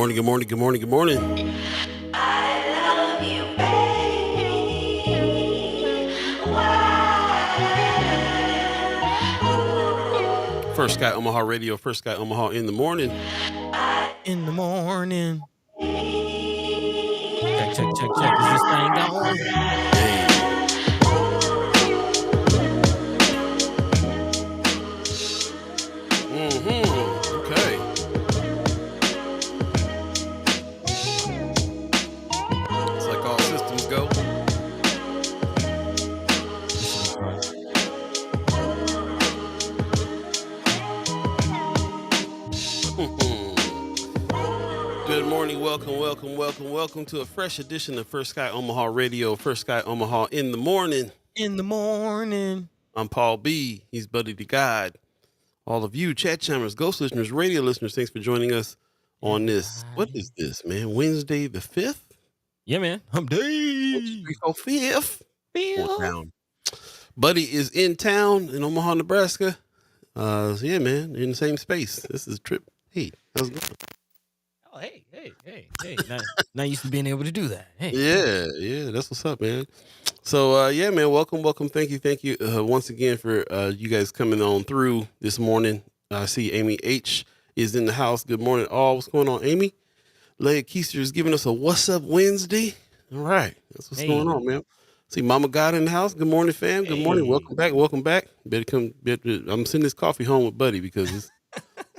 morning, good morning, good morning, good morning. I love you, baby. Why? First Sky Omaha Radio, First Sky Omaha in the morning. In the morning. Check. Is this thing going? Hey. Okay. It's like all systems go. Good morning, welcome to a fresh edition of First Sky Omaha Radio, First Sky Omaha in the morning. In the morning. I'm Paul Beeee. He's Buddi3 Da Gawd. All of you, chat chammers, ghost listeners, radio listeners, thanks for joining us on this. What is this, man? Wednesday the 5th? Yeah, man. Hump day. 5th. Buddy is in town in Omaha, Nebraska. So yeah, man, in the same space. This is a trip. Hey, how's it going? Oh, hey. Not used to being able to do that. Hey. Yeah, that's what's up, man. So yeah, man, welcome. Thank you once again for you guys coming on through this morning. I see Amy H is in the house. Good morning, all. What's going on, Amy? Leia Keister is giving us a What's Up Wednesday. All right, that's what's going on, man. See Mama God in the house. Good morning, fam. Good morning. Welcome back. I'm sending this coffee home with Buddy because it's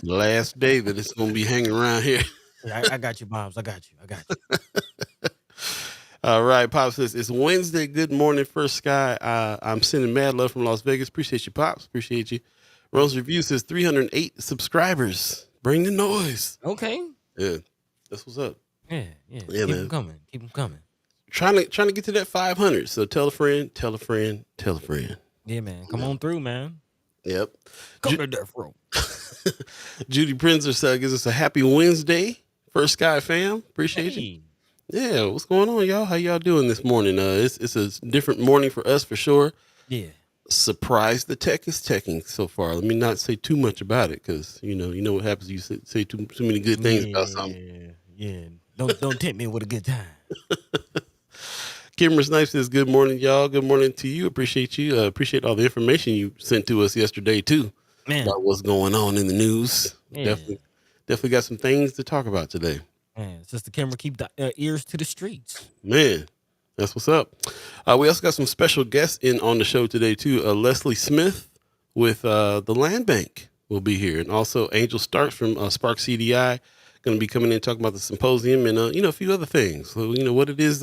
the last day that it's gonna be hanging around here. I got you, Bobs. I got you. All right, Pops says it's Wednesday. Good morning, First Sky. I'm sending mad love from Las Vegas. Appreciate you, Pops. Appreciate you. Rose Review says 308 subscribers. Bring the noise. Okay. Yeah, that's what's up. Yeah. Keep them coming. Keep them coming. Trying to get to that 500. So tell a friend. Yeah, man. Come on through, man. Yep. Come to death row. Judy Prinzer gives us a happy Wednesday. First Sky fam. Appreciate you. Yeah, what's going on, y'all? How y'all doing this morning? It's a different morning for us for sure. Yeah. Surprised the tech is teching so far. Let me not say too much about it because you know what happens. You say too many good things about something. Yeah. Don't tempt me with a good time. Kimber Snipes says, good morning, y'all. Good morning to you. Appreciate you. Appreciate all the information you sent to us yesterday, too. Man. About what's going on in the news. Yeah. Definitely got some things to talk about today. Man, Sister Kimber, keep the ears to the streets. Man, that's what's up. We also got some special guests in on the show today, too. Leslie Smith with the Land Bank will be here. And also Angel Starks from Spark CDI going to be coming in and talking about the symposium and, a few other things. So, what it is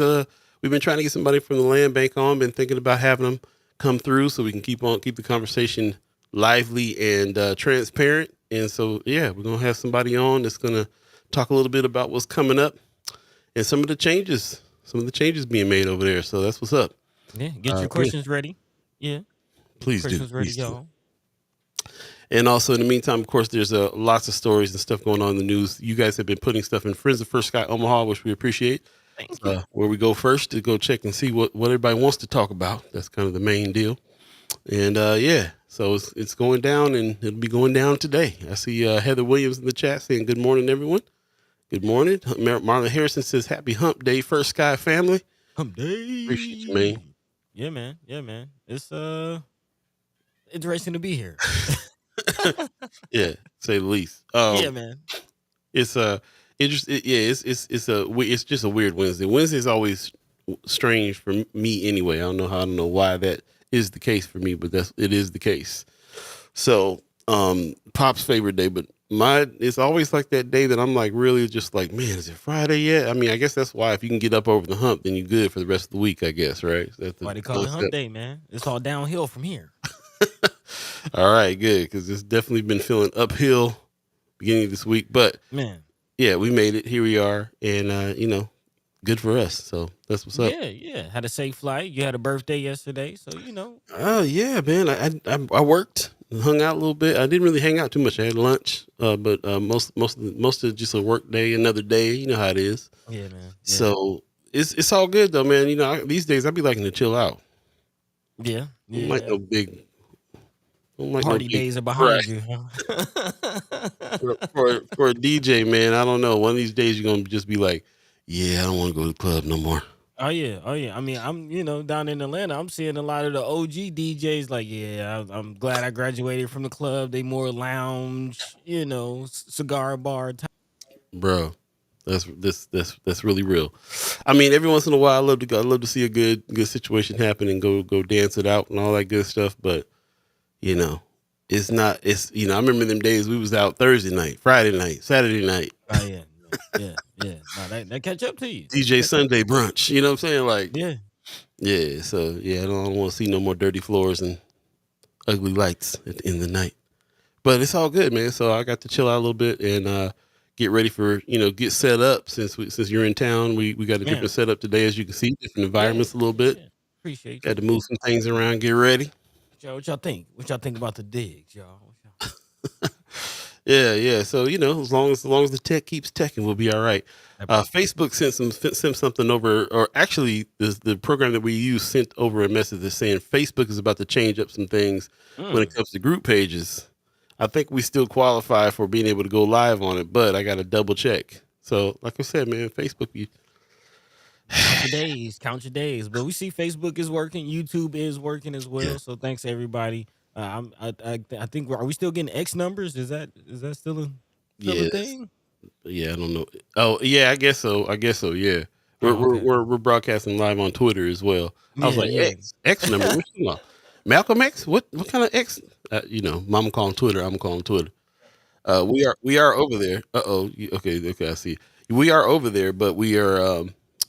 we've been trying to get somebody from the Land Bank on, been thinking about having them come through so we can keep the conversation lively and transparent. And so, yeah, we're going to have somebody on that's going to talk a little bit about what's coming up and some of the changes being made over there. So that's what's up. Yeah, get your questions ready. Yeah. Please questions do. ready, Please y'all. Do. And also, in the meantime, of course, there's lots of stories and stuff going on in the news. You guys have been putting stuff in Friends of First Sky Omaha, which we appreciate. Where we go first to go check and see what everybody wants to talk about. That's kind of the main deal. And so it's going down, and it'll be going down today. I see Heather Williams in the chat saying good morning, everyone. Good morning. Marlon Harrison says happy hump day, First Sky family. Hump day. Appreciate you, man. Yeah, man. It's interesting to be here. Yeah, say the least. Yeah, man. It's it's just a weird Wednesday. Wednesday is always strange for me anyway. I don't know why that is the case for me, but it is the case. So, Pop's favorite day, but it's always like that day that I'm like really just like, man, is it Friday yet? I mean, I guess that's why if you can get up over the hump, then you're good for the rest of the week, I guess, right? Why they call it hump day, man? It's all downhill from here. All right, good, because it's definitely been feeling uphill beginning of this week, but man, yeah, we made it. Here we are, and good for us. So that's what's up. Yeah. Had a safe flight. You had a birthday yesterday, so Oh yeah, man. I worked, hung out a little bit. I didn't really hang out too much. I had lunch, but most of just a work day, another day. You know how it is. Yeah, man. Yeah. So it's all good though, man. These days I be liking to chill out. Yeah. Like no big Don't like no Party big days are right behind you, huh? for a DJ, man. I don't know. One of these days you're gonna just be like, yeah, I don't want to go to the club no more. Oh yeah, oh yeah. I mean, I'm down in Atlanta. I'm seeing a lot of the OG DJs. Like, yeah, I'm glad I graduated from the club. They more lounge, cigar bar type. Bro. That's really real. I mean, every once in a while, I love to see a good situation happen and go dance it out and all that good stuff. But you know, it's not. It's I remember them days we was out Thursday night, Friday night, Saturday night, Oh yeah, yeah. No, that catch up to you. That DJ catch up. Sunday brunch. You know what I'm saying? Like, Yeah, yeah. So yeah, I don't want to see no more dirty floors and ugly lights at the end of the night. But it's all good, man. So I got to chill out a little bit and get ready for get set up since you're in town. We got a man. different setup today, as you can see, different Yeah, environments a little bit. yeah. Appreciate you. Got to move some things around, get ready. What y'all think? What y'all think about the digs, y'all? Yeah. So as long as the tech keeps teching, we'll be all right. Facebook sent something over, or actually, the program that we use sent over a message that's saying Facebook is about to change up some things when it comes to group pages. I think we still qualify for being able to go live on it, but I got to double check. So, like I said, man, Facebook, Count your days. But we see Facebook is working, YouTube is working as well. yeah, So thanks everybody. I think are we still getting X numbers? Is that still a yes, thing? yeah, I don't know. Oh, yeah, I guess so. Yeah, we're Oh, we're okay. we're, we're broadcasting live on Twitter as well. I was Yeah, like, yeah. X number, what you know? Malcolm X? What kind of X? Mama calling Twitter. I'm calling Twitter. We are over there. Okay, I see. We are over there, but we are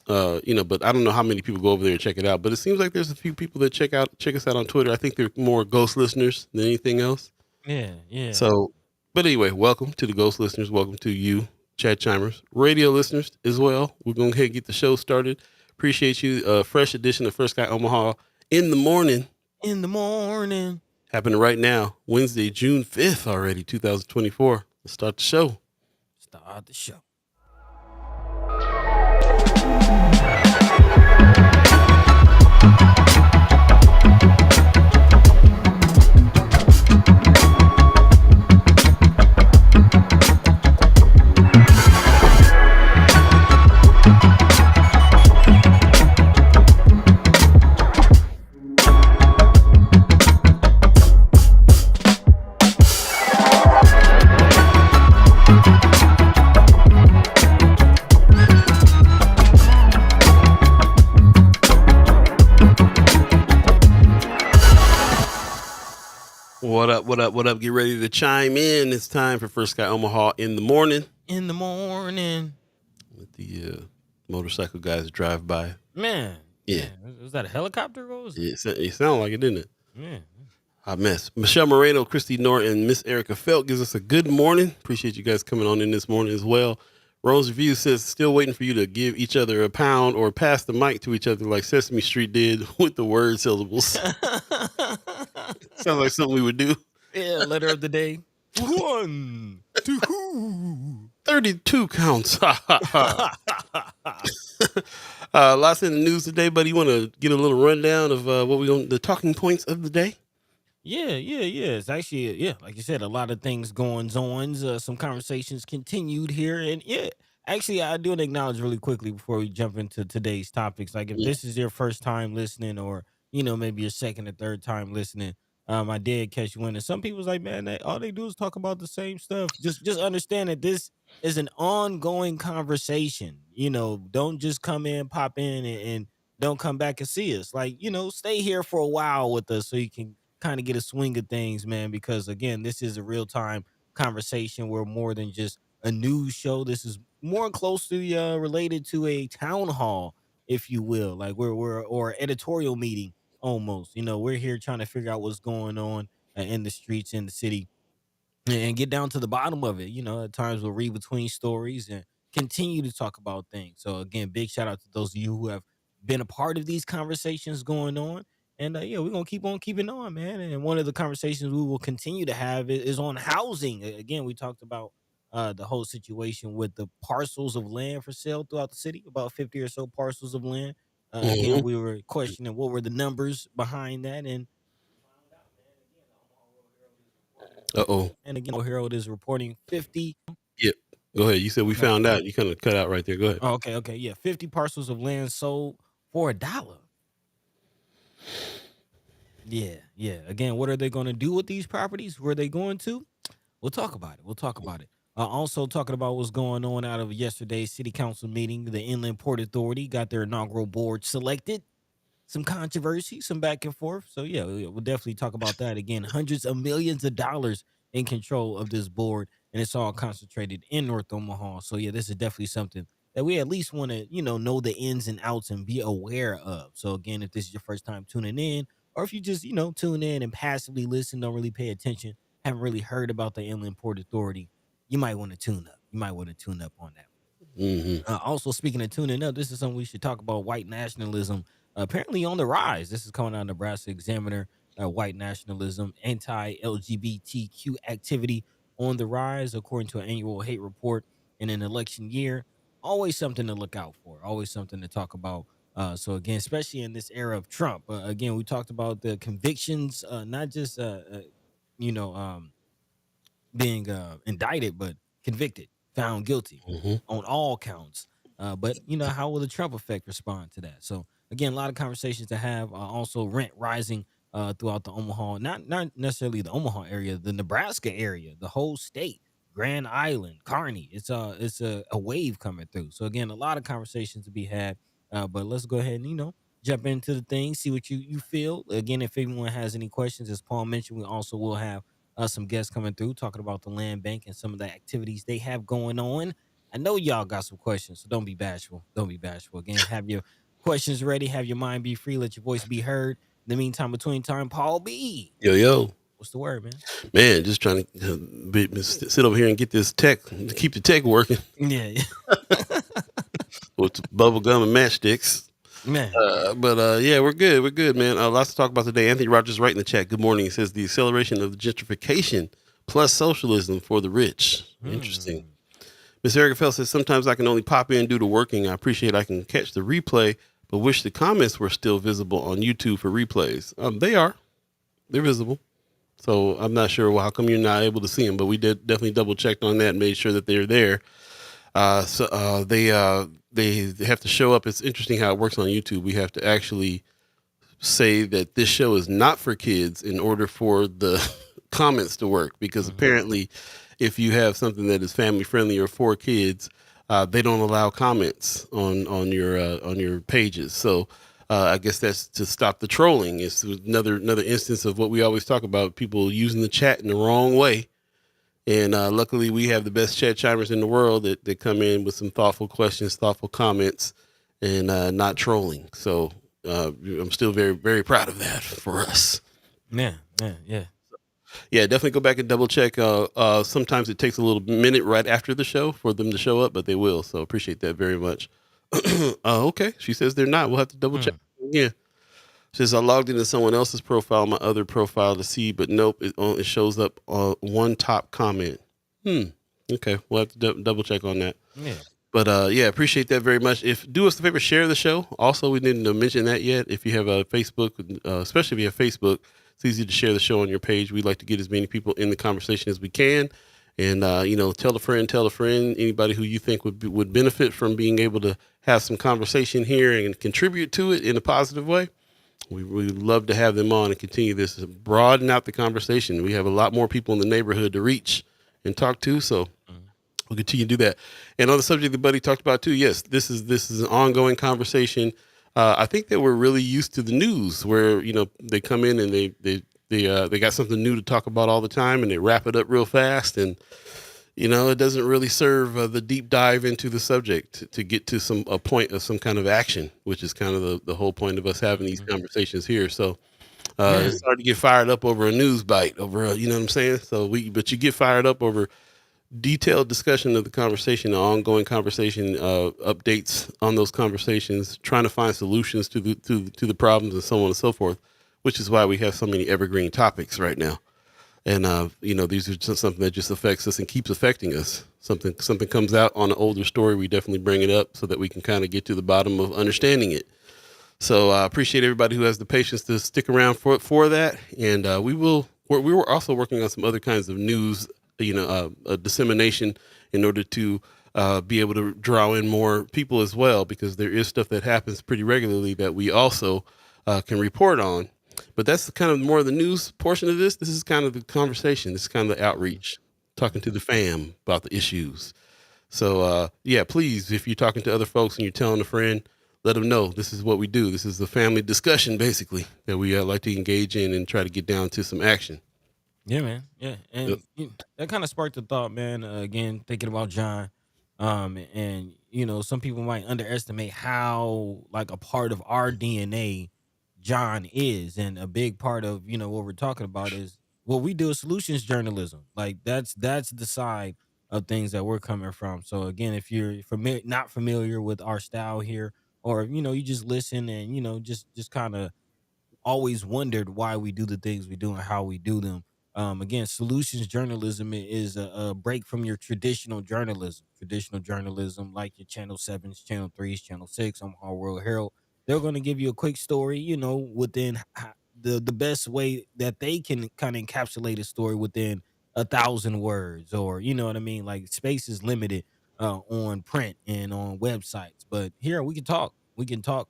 but I don't know how many people go over there and check it out. But it seems like there's a few people that check us out on Twitter. I think they're more ghost listeners than anything else. Yeah, yeah. So, but anyway, welcome to the ghost listeners. Welcome to you, Chad Chimers, radio listeners as well. We're going to go ahead and get the show started. Appreciate you. Fresh edition of First Guy Omaha in the morning. In the morning. Happening right now, Wednesday, June 5th already, 2024. Let's start the show. Start the show. What up? What up? What up? Get ready to chime in. It's time for First Guy Omaha in the morning. In the morning. Let the motorcycle guys drive by. Man. Yeah. Was that a helicopter? What was it? It sounded like it, didn't it? Yeah. Hot mess. Michelle Moreno, Christy Norton, and Miss Erica Felt gives us a good morning. Appreciate you guys coming on in this morning as well. Rose Review says, still waiting for you to give each other a pound or pass the mic to each other like Sesame Street did with the word syllables. Sounds like something we would do. Yeah, letter of the day. 1, 2. 32 counts. Lots in the news today, buddy. You want to get a little rundown of the talking points of the day? Yeah. It's actually, like you said, a lot of things going on. Some conversations continued here. And yeah, actually, I do want to acknowledge really quickly before we jump into today's topics. Like, if this is your first time listening, or, maybe your second or third time listening, I did catch you in. And some people's like, man, all they do is talk about the same stuff. Just understand that this is an ongoing conversation. Don't just come in, pop in, and don't come back and see us. Like, stay here for a while with us so you can kind of get a swing of things, man, because again, this is a real time conversation. We're more than just a news show. This is more closely related to a town hall, if you will, like we're or editorial meeting almost. We're here trying to figure out what's going on in the streets in the city and get down to the bottom of it. At times we'll read between stories and continue to talk about things. So again, big shout out to those of you who have been a part of these conversations going on. And yeah, we're gonna keep on keeping on, man. And one of the conversations we will continue to have is on housing. Again, we talked about the whole situation with the parcels of land for sale throughout the city, about 50 or so parcels of land. Again, Mm-hmm. we were questioning what were the numbers behind that, and Uh-oh. And again, Herald is reporting 50. Yep. Go ahead. You said we No, found out. You kind of cut out right there. Go ahead. oh, okay, yeah, 50 parcels of land sold for $1. Yeah. Again, what are they going to do with these properties? Where are they going to? We'll talk about it. Also talking about what's going on out of yesterday's city council meeting. The Inland Port Authority got their inaugural board selected. Some controversy, some back and forth. So yeah, we'll definitely talk about that again. Hundreds of millions of dollars in control of this board, and it's all concentrated in North Omaha. So yeah, this is definitely something that we at least want to, know the ins and outs and be aware of. So again, if this is your first time tuning in, or if you just, tune in and passively listen, don't really pay attention, haven't really heard about the Inland Port Authority, you might want to tune up. You might want to tune up on that. Also, speaking of tuning up, this is something we should talk about. White nationalism apparently on the rise. This is coming out of Nebraska Examiner. White nationalism, anti-LGBTQ activity on the rise, according to an annual hate report in an election year. Always something to look out for. Always something to talk about. So again, especially in this era of Trump, again, we talked about the convictions, not just you know, um, being indicted, but convicted, found guilty Mm-hmm. on all counts. But how will the Trump effect respond to that? So again, a lot of conversations to have. Also, rent rising throughout the Omaha, not necessarily the Omaha area, the Nebraska area, the whole state, Grand Island, Kearney. It's a wave coming through. So again, a lot of conversations to be had. But let's go ahead and jump into the thing, see what you feel. Again, if anyone has any questions, as Paul mentioned, we also will have some guests coming through talking about the land bank and some of the activities they have going on. I know y'all got some questions, so don't be bashful. Don't be bashful. Again, have your questions ready. Have your mind be free. Let your voice be heard. In the meantime, between time, Paul B. Yo. What's the word, man? Man, just trying to sit over here and get this tech, keep the tech working Yeah. with bubble gum and matchsticks. Man. Yeah, we're good. We're good, man. Lots to talk about today. Anthony Rogers right in the chat. Good morning. He says the acceleration of the gentrification plus socialism for the rich. Interesting. Miss Erica Fell says sometimes I can only pop in due to working. I appreciate I can catch the replay, but wish the comments were still visible on YouTube for replays. They're visible. So I'm not sure how come you're not able to see them, but we did definitely double checked on that and made sure that they're there. They have to show up. It's interesting how it works on YouTube. We have to actually say that this show is not for kids in order for the comments to work, because apparently if you have something that is family friendly or for kids, they don't allow comments on your pages. So I guess that's to stop the trolling. It's another instance of what we always talk about, people using the chat in the wrong way. And luckily, we have the best chat chimers in the world that come in with some thoughtful questions, thoughtful comments, and not trolling. So I'm still very, very proud of that for us. Yeah. Yeah, definitely go back and double check. Sometimes it takes a little minute right after the show for them to show up, but they will. So appreciate that very much. Okay, she says they're not. We'll have to double check again. She says I logged into someone else's profile, my other profile to see, but nope, it shows up one top comment. Okay, we'll have to double check on that. Yeah. But yeah, appreciate that very much. If do us the favor, share the show. Also, we didn't mention that yet. If you have a Facebook, especially if you have Facebook, it's easy to share the show on your page. We like to get as many people in the conversation as we can. And, tell a friend, anybody who you think would benefit from being able to have some conversation here and contribute to it in a positive way. We would love to have them on and continue this, broaden out the conversation. We have a lot more people in the neighborhood to reach and talk to. So we'll continue to do that. And on the subject that Buddy talked about too, yes, this is an ongoing conversation. I think that we're really used to the news where, they come in and they got something new to talk about all the time and they wrap it up real fast. And, it doesn't really serve the deep dive into the subject to get to a point of some kind of action, which is kind of the whole point of us having these conversations here. So it's hard to get fired up over a news bite over, you know what I'm saying? But you get fired up over detailed discussion of the conversation, the ongoing conversation, updates on those conversations, trying to find solutions to the problems and so on and so forth, which is why we have so many evergreen topics right now. And, these are just something that just affects us and keeps affecting us. Something comes out on an older story, we definitely bring it up so that we can kind of get to the bottom of understanding it. So I appreciate everybody who has the patience to stick around for that. And we will we were also working on some other kinds of news, dissemination in order to be able to draw in more people as well, because there is stuff that happens pretty regularly that we also can report on. But that's kind of more of the news portion of this. This is kind of the conversation. This is kind of the outreach, talking to the fam about the issues. So, yeah, please, if you're talking to other folks and you're telling a friend, let them know this is what we do. This is the family discussion, basically, that we like to engage in and try to get down to some action. Yeah, man. Yeah, Yep. and that kind of sparked the thought, man. Again, thinking about John, and some people might underestimate how like a part of our DNA John is, and a big part of what we're talking about is what we do is solutions journalism. Like that's the side of things that we're coming from. So again, if you're not familiar with our style here, or you just listen and just kind of always wondered why we do the things we do and how we do them. Again, solutions journalism is a break from your traditional journalism. Traditional journalism, like your Channel 7s, Channel 3s, Channel 6, Omaha World Herald, they're going to give you a quick story, within the best way that they can kind of encapsulate a story within 1,000 words, or you know what I mean? Like space is limited on print and on websites. But here we can talk. We can talk,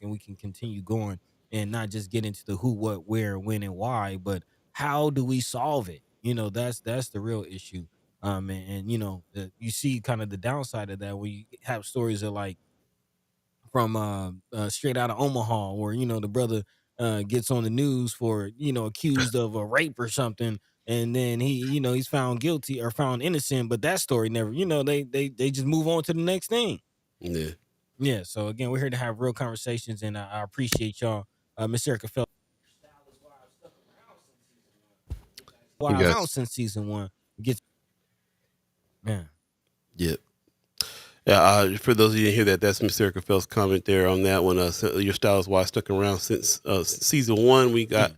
and we can continue going and not just get into the who, what, where, when, and why, but how do we solve it? That's the real issue. And you see kind of the downside of that when you have stories that like from straight out of Omaha, where the brother gets on the news for accused of a rape or something, and then he's found guilty or found innocent, but that story never, they just move on to the next thing. Yeah. Yeah. So again, we're here to have real conversations, and I appreciate y'all, Miss Erica Felt. We Wow, got, out since season one. Get man. yeah. Yeah, for those of you who didn't hear that, that's Miss Erica Feld's comment there on that one. So your style is why I stuck around since season one. We Yeah, got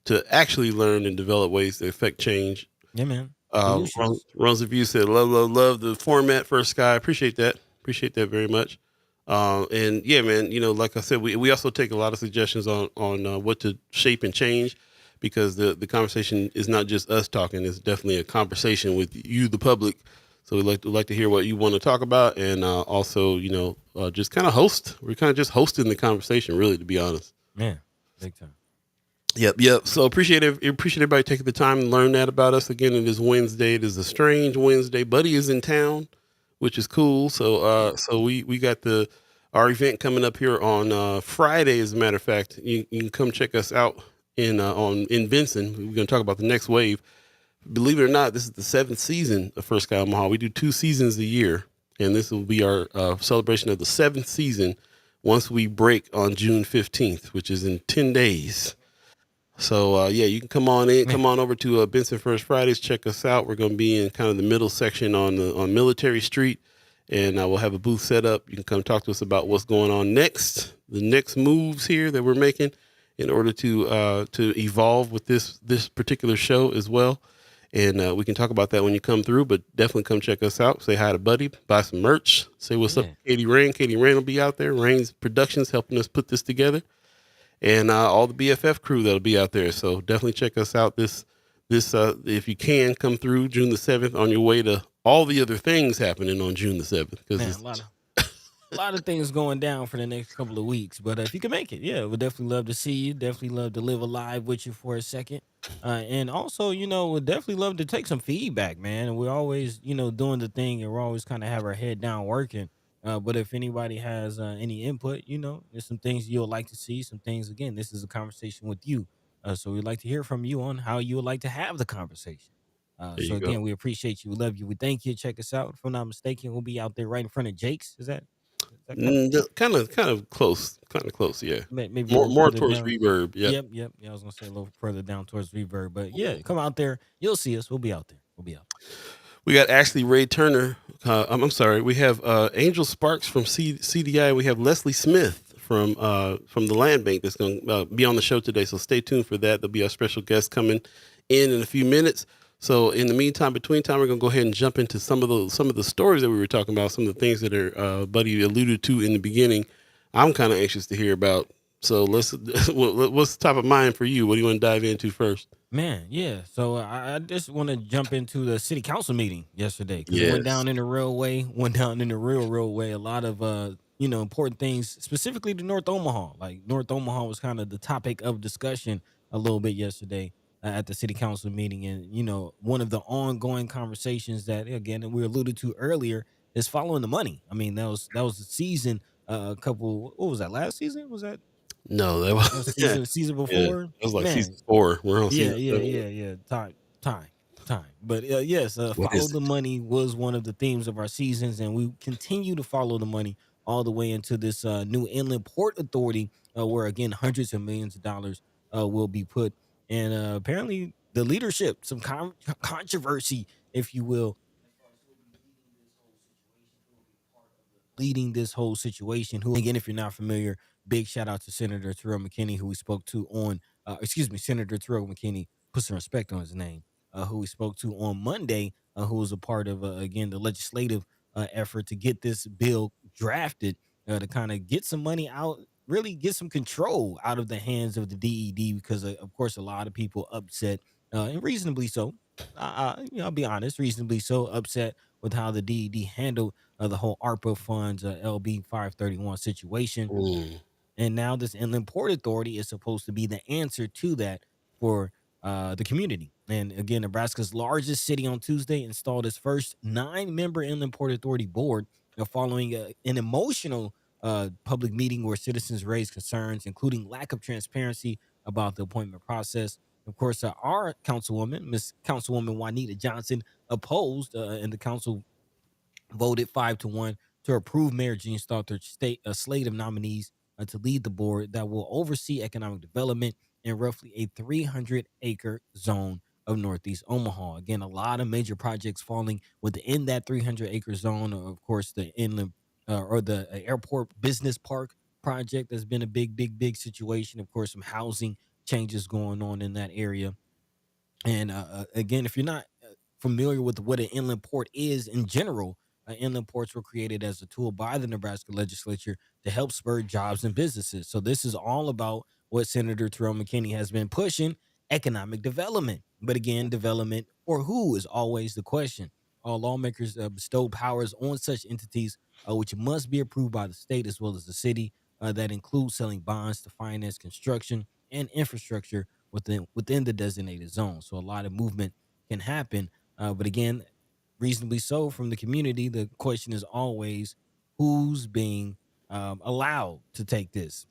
to actually learn and develop ways to affect change. yeah, man. Runs Solutions. Runs Review said, "Love, love, love the format for Sky." Appreciate that. Appreciate that very much. And yeah, man, like I said, we also take a lot of suggestions on what to shape and change, because the conversation is not just us talking; it's definitely a conversation with you, the public. So we like to hear what you want to talk about, and also just kind of host. We're kind of just hosting the conversation, really, to be honest. Man, big time. Yep. So appreciate everybody taking the time to learn that about us. Again, it is Wednesday. It is a strange Wednesday. Buddy is in town, which is cool. So we got our event coming up here on Friday. As a matter of fact, you can come check us out in Vinson. We're going to talk about the next wave. Believe it or not, this is the 7th season of First Sky Omaha. We do 2 seasons a year, and this will be our celebration of the 7th season once we break on June 15th, which is in 10 days. So yeah, you can come on in, Man, come on over to Benson First Fridays. Check us out. We're going to be in kind of the middle section on Military Street, and we'll have a booth set up. You can come talk to us about what's going on next, the next moves here that we're making in order to evolve with this particular show as well. And we can talk about that when you come through. But definitely come check us out. Say hi to Buddy. Buy some merch. Say what's up yeah. to Katie Rain. Katie Rain will be out there. Rain's Productions helping us put this together, and all the BFF crew that'll be out there. So definitely check us out. This if you can come through June the 7th on your way to all the other things happening on June the 7th, because Man, a lot of things going down for the next couple of weeks. But if you can make it, yeah, we'd definitely love to see you. Definitely love to live alive with you for a second. And also, we'd definitely love to take some feedback, man. And we're always, doing the thing, and we're always kind of have our head down working. But if anybody has any input, there's some things you'll like to see, some things, again, this is a conversation with you. So we'd like to hear from you on how you would like to have the conversation. there So you go. again, we appreciate you. We love you. We thank you. Check us out. If I'm not mistaken, we'll be out there right in front of Jake's. Is that kind of Kind of close. Kind of close. Yeah. maybe a More little more further towards down? Reverb. Yep. Yep. Yeah, I was gonna say a little further down towards Reverb, but yeah, come out there. You'll see us. We'll be out there. We'll be out We got Ashley Ray Turner. I'm sorry. We have Angel Sparks from CDI. We have Leslie Smith from the Land Bank that's going to be on the show today. So stay tuned for that. There'll be a special guest coming in a few minutes. So in the meantime, between time, we're going to go ahead and jump into some of the stories that we were talking about, some of the things that are Buddy alluded to in the beginning. I'm kind of anxious to hear about. So what's top of mind for you? What do you want to dive into first? Man, yeah. So I just want to jump into the city council meeting yesterday because it went Yes. down in the real way. Went down in the real way. A lot of important things, specifically to North Omaha. Like North Omaha was kind of the topic of discussion a little bit yesterday at the city council meeting, and one of the ongoing conversations that again we alluded to earlier is following the money. I mean that was the season. A couple. What was that? Last season? Was that No, that that was was yeah. season It before? was like season Man, 4. We're on yeah, season yeah, 7. yeah, yeah. Time, time. But yes, What follow is the it? money was one of the themes of our seasons, and we continue to follow the money all the way into this new inland port authority, where again hundreds of millions of dollars will be put. And apparently, the leadership, some controversy, if you will, as far as who will be leading this whole situation. Who again, if you're not familiar, big shout out to Senator Terrell McKinney, who we spoke to on excuse me, Senator Terrell McKinney, put some respect on his name, who we spoke to on Monday, who was a part of again the legislative effort to get this bill drafted, to kind of get some money out, really get some control out of the hands of the DED, because of course a lot of people upset, and reasonably so. I'll be honest, reasonably so upset with how the DED handled the whole ARPA funds, LB 531 situation. Mm. And now this inland port authority is supposed to be the answer to that for the community. And again, Nebraska's largest city on Tuesday installed its first 9-member inland port authority board, following an emotional public meeting where citizens raised concerns, including lack of transparency about the appointment process. Of course, our councilwoman, Miss Councilwoman Juanita Johnson, opposed, and the council voted 5-1 to approve Mayor Gene Stotter's a slate of nominees to lead the board that will oversee economic development in roughly a 300-acre zone of Northeast Omaha. Again, a lot of major projects falling within that 300-acre zone. Of course, the inland or the airport business park project has been a big situation. Of course, some housing changes going on in that area. And again, if you're not familiar with what an inland port is in general, inland ports were created as a tool by the Nebraska legislature to help spur jobs and businesses. So this is all about what Senator Terrell McKinney has been pushing: economic development. But again, development for who is always the question. All lawmakers bestow powers on such entities, which must be approved by the state as well as the city. That includes selling bonds to finance construction and infrastructure within the designated zone. So a lot of movement can happen, but again, reasonably so from the community. The question is always who's being allowed to take this.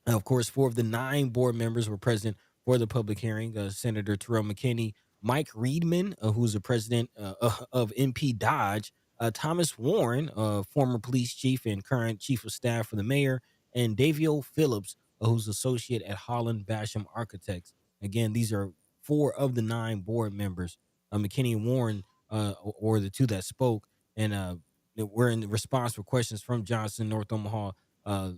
Of course, 4 of the 9 board members were present for the public hearing. Senator Terrell McKinney, Mike Reedman, who's the president of MP Dodge, Thomas Warren, former police chief and current chief of staff for the mayor, and Davio Phillips, who's associate at Holland Basham Architects. Again, these are 4 of the 9 board members. McKinney and Warren, or the two that spoke, and were in response for questions from Johnson, North Omaha. Uh,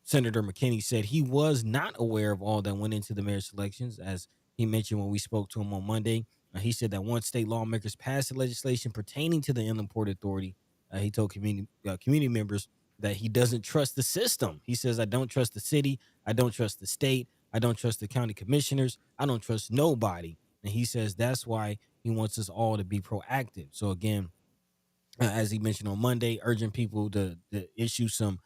Senator McKinney said he was not aware of all that went into the mayor selections, as he mentioned when we spoke to him on Monday. He said that once state lawmakers passed the legislation pertaining to the Inland Port Authority, he told community members that he doesn't trust the system. He says, "I don't trust the city. I don't trust the state. I don't trust the county commissioners. I don't trust nobody." And he says that's why he wants us all to be proactive. So again, as he mentioned on Monday, urging people to issue some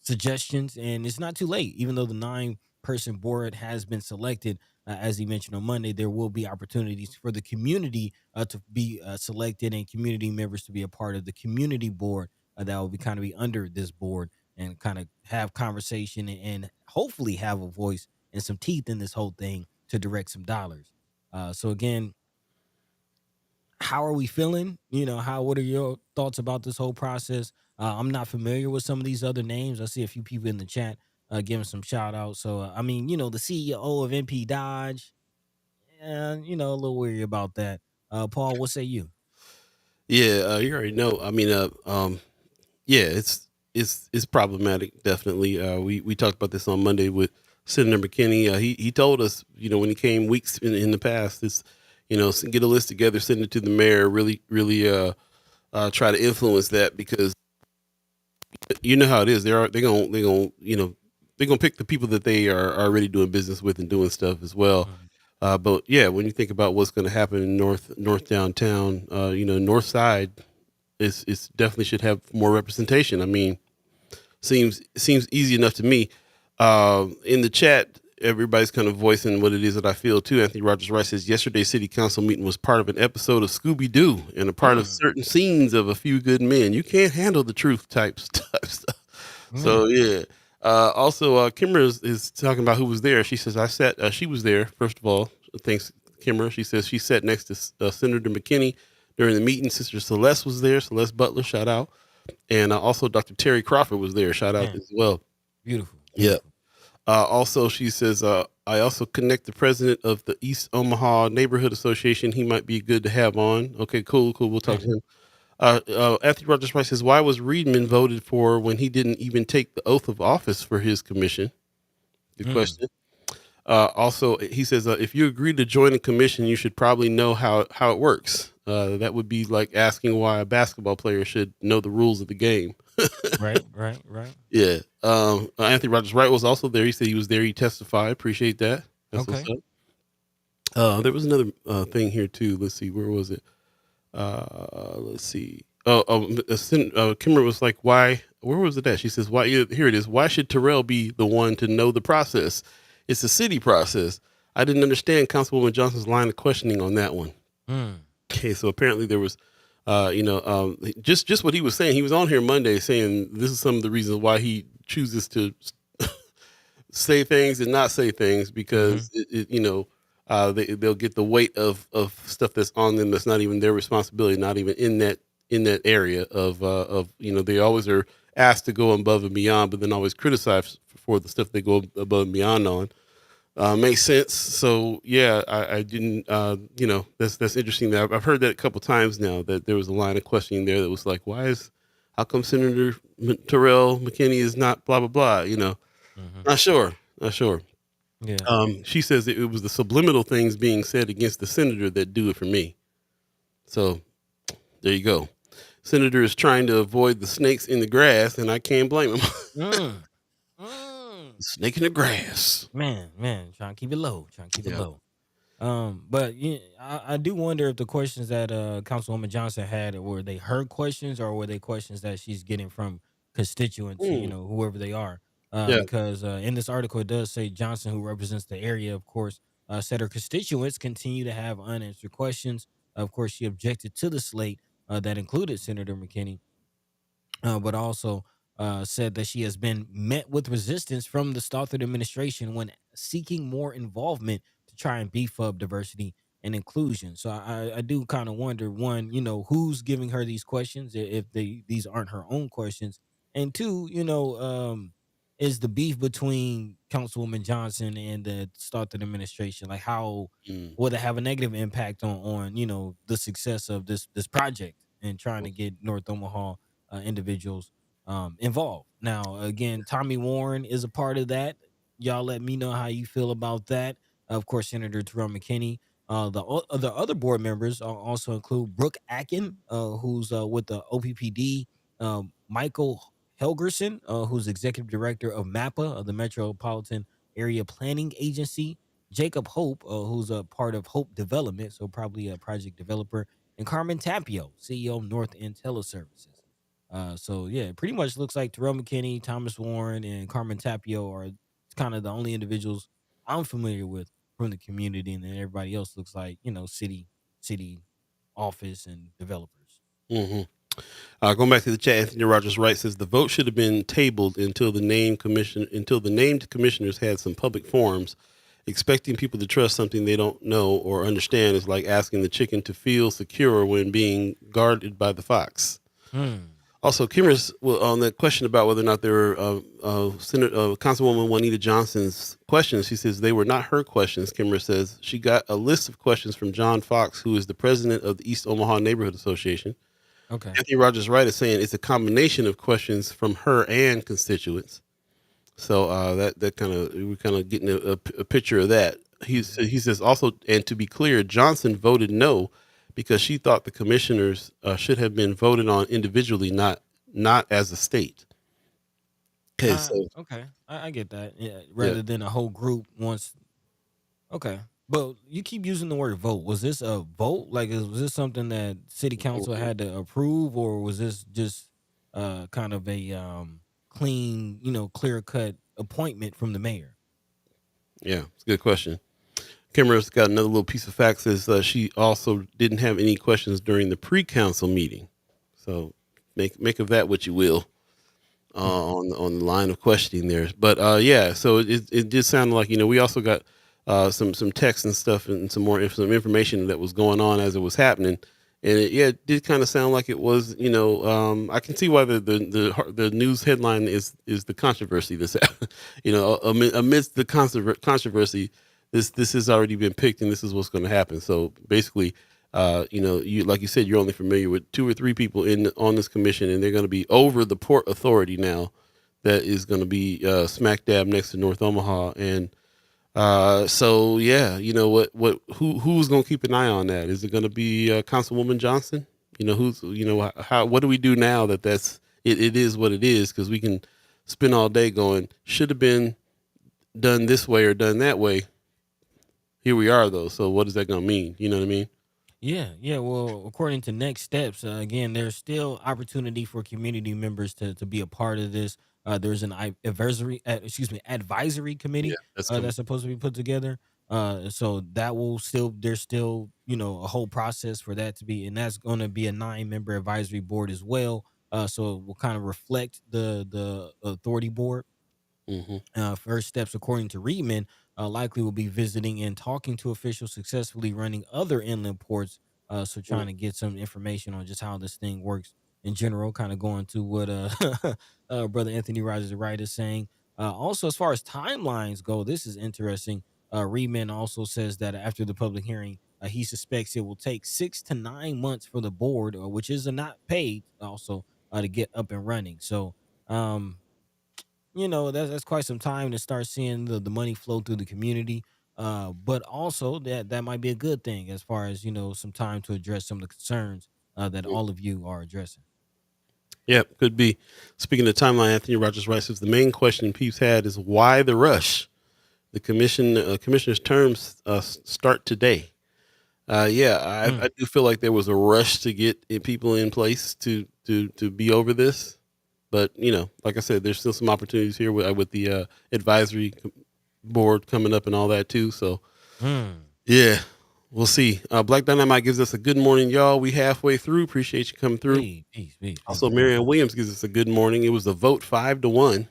suggestions, and it's not too late. Even though the 9-person board has been selected, as he mentioned on Monday, there will be opportunities for the community to be selected, and community members to be a part of the community board that will be kind of be under this board, and kind of have conversation and hopefully have a voice and some teeth in this whole thing to direct some dollars. So again, how are we feeling? What are your thoughts about this whole process? I'm not familiar with some of these other names. I see a few people in the chat giving some shout outs. So, I mean, the CEO of MP Dodge, and, a little weary about that. Paul, what say you? Yeah, you already know. I mean, yeah, it's problematic. Definitely. We talked about this on Monday with Senator McKinney. He told us, when he came weeks in the past, it's get a list together, send it to the mayor. Really try to influence that, because you know how it is. They're gonna pick the people that they are already doing business with and doing stuff as well. Mhm. But yeah, when you think about what's going to happen in north downtown, north side is definitely should have more representation. I mean, seems easy enough to me. In the chat, everybody's kind of voicing what it is that I feel too. Anthony Rogers Rice says yesterday's city council meeting was part of an episode of Scooby Doo and a part of Mm, certain scenes of A Few Good Men. You can't handle the truth type stuff. So mm, yeah. Also, Kimmer is talking about who was there. She says I sat. She was there. First of all, thanks, Kimmer. She says she sat next to Senator McKinney during the meeting. Sister Celeste was there. Celeste Butler, shout out. And also Dr. Terry Crawford was there. Shout out man, as well. beautiful, Yeah. beautiful. Also, she says, I also connect the president of the East Omaha Neighborhood Association. He might be good to have on. Okay, cool. We'll talk to Mm, him. Anthony Rogers Rice says, why was Reedman voted for when he didn't even take the oath of office for his commission? Good mm, question. Also, he says, if you agree to join a commission, you should probably know how it works. That would be like asking why a basketball player should know the rules of the game. right, right, right. Yeah. Anthony Rogers Wright was also there. He said he was there. He testified. Appreciate that. That's what's Okay. up. There was another thing here too. Let's see. Where was it? Let's see. Kimmer was like, why? Where was it at? She says, why? Here it is. Why should Terrell be the one to know the process? It's a city process. I didn't understand Councilwoman Johnson's line of questioning on that one. Mm, Okay, so apparently there was, just what he was saying. He was on here Monday saying this is some of the reasons why he chooses to say things and not say things mm-hmm. because they'll get the weight of stuff that's on them that's not even their responsibility, not even in that area of they always are asked to go above and beyond, but then always criticized for the stuff they go above and beyond on. Makes sense. So yeah, I didn't. That's interesting. That I've heard that a couple times now. That there was a line of questioning there that was like, how come Senator Terrell McKinney is not blah blah blah? Mm-hmm. Not sure. Not sure. Yeah. She says it was the subliminal things being said against the senator that do it for me. So there you go. Senator is trying to avoid the snakes in the grass, and I can't blame him. Mm, mm. Snake in the grass. Man, trying to keep it low, trying to keep it Yeah. low. But yeah, I do wonder if the questions that Councilwoman Johnson had were they her questions or were they questions that she's getting from constituents, Mm, whoever they are. yeah. Because in this article it does say Johnson, who represents the area, of course, said her constituents continue to have unanswered questions. Of course, she objected to the slate that included Senator McKinney, but also said that she has been met with resistance from the Stothard administration when seeking more involvement to try and beef up diversity and inclusion. So I do kind of wonder, one, who's giving her these questions if these aren't her own questions, and two, is the beef between Councilwoman Johnson and the Stothard administration, like how Mm. will it have a negative impact on the success of this project and trying to get North Omaha individuals involved. Now, again, Tommy Warren is a part of that. Y'all let me know how you feel about that. Of course, Senator Terrell McKinney. The other board members also include Brooke Atkin, who's with the OPPD, Michael Helgerson, who's executive director of MAPA, of the Metropolitan Area Planning Agency, Jacob Hope, who's a part of Hope Development, so probably a project developer, and Carmen Tapio, CEO of North End Teleservices. So yeah, it pretty much looks like Terrell McKinney, Thomas Warren, and Carmen Tapio are kind of the only individuals I'm familiar with from the community, and then everybody else looks like city office and developers. hmm Going back to the chat, Anthony Rogers Wright says the vote should have been tabled until the named commissioners had some public forums. Expecting people to trust something they don't know or understand is like asking the chicken to feel secure when being guarded by the fox. Hmm. Also, Kimmer's on the question about whether or not they were Councilwoman Juanita Johnson's questions. She says they were not her questions. Kimmer says she got a list of questions from John Fox, who is the president of the East Omaha Neighborhood Association. Okay. Anthony Rogers Wright is saying it's a combination of questions from her and constituents. So that kind of we're kind of getting a picture of that. Mhm. He says also, and to be clear, Johnson voted no because she thought the commissioners should have been voted on individually, not as a state. Okay, so Okay. I get that. Yeah. yeah, Rather than a whole group once. Okay. But you keep using the word vote. Was this a vote? Like, was this something that city council had to approve, or was this just kind of a clean, clear cut appointment from the mayor? Yeah, it's a good question. Kimmer's got another little piece of facts is she also didn't have any questions during the pre-council meeting. So make of that what you will on the line of questioning there. But yeah, so it did sound like we also got some text and stuff and some information that was going on as it was happening. And it did kind of sound like it was, I can see why the news headline is the controversy this, amidst the controversy, this has already been picked and this is what's going to happen. So basically, you like you said, you're only familiar with 2 or 3 people on this commission, and they're going to be over the Port Authority now, that is going to be smack dab next to North Omaha, and so yeah, who's going to keep an eye on that? Is it going to be Councilwoman Johnson? How what do we do now that's it is what it is, because we can spend all day going should have been done this way or done that way. Here we are though, so what is that going to mean? You know what I mean? Yeah, yeah. Well, according to next steps, again, there's still opportunity for community members to be a part of this. There's an advisory Yeah, committee that's coming. that's supposed to be put together. So that will still there's still a whole process for that to be, and that's going to be a 9-member advisory board as well. So it will kind of reflect the authority board. Hmm. First steps, according to Reedman, likely will be visiting and talking to officials successfully running other inland ports. So trying to get some information on just how this thing works in general, kind of going to what brother Anthony Rogers Wright is saying. Also, as far as timelines go, this is interesting. Reedman also says that after the public hearing, he suspects it will take 6 to 9 months for the board, which is not paid, also to get up and running. So, um, that's quite some time to start seeing the money flow through the community. But also that might be a good thing as far as some time to address some of the concerns that all of you are addressing. Yeah, could be. Speaking of timeline, Anthony Rogers Rice says the main question Peeps had is why the rush? The commissioner's terms start today. Yeah, I Mm, do feel like there was a rush to get people in place to be over this, but like I said, there's still some opportunities here with the advisory board coming up and all that too. So mm. yeah, we'll see. Black Dynamite gives us a good morning, y'all. We halfway through. Appreciate you coming through. Hey, peace, peace, peace. Also, Marianne Williams gives us a good morning. It was a vote 5-1,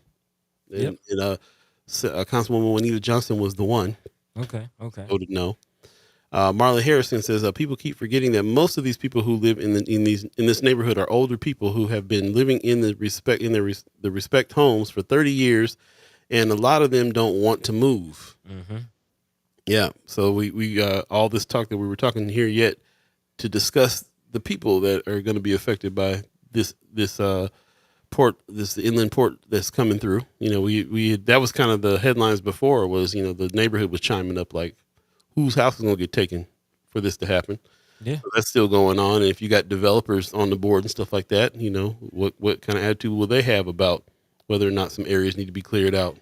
Yep. and Councilwoman Juanita Johnson was the one Okay. Okay. voted no. Marla Harrison says people keep forgetting that most of these people who live in this neighborhood are older people who have been living in the respect homes for 30 years, and a lot of them don't want to move. Mm-hmm. Yeah, so we all this talk that we were talking here yet to discuss the people that are going to be affected by this port, this inland port that's coming through. We that was kind of the headlines before was the neighborhood was chiming up like whose house is going to get taken for this to happen. Yeah. So that's still going on. And if you got developers on the board and stuff like that, what kind of attitude will they have about whether or not some areas need to be cleared out?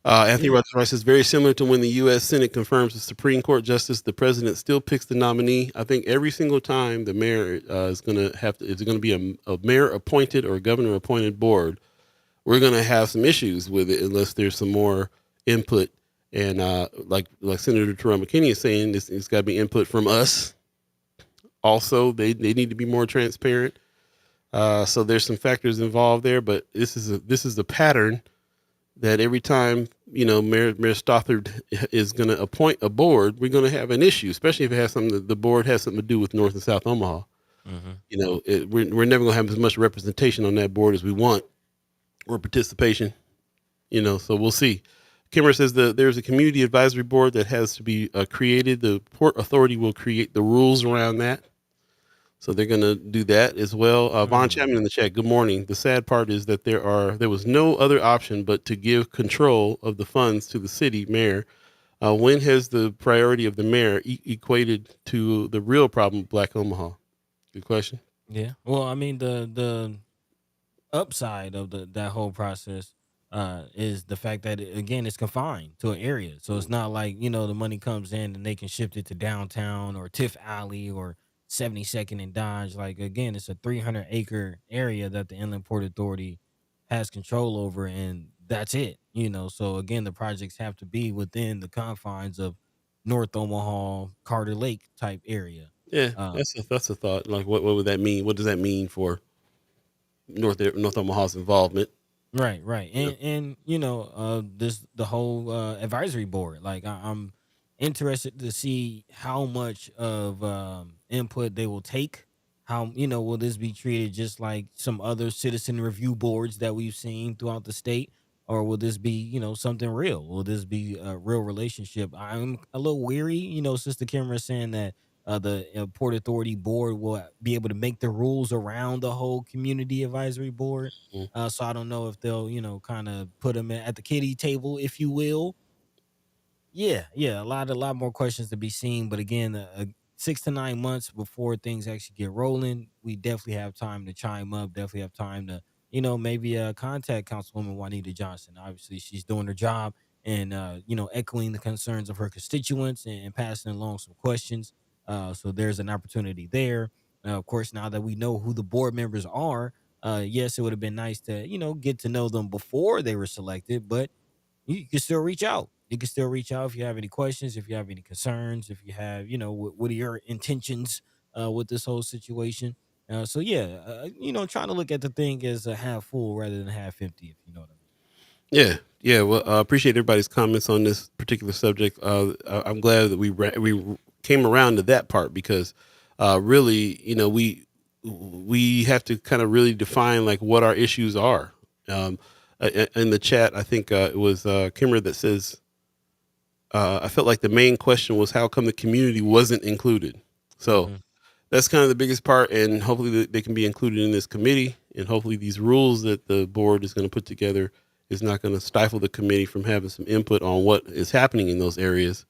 Anthony Yeah. Rogers Rice is very similar to when the U.S. Senate confirms a Supreme Court justice. The president still picks the nominee. I think every single time the mayor is going to have to, it's going to be a mayor appointed or a governor appointed board. We're going to have some issues with it unless there's some more input. And like Senator Terrell McKinney is saying, it's got to be input from us. Also, they need to be more transparent. So there's some factors involved there, but this is a pattern that every time Mayor Stothard is going to appoint a board, we're going to have an issue, especially if it has something the board has something to do with North and South Omaha. Mm-hmm. We're never going to have as much representation on that board as we want, or participation. So we'll see. Kimmer says there's a community advisory board that has to be created. The Port Authority will create the rules around that. So they're going to do that as well. Von Chapman in the chat, good morning. The sad part is that there was no other option but to give control of the funds to the city mayor. When has the priority of the mayor equated to the real problem of Black Omaha? Good question. Yeah. Well, I mean, the upside of that whole process is the fact that again it's confined to an area, so it's not like the money comes in and they can shift it to downtown or Tiff Alley or 72nd and Dodge. Like again, it's a 300-acre area that the Inland Port Authority has control over, and that's it. So again, the projects have to be within the confines of North Omaha, Carter Lake type area. Yeah, Uh, that's a thought. Like, what would that mean? What does that mean for North Omaha's involvement? Right, right, Yeah. and this the whole advisory board. Like I'm interested to see how much of input they will take. How will this be treated just like some other citizen review boards that we've seen throughout the state, or will this be something real? Will this be a real relationship? I'm a little weary. Sister Kimra saying that the Port Authority board will be able to make the rules around the whole community advisory board, Mm. so I don't know if they'll, kind of put them at the kiddie table, if you will. Yeah, yeah, a lot more questions to be seen, but again, 6 to 9 months before things actually get rolling, we definitely have time to chime up. Definitely have time to, maybe contact Councilwoman Juanita Johnson. Obviously, she's doing her job and echoing the concerns of her constituents and passing along some questions. So there's an opportunity there. Of course, now that we know who the board members are, yes, it would have been nice to get to know them before they were selected, but you can still reach out. You can still reach out if you have any questions, if you have any concerns, if you have, what are your intentions with this whole situation. So yeah, trying to look at the thing as a half full rather than half empty, if you know what I mean. Yeah, yeah. Well, I appreciate everybody's comments on this particular subject. I'm glad that we came around to that part because really, we have to kind of really define like what our issues are. In the chat, I think it was Kimmer that says I felt like the main question was how come the community wasn't included. So Hmm. that's kind of the biggest part, and hopefully they can be included in this committee, and hopefully these rules that the board is going to put together is not going to stifle the committee from having some input on what is happening in those areas.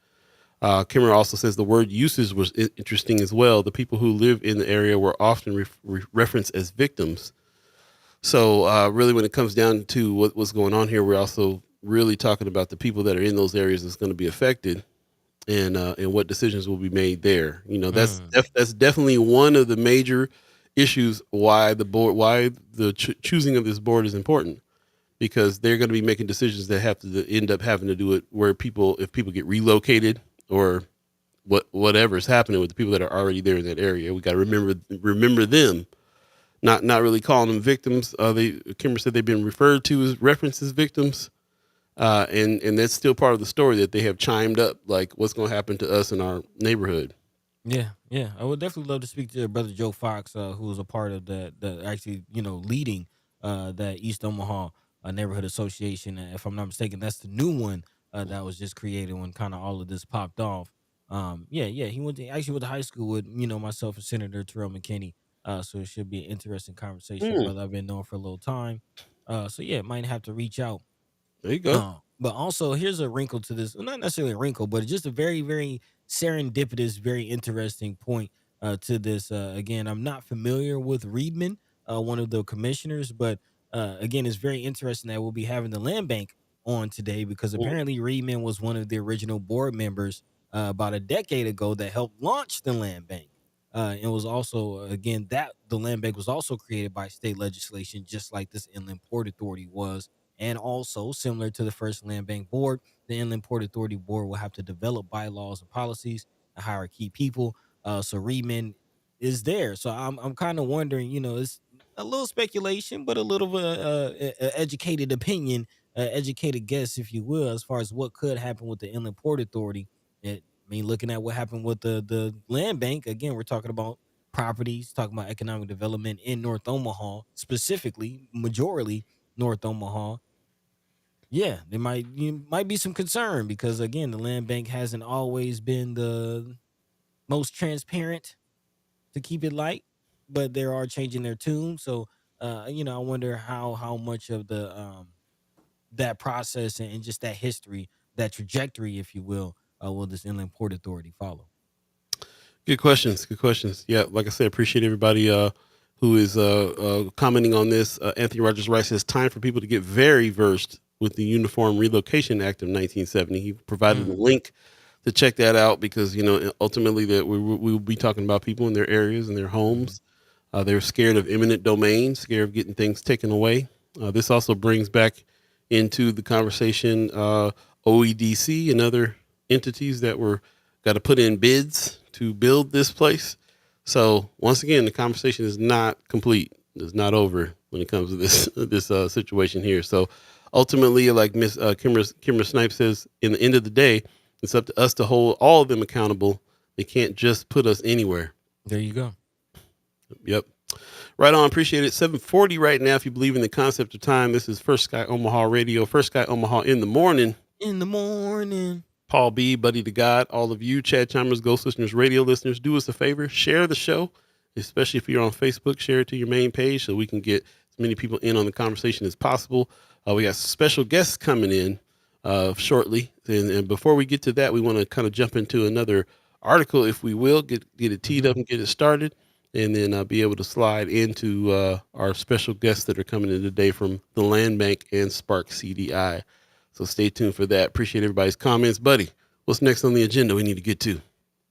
Kimmer also says the word usage was interesting as well. The people who live in the area were often referenced as victims. So really, when it comes down to what's going on here, we're also really talking about the people that are in those areas that's going to be affected and what decisions will be made there. Mm. That's definitely one of the major issues why the choosing of this board is important because they're going to be making decisions that have to end up having to do it where if people get relocated or whatever's happening with the people that are already there in that area. We got to remember them, not really calling them victims. Kimber said they've been referred to as referenced as victims. And that's still part of the story that they have chimed up, like what's going to happen to us in our neighborhood. Yeah, yeah. I would definitely love to speak to Brother Joe Fox, who was a part of the actually, leading that East Omaha neighborhood association. If I'm not mistaken, that's the new one that was just created when kind of all of this popped off. Yeah, yeah. He went to high school with myself and Senator Terrell McKinney. So it should be an interesting conversation, Hmm, brother. I've been known for a little time. So yeah, might have to reach out. there you go. But also here's a wrinkle to this, well, not necessarily a wrinkle, but just a very, very serendipitous, very interesting point to this. Again, I'm not familiar with Reedman, one of the commissioners, but again, it's very interesting that we'll be having the land bank on today because Mm, apparently Reedman was one of the original board members about a decade ago that helped launch the land bank. It was also again that the land bank was also created by state legislation, just like this Inland Port Authority was, and also, similar to the first Land Bank Board, the Inland Port Authority Board will have to develop bylaws and policies and hire key people. So Reedman is there. So I'm kind of wondering, it's a little speculation, but a little educated opinion, educated guess, if you will, as far as what could happen with the Inland Port Authority. Looking at what happened with the land bank, again, we're talking about properties, talking about economic development in North Omaha, specifically, majorly North Omaha. Yeah, there might be some concern because again, the land bank hasn't always been the most transparent, to keep it light, but they are changing their tune. So, I wonder how much of the that process and just that history, that trajectory, if you will this Inland Port Authority follow? good questions. Good questions. Yeah, like I said, appreciate everybody who is commenting on this. Anthony Rogers Rice says time for people to get very versed with the Uniform Relocation Act of 1970. He provided a Mm. link to check that out because ultimately that we will be talking about people in their areas and their Mhm. homes. They're scared of eminent domain, scared of getting things taken away. This also brings back into the conversation OEDC and other entities that were got to put in bids to build this place. So once again, the conversation is not complete. It's not over when it comes to this situation here. So ultimately, like Miss Kimber Snipes says, in the end of the day, it's up to us to hold all of them accountable. They can't just put us anywhere. There you go. Yep. Right on. Appreciate it. 740 right now. If you believe in the concept of time, this is First Sky Omaha Radio. First Sky Omaha in the morning. In the morning. Paul B, Buddi3 Da Gawd, all of you, Chad Chalmers, Ghost listeners, radio listeners, do us a favor, share the show, especially if you're on Facebook, share it to your main page so we can get as many people in on the conversation as possible. We got special guests coming in shortly. And before we get to that, we want to kind of jump into another article, if we will, get it teed up and get it started, and then be able to slide into our special guests that are coming in today from the Land Bank and Spark CDI. So stay tuned for that. Appreciate everybody's comments. Buddy, what's next on the agenda we need to get to?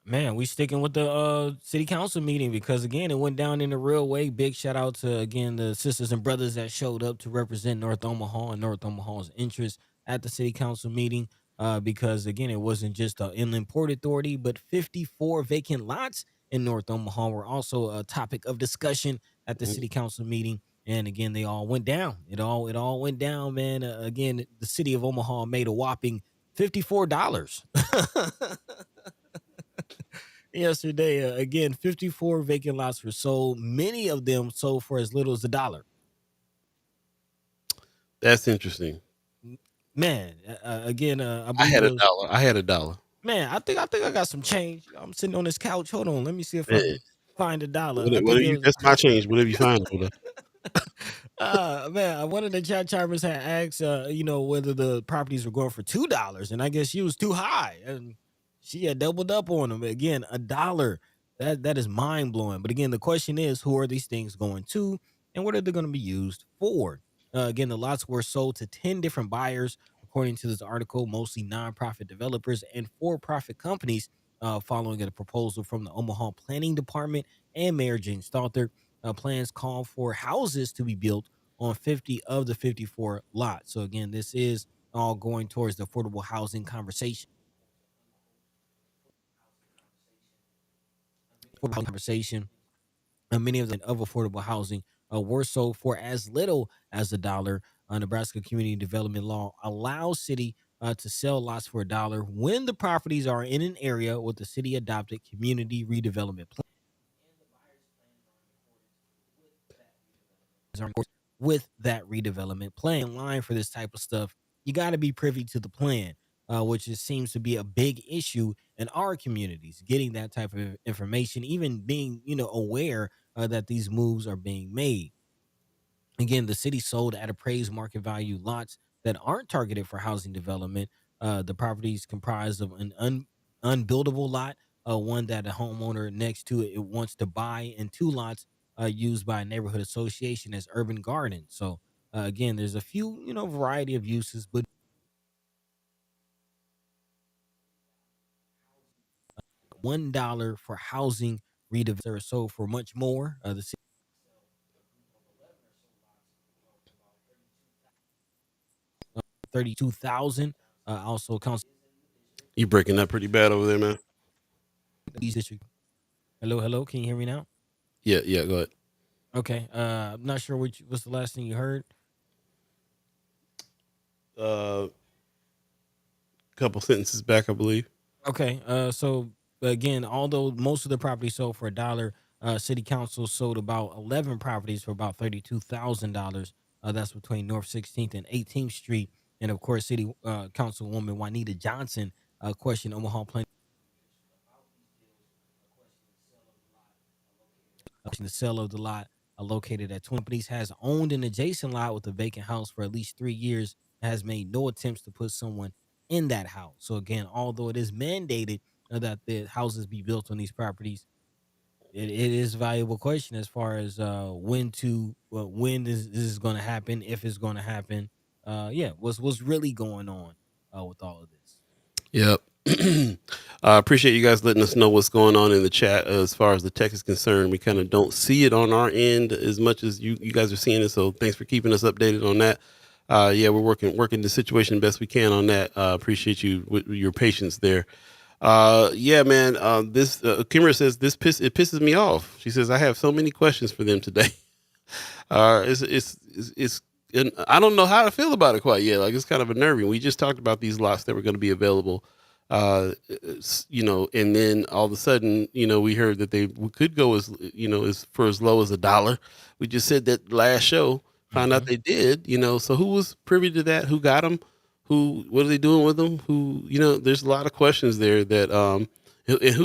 Man, we sticking with the city council meeting because again, it went down in a real way. Big shout out to again the sisters and brothers that showed up to represent North Omaha and North Omaha's interests at the city council meeting. Because again, it wasn't just the Inland Port Authority, but 54 vacant lots in North Omaha were also a topic of discussion at the Mhm. city council meeting. And again, they all went down. It all went down, man. Again, the city of Omaha made a whopping $54. Yesterday. Again, 54 vacant lots were sold. Many of them sold for as little as $1. That's interesting. Man, again, I I believe had it a was. dollar. I had a dollar. Man, I think I got some change. I'm sitting on this couch. Hold on, let me see if I Man, can find $1. I whatever think it was. that's my change. Whatever you find over there. Man, one of the chat charmers had asked, whether the properties were going for $2, and I guess she was too high, and she had doubled up on them. Again, $1. That is mind blowing. But again, the question is, who are these things going to, and what are they going to be used for? Again, the lots were sold to 10 different buyers, according to this article, mostly nonprofit developers and for-profit companies. Following a proposal from the Omaha Planning Department and Mayor Jane Stalter, plans call for houses to be built on 50 of the 54 lots. So again, this is all going towards the affordable housing conversation. Many of affordable housing were sold for as little as $1. Nebraska community development law allows city to sell lots for $1 when the properties are in an area with the city adopted community redevelopment plan. Are with that redevelopment plan. In line for this type of stuff, you got to be privy to the plan, which seems to be a big issue in our communities. Getting that type of information, even being aware that these moves are being made. Again, the city sold at appraised market value lots that aren't targeted for housing development. The properties comprised of an unbuildable lot, one that a homeowner next to it wants to buy, and two lots used by a neighborhood association as urban gardens. So again, there's a few, variety of uses, but $1 for housing redevelopment are sold for much more. The city 32,000. Also, council You breaking up pretty bad over there, man. district. Hello, hello. Can you hear me now? Yeah, yeah. Go ahead. Okay. I'm not sure what's the last thing you heard. Uh, couple sentences back, I believe. Okay. So again, although most of the properties sold for $1, city council sold about 11 properties for about $32,000. That's between North 16th and 18th Street. And of course, city councilwoman Juanita Johnson questioned Omaha Planning. The sale of the lot located at Twin Companies has owned an adjacent lot with a vacant house for at least 3 years and has made no attempts to put someone in that house. So again, although it is mandated that the houses be built on these properties, it is a valuable question as far as when this is going to happen, if it's going to happen. yeah, what's really going on with all of this. Yep. I appreciate you guys letting us know what's going on in the chat as far as the tech is concerned. We kind of don't see it on our end as much as you guys are seeing it. So thanks for keeping us updated on that. Yeah, we're working the situation best we can on that. Appreciate you with your patience there. Yeah, man. This Kimra says it pisses me off. She says I have so many questions for them today. It's and I don't know how to feel about it quite yet. Like it's kind of unnerving. We just talked about these lots that were going to be available, and then all of a sudden, we heard that we could go as for as low as $1. We just said that last show. Found out Hmm. they did. So who was privy to that? Who got them? What are they doing with them? There's a lot of questions there that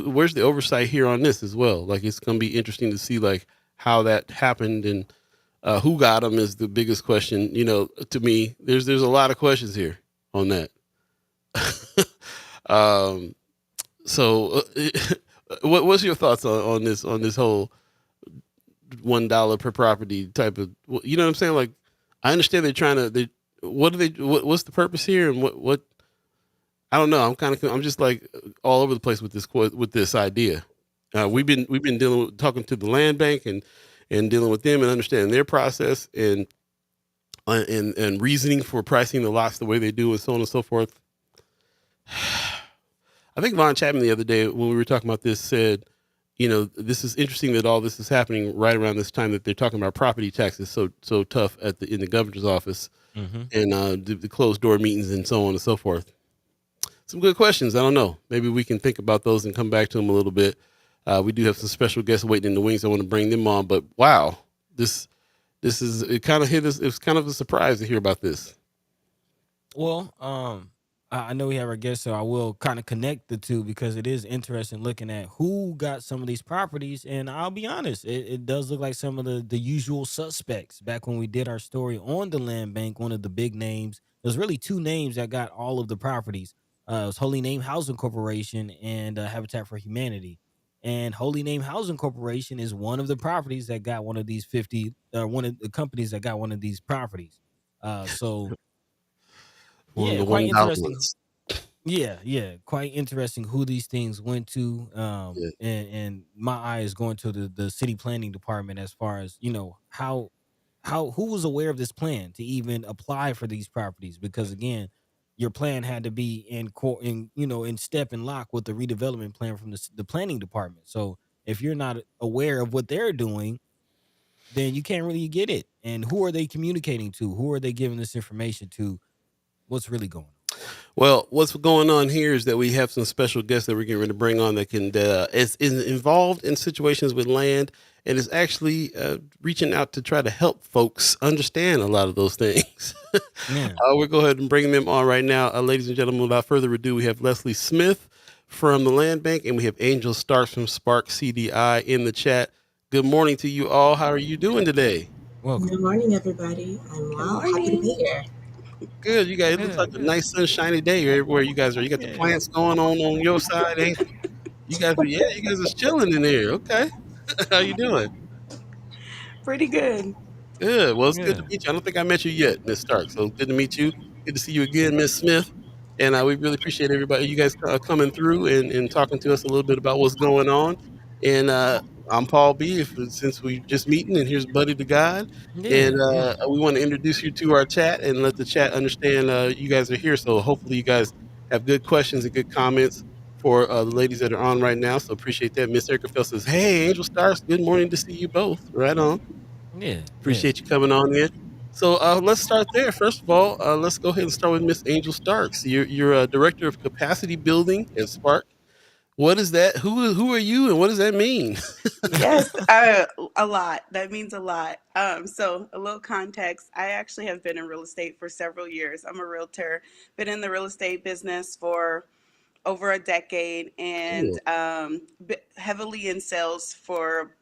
where's the oversight here on this as well? Like it's going to be interesting to see like how that happened and who got them is the biggest question. To me, there's a lot of questions here on that. um, so, what's your thoughts on this whole $1 per property type of? You know what I'm saying? Like, I understand they're trying to. What do they? What's the purpose here? And what? I don't know. I'm just like all over the place with this idea. We've been talking to the land bank and dealing with them and understanding their process and reasoning for pricing the lots the way they do and so on and so forth. I think Von Chapman the other day when we were talking about this said, this is interesting that all this is happening right around this time that they're talking about property taxes so tough in the governor's office Hmm. and the closed door meetings and so on and so forth. Some good questions. I don't know. Maybe we can think about those and come back to them a little bit. We do have some special guests waiting in the wings. I want to bring them on, but wow, this it kind of hit us. It's kind of a surprise to hear about this. Well, I know we have our guests, so I will kind of connect the two because it is interesting looking at who got some of these properties. And I'll be honest, it does look like some of the usual suspects. Back when we did our story on the land bank, one of the big names, there's really two names that got all of the properties. It was Holy Name Housing Corporation and Habitat for Humanity. And Holy Name Housing Corporation is one of the properties that got one of these 50, one of the companies that got one of these properties. So One of yeah, the quite $1 interesting. ones. Yeah, yeah, quite interesting who these things went to. Yeah. And my eye is going to the city planning department as far as how who was aware of this plan to even apply for these properties because again, your plan had to be in step and lock with the redevelopment plan from the planning department. So if you're not aware of what they're doing, then you can't really get it. And who are they communicating to? Who are they giving this information to? What's really going on? Well, what's going on here is that we have some special guests that we're getting ready to bring on that is involved in situations with land and is actually reaching out to try to help folks understand a lot of those things. Yeah. We'll go ahead and bring them on right now. Ladies and gentlemen, without further ado, we have Leslie Smith from the Land Bank and we have Angel Starks from Spark CDI in the chat. Good morning to you all. How are you doing today? Welcome. Good morning, everybody. I'm Good well. Happy to be morning. here. Good. You guys, it looks like Good, a good. nice sunshiny day everywhere you guys are. You got the Yeah. plants going on your side, ain't you? You guys are chilling in there. Okay. How you doing? Pretty good. Good. Well, it's good to Yeah. meet you. I don't think I met you yet, Miss Stark. So good to meet you. Good to see you again, Miss Smith. And we really appreciate everybody, you guys coming through and talking to us a little bit about what's going on. And I'm Paul B. Since we just meeting, and here's Buddi3 Da Gawd. And Yeah. Yeah. we want to introduce you to our chat and let the chat understand you guys are here. So hopefully you guys have good questions and good comments for the ladies that are on right now. So appreciate that. Miss Erica Phil says, "Hey, Angel Stars, good morning to see you both. Right on. Yeah. Yeah. Appreciate you coming on in. So let's start there. First of all, let's go ahead and start with Miss Angel Starks. You're a director of capacity building at Spark. What is that? Who are you, and what does that mean? Yes, a lot. That means a lot. So a little context. I actually have been in real estate for several years. I'm a realtor. Been in the real estate business for over a decade and Cool. heavily in sales for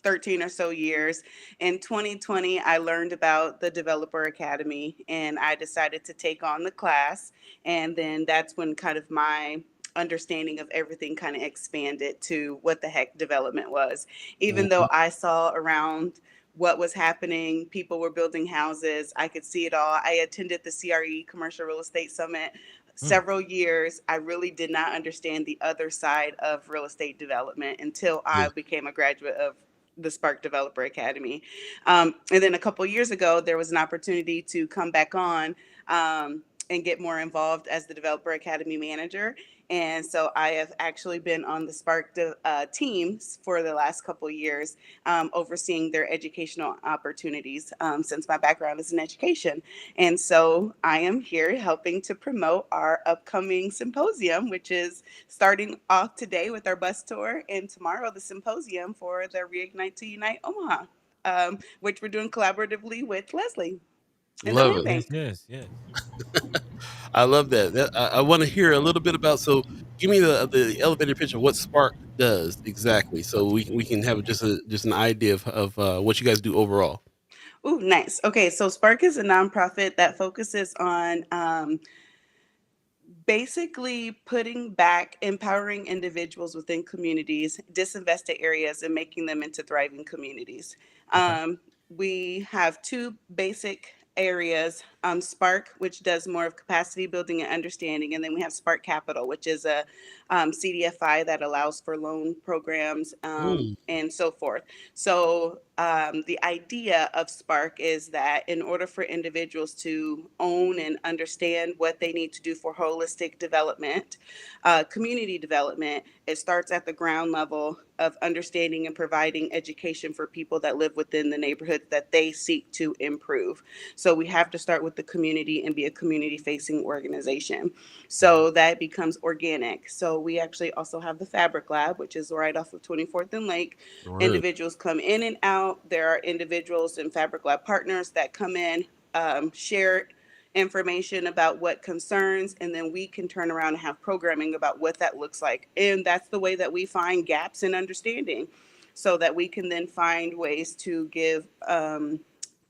13 or so years. In 2020 I learned about the Developer Academy and I decided to take on the class, and then that's when kind of my understanding of everything kind of expanded to what the heck development was. Even though Mhm. I saw around what was happening. People were building houses. I could see it all. I attended the CRE Commercial Real Estate Summit Mm. several years. I really did not understand the other side of real estate development until Yeah. I became a graduate of the Spark Developer Academy. And then a couple years ago, there was an opportunity to come back on and get more involved as the Developer Academy manager. And so I have actually been on the Spark teams for the last couple years, overseeing their educational opportunities since my background is in education. And so I am here helping to promote our upcoming symposium, which is starting off today with our bus tour, and tomorrow the symposium for the Reignite to Unite Omaha, which we're doing collaboratively with Leslie and the Love Land it. Yes, Bank. yes, yes. I love that. I want to hear a little bit about. So, give me the elevator pitch of what Spark does exactly, so we can have just an idea of what you guys do overall. Ooh, nice. Okay, so Spark is a nonprofit that focuses on basically putting back empowering individuals within communities, disinvested areas, and making them into thriving communities. Okay. We have two basic areas, Spark, which does more of capacity building and understanding, and then we have Spark Capital, which is a CDFI that allows for loan programs Mm, and so forth. So the idea of Spark is that in order for individuals to own and understand what they need to do for holistic development, community development, it starts at the ground level of understanding and providing education for people that live within the neighborhoods that they seek to improve. So we have to start with the community and be a community facing organization. Mhm. So that becomes organic. So we actually also have the Fabric Lab, which is right off of 24th and Lake. really? Individuals come in and out. There are individuals and Fabric Lab partners that come in, share information about what concerns, and then we can turn around and have programming about what that looks like. And that's the way that we find gaps in understanding, so that we can then find ways to give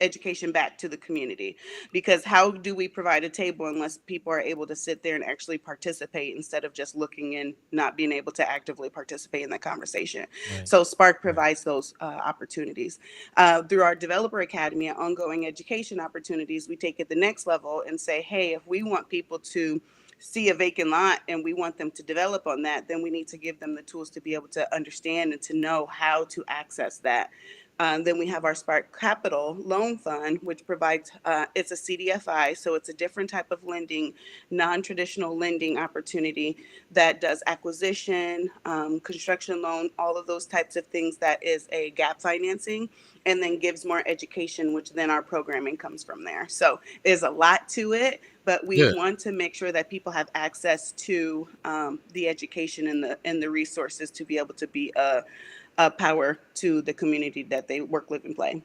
education back to the community. Because how do we provide a table unless people are able to sit there and actually participate instead of just looking and not being able to actively participate in the conversation? Right. So Spark Right. provides those opportunities. Through our Developer Academy and ongoing education opportunities, we take it the next level and say, hey, if we want people to see a vacant lot and we want them to develop on that, then we need to give them the tools to be able to understand and to know how to access that. Then we have our Spark Capital Loan Fund, which provides, it's a CDFI, so it's a different type of lending, non-traditional lending opportunity that does acquisition, construction loan, all of those types of things. That is a gap financing, and then gives more education, which then our programming comes from there. So there's a lot to it, but we Yeah. want to make sure that people have access to the education and the resources to be able to be a power to the community that they work, live, and play. Okay.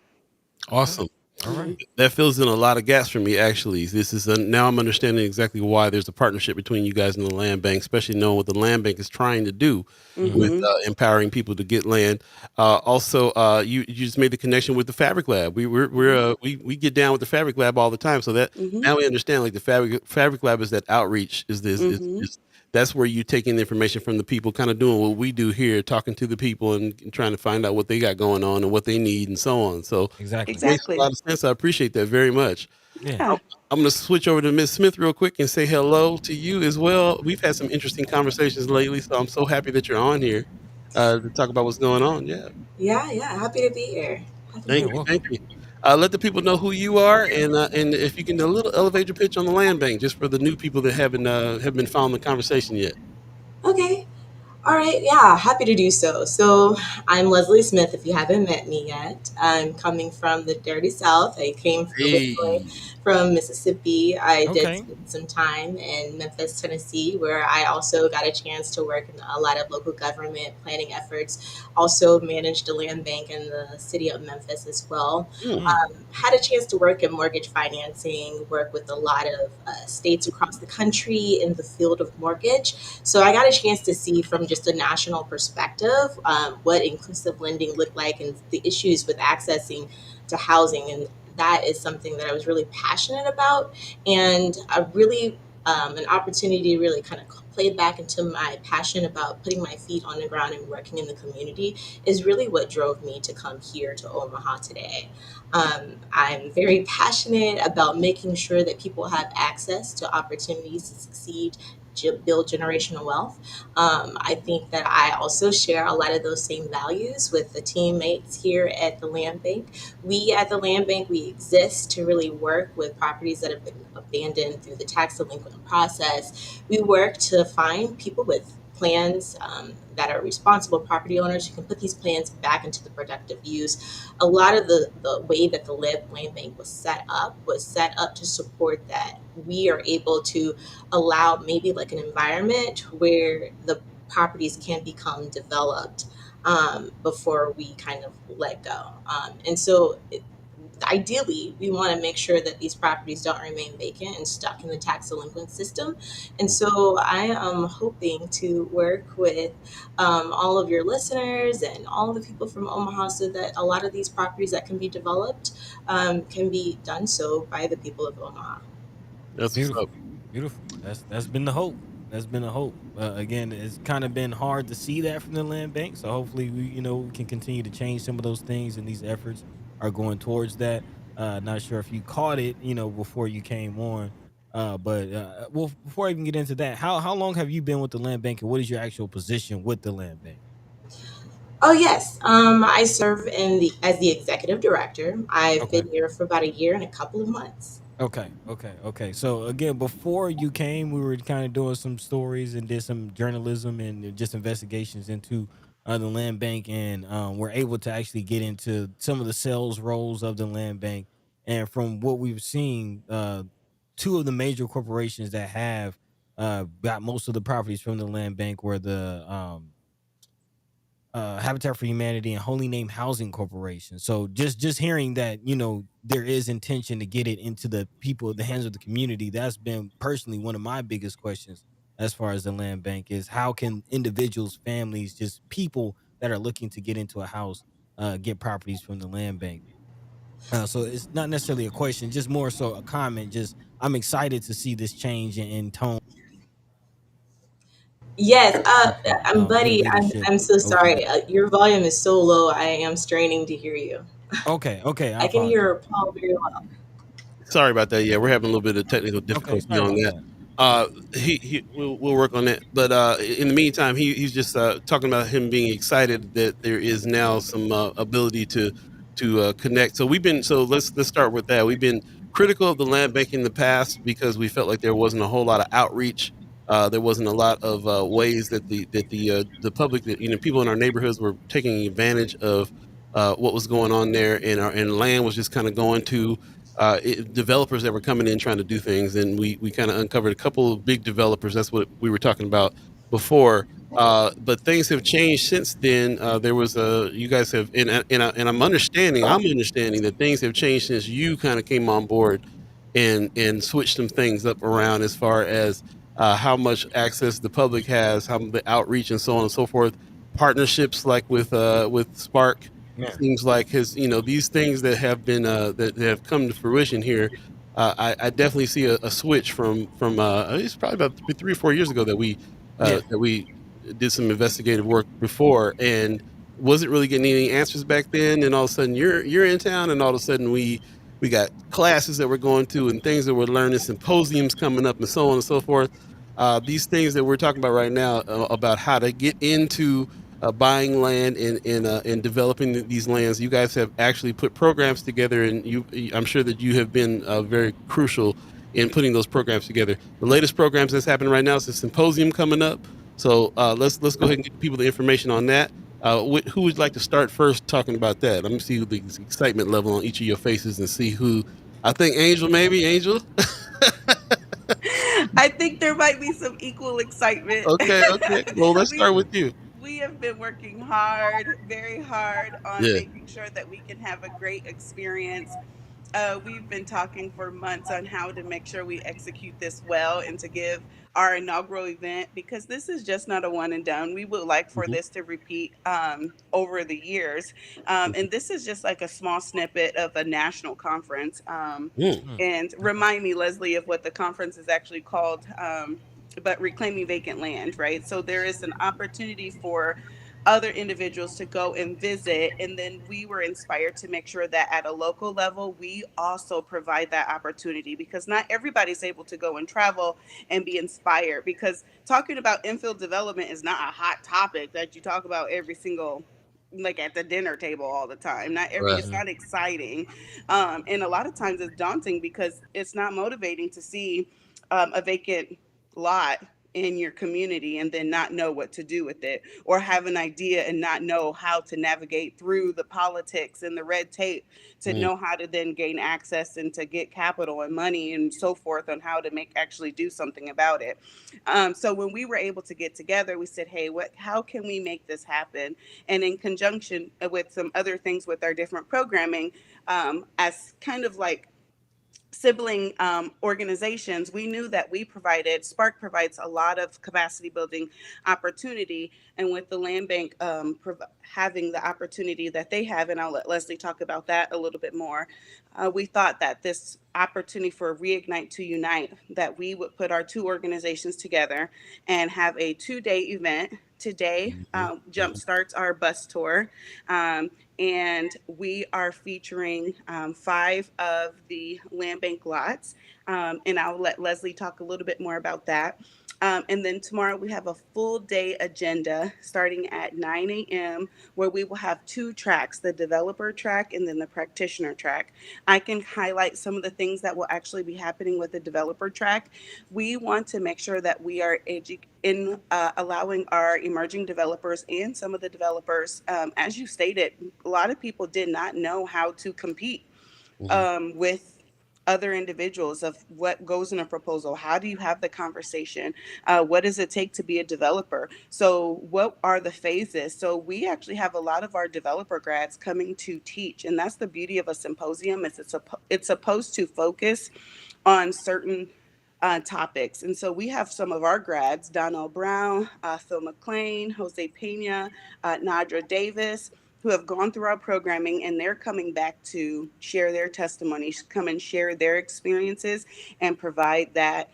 Awesome. All right. That fills in a lot of gaps for me. Actually, this is now I'm understanding exactly why there's a partnership between you guys and the land bank, especially knowing what the land bank is trying to do with Mhm. Mm-hmm. empowering people to get land. Also, you just made the connection with the Fabric Lab. We get down with the Fabric Lab all the time, so that Mm-hmm. now we understand like the Fabric Lab is that outreach is this Mm-hmm. is that's where you taking the information from the people, kind of doing what we do here, talking to the people and trying to find out what they got going on and what they need and so on. So Exactly. makes a Exactly. lot of sense. I appreciate that very much. Yeah. Yeah. I'm going to switch over to Miss Smith real quick and say hello to you as well. We've had some interesting conversations lately, so I'm so happy that you're on here to talk about what's going on. Yeah, Yeah, yeah. Happy to be here. Happy to thank Yeah. be you, here. thank Welcome. you. Let the people know who you are, and if you can, a little elevator pitch on the land bank, just for the new people that have been following the conversation yet. Okay. All right, yeah, happy to do so. So, I'm Leslie Smith, if you haven't met me yet. I'm coming from the dirty South. I came originally Hey, from Mississippi. I did Okay. spend some time in Memphis, Tennessee, where I also got a chance to work in a lot of local government planning efforts. Also managed a land bank in the city of Memphis as well. mm, Mm. Had a chance to work in mortgage financing, work with a lot of states across the country in the field of mortgage. So I got a chance to see from just a national perspective what inclusive lending looked like and the issues with accessing to housing. And that is something that I was really passionate about. And I really an opportunity to really kind of play back into my passion about putting my feet on the ground and working in the community is really what drove me to come here to Omaha today. I'm very passionate about making sure that people have access to opportunities to succeed, build generational wealth. I think that I also share a lot of those same values with the teammates here at the Land Bank. We at the Land Bank, we exist to really work with properties that have been abandoned through the tax delinquent process. We work to find people with plans that are responsible property owners who can put these plans back into the productive use. A lot of the way that the Land Bank was set up to support that. We are able to allow maybe like an environment where the properties can become developed before we kind of let go. And so ideally, we want to make sure that these properties don't remain vacant and stuck in the tax delinquent system. And so I am hoping to work with all of your listeners and all of the people from Omaha so that a lot of these properties that can be developed can be done so by the people of Omaha. That's what's up. Beautiful, beautiful. That's been the hope. That's been the hope. Again, it's kind of been hard to see that from the land bank. So hopefully, we can continue to change some of those things, and these efforts are going towards that. Not sure if you caught it, before you came on. But well, before I even get into that, how long have you been with the land bank, and what is your actual position with the land bank? Oh yes, I serve in the as the executive director. I've Okay. been here for about a year and a couple of months. Okay. So again, before you came, we were kind of doing some stories and did some journalism and just investigations into the land bank, and we're able to actually get into some of the sales roles of the land bank. And from what we've seen, two of the major corporations that have got most of the properties from the land bank were the Habitat for Humanity and Holy Name Housing Corporation. So just hearing that, there is intention to get it into the hands of the community. That's been personally one of my biggest questions as far as the land bank is how can individuals, families, just people that are looking to get into a house, get properties from the land bank. So it's not necessarily a question, just more so a comment. Just I'm excited to see this change in tone, Yes, good buddy. leadership I'm so over sorry. that. Your volume is so low. I am straining to hear you. Okay, I I can apologize. hear Paul very well. Sorry about that. Yeah, we're having a little bit of technical Okay, difficulty sorry on about that. that. We'll work on that. But in the meantime, he's just talking about him being excited that there is now some ability to connect. So let's start with that. We've been critical of the land bank in the past because we felt like there wasn't a whole lot of outreach. There wasn't a lot of ways that the public, that people in our neighborhoods were taking advantage of what was going on there, and land was just kind of going to developers that were coming in trying to do things, and we kind of uncovered a couple of big developers. That's what we were talking about before. But things have changed since then. There was a you guys have and I'm understanding that things have changed since you kind of came on board and switched some things up around as far as how much access the public has, how the outreach and so on and so forth. Partnerships like with Spark Yeah. seems like his these things that have been that have come to fruition here. I definitely see a switch from it's probably about 3 or 4 years ago Yeah. that we did some investigative work before, and wasn't really getting any answers back then, and all of a sudden you're in town, and all of a sudden we got classes that we're going to and things that we're learning, symposiums coming up and so on and so forth. These things that we're talking about right now, about how to get into buying land and developing these lands. You guys have actually put programs together, and I'm sure that you have been very crucial in putting those programs together. The latest programs that's happening right now is a symposium coming up. So let's go ahead and get people the information on that. Who would like to start first talking about that? Let me see the excitement level on each of your faces and see who. I think Angel, maybe Angel. I think there might be some equal excitement. Okay. Well, let's we start with you. we have been working hard, very hard on Yeah. making sure that we can have a great experience. We've been talking for months on how to make sure we execute this well and to give our inaugural event, because this is just not a one and done. We would like for Hmm. this to repeat over the years. And this is just like a small snippet of a national conference. Mm. Mm, And okay. remind me, Leslie, of what the conference is actually called. But reclaiming vacant land, right? So there is an opportunity for other individuals to go and visit. And then we were inspired to make sure that at a local level, we also provide that opportunity, because not everybody's able to go and travel and be inspired. Because talking about infill development is not a hot topic that you talk about every single, like at the dinner table all the time. Not every, Right. it's not exciting. And a lot of times it's daunting because it's not motivating to see a vacant lot in your community and then not know what to do with it, or have an idea and not know how to navigate through the politics and the red tape to Mm. know how to then gain access and to get capital and money and so forth on how to make actually do something about it. So when we were able to get together, we said, hey, how can we make this happen? And in conjunction with some other things with our different programming, as kind of like sibling organizations, we knew that we provided, Spark provides a lot of capacity building opportunity. And with the land bank having the opportunity that they have, and I'll let Leslie talk about that a little bit more, we thought that this opportunity for Reignite to Unite, that we would put our two organizations together and have a 2-day event. Today Mhm. Mhm. jumpstarts our bus tour. Um, and we are featuring 5 of the land bank lots. And I'll let Leslie talk a little bit more about that. And then tomorrow we have a full day agenda starting at 9 a.m., where we will have 2 tracks, the developer track and then the practitioner track. I can highlight some of the things that will actually be happening with the developer track. We want to make sure that we are in allowing our emerging developers and some of the developers, as you stated, a lot of people did not know how to compete Mhm. with other individuals of what goes in a proposal. How do you have the conversation? What does it take to be a developer? So what are the phases? So we actually have a lot of our developer grads coming to teach, and that's the beauty of a symposium. Is it's supposed to focus on certain topics. And so we have some of our grads, Donnell Brown, Phil McLean, Jose Pena, Nadra Davis, who have gone through our programming, and they're coming back to share their testimonies, come and share their experiences and provide that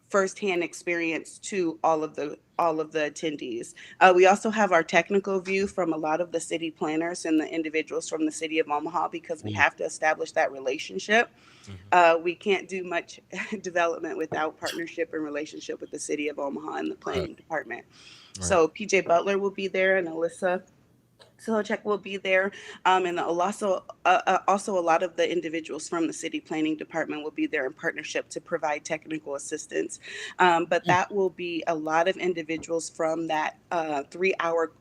firsthand experience to all of the attendees. We also have our technical view from a lot of the city planners and the individuals from the city of Omaha, because we Mhm. have to establish that relationship. Mhm. We can't do much development without partnership and relationship with the city of Omaha and the Right. planning department. Right. So PJ Butler will be there, and Alyssa Sochek will be there, and also a lot of the individuals from the city planning department will be there in partnership to provide technical assistance. But Mm, that will be a lot of individuals from that 3-hour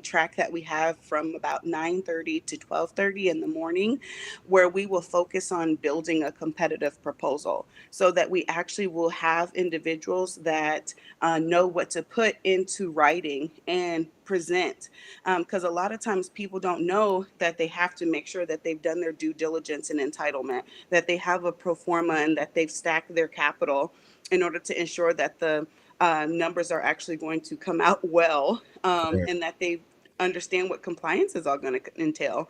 track that we have from about 9:30 to 12:30 in the morning, where we will focus on building a competitive proposal, so that we actually will have individuals that know what to put into writing and present, because a lot of times people don't know that they have to make sure that they've done their due diligence and entitlement, that they have a pro forma, and that they've stacked their capital in order to ensure that the numbers are actually going to come out well, Right. and that they understand what compliance is all going to entail.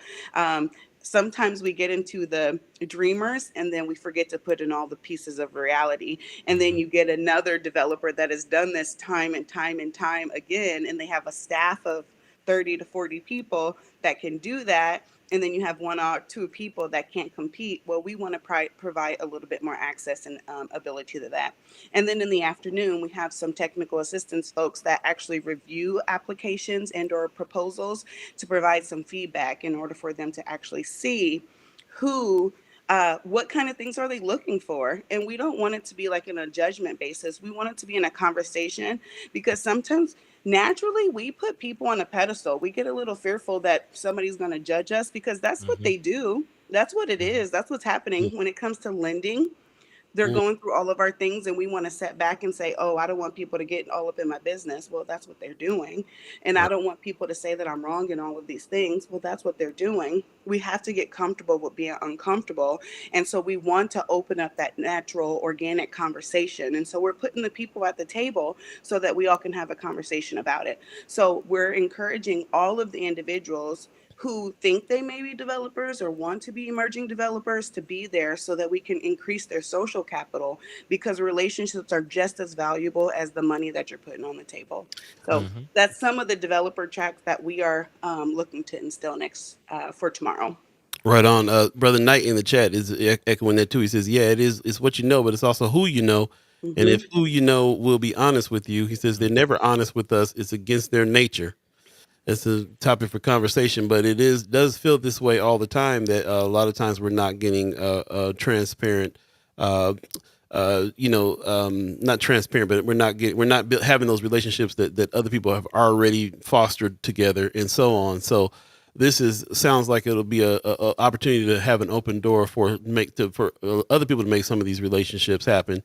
Sometimes we get into the dreamers and then we forget to put in all the pieces of reality. And then mhm. you get another developer that has done this time and time and time again, and they have a staff of 30 to 40 people that can do that. And then you have 1 or 2 people that can't compete. Well, we want to provide a little bit more access and ability to that. And then in the afternoon, we have some technical assistance folks that actually review applications and or proposals to provide some feedback in order for them to actually see who what kind of things are they looking for. And we don't want it to be like in a judgment basis. We want it to be in a conversation, because sometimes naturally we put people on a pedestal. We get a little fearful that somebody's going to judge us, because that's what Mhm. they do. That's what it Mhm. is. That's what's happening when it comes to lending. They're Mm, going through all of our things, and we want to set back and say, oh, I don't want people to get all up in my business. Well, that's what they're doing. And I right. don't want people to say that I'm wrong in all of these things. Well, that's what they're doing. We have to get comfortable with being uncomfortable. And so we want to open up that natural, organic conversation. And so we're putting the people at the table so that we all can have a conversation about it. So we're encouraging all of the individuals who think they may be developers or want to be emerging developers to be there so that we can increase their social capital, because relationships are just as valuable as the money that you're putting on the table. So Hmm. that's some of the developer tracks that we are looking to instill next for tomorrow. Right on. Brother Knight in the chat is echoing that too. He says, "Yeah, it is. It's what you know, but it's also who you know. And if Hmm. who you know will be honest with you, he says they're never honest with us. It's against their nature." It's a topic for conversation, but it is does feel this way all the time. That a lot of times we're not getting transparent. Uh, not transparent, but we're not having those relationships that other people have already fostered together, and so on. So this is sounds like it'll be a opportunity to have an open door for other people to make some of these relationships happen.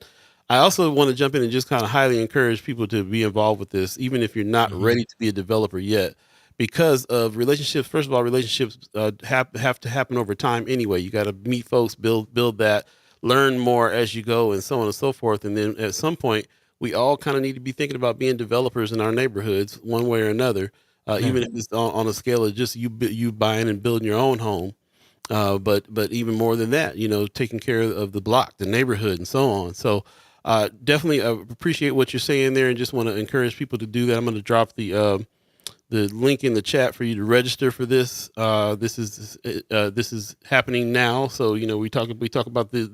I also want to jump in and just kind of highly encourage people to be involved with this, even if you're not Hmm. ready to be a developer yet, because of relationships. First of all, relationships have to happen over time anyway. You got to meet folks, build that, learn more as you go, and so on and so forth. And then at some point, we all kind of need to be thinking about being developers in our neighborhoods, one way or another. Yeah. Even if it's on a scale of just you buying and building your own home, but even more than that, taking care of the block, the neighborhood, and so on. So definitely appreciate what you're saying there, and just want to encourage people to do that. I'm going to drop the link in the chat for you to register for this. This is happening now. So we talk about this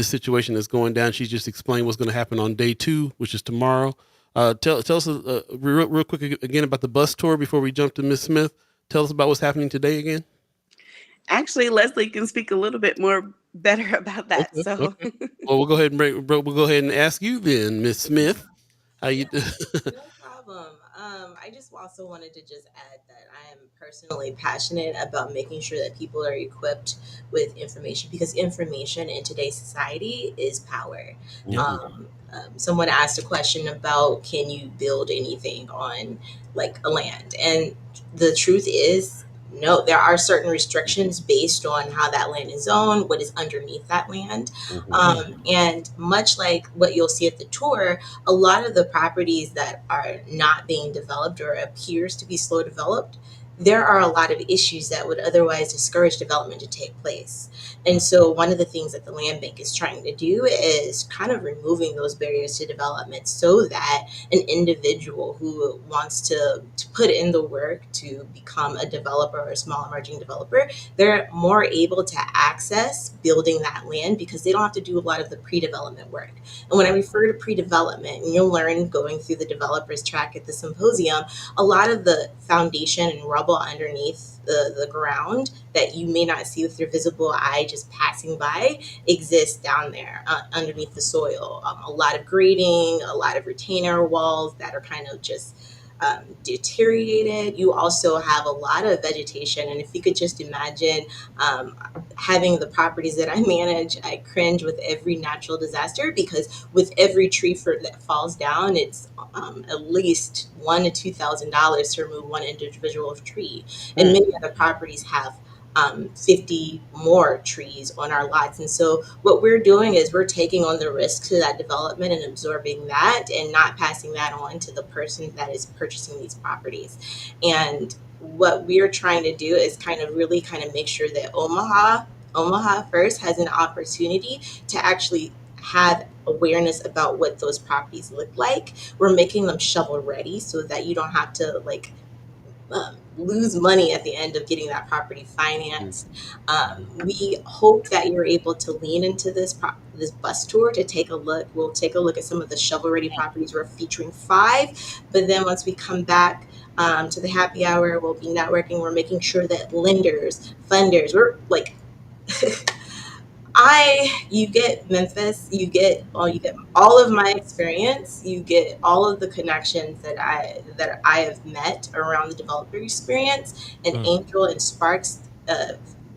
situation that's going down. She just explained what's going to happen on day 2, which is tomorrow. Tell us real quick again about the bus tour before we jump to Miss Smith. Tell us about what's happening today again. Actually, Leslie can speak a little bit more better about that. Okay. So Okay. Well, we'll go ahead and ask you then, Miss Smith. How you do? No problem. I just also wanted to just add that I am personally passionate about making sure that people are equipped with information, because information in today's society is power. Yep. Mhm. Someone asked a question about, can you build anything on like a land, and the truth is no. There are certain restrictions based on how that land is owned, what is underneath that land, Mhm. and much like what you'll see at the tour, a lot of the properties that are not being developed or appears to be slow developed, there are a lot of issues that would otherwise discourage development to take place. And so one of the things that the land bank is trying to do is kind of removing those barriers to development, so that an individual who wants to put in the work to become a developer or a small emerging developer, they're more able to access building that land, because they don't have to do a lot of the pre-development work. And when I refer to pre-development, and you'll learn going through the developers track at the symposium, a lot of the foundation and rubble underneath the ground that you may not see with your visible eye just passing by exists down there underneath the soil. A lot of grading, a lot of retainer walls that are kind of just deteriorated. You also have a lot of vegetation. And if you could just imagine um, having the properties that I manage, I cringe with every natural disaster, because with every tree that falls down, it's at least $1,000 to $2,000 to remove one individual tree. And Mm. many other properties have 50 more trees on our lots. And so what we're doing is we're taking on the risk to that development and absorbing that, and not passing that on to the person that is purchasing these properties. And what we're trying to do is kind of really kind of make sure that Omaha first has an opportunity to actually have awareness about what those properties look like. We're making them shovel ready so that you don't have to like lose money at the end of getting that property Mm. financed. We hope that you're able to lean into this bus tour to take a look. We'll take a look at some of the shovel ready properties. We're featuring 5, but then once we come back to the happy hour, we'll be networking. We're making sure that lenders, funders, we're like you get Memphis, you get all of my experience, you get all of the connections that I have met around the developer experience, and Mm. Angel and Sparks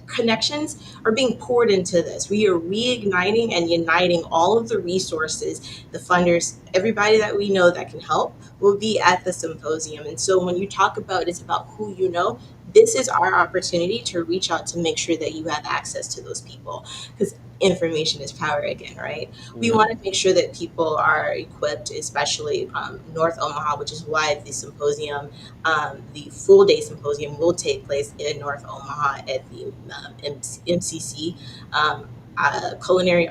connections are being poured into this. We are reigniting and uniting all of the resources, the funders, everybody that we know that can help will be at the symposium. And so when you talk about it's about who you know, this is our opportunity to reach out to make sure that you have access to those people, because information is power again, right? We Yeah. want to make sure that people are equipped, especially North Omaha, which is why the full day symposium will take place in North Omaha at the MCC Culinary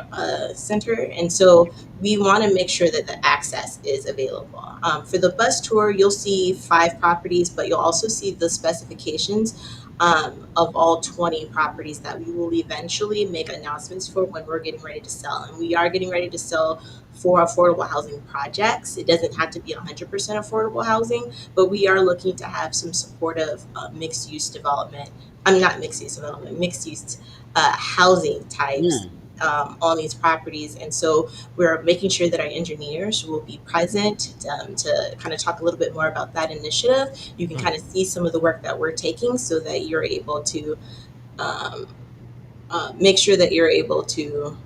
Center. And so we want to make sure that the access is available. For the bus tour, you'll see 5 properties, but you'll also see the specifications of all 20 properties that we will eventually make announcements for when we're getting ready to sell. And we are getting ready to sell 4 affordable housing projects. It doesn't have to be 100% affordable housing, but we are looking to have some supportive mixed use development. I'm not mixed use development, mixed use housing types Mm. on these properties. And so we're making sure that our engineers will be present to kind of talk a little bit more about that initiative. You can Mm. kind of see some of the work that we're taking so that you're able to um, make sure that you're able to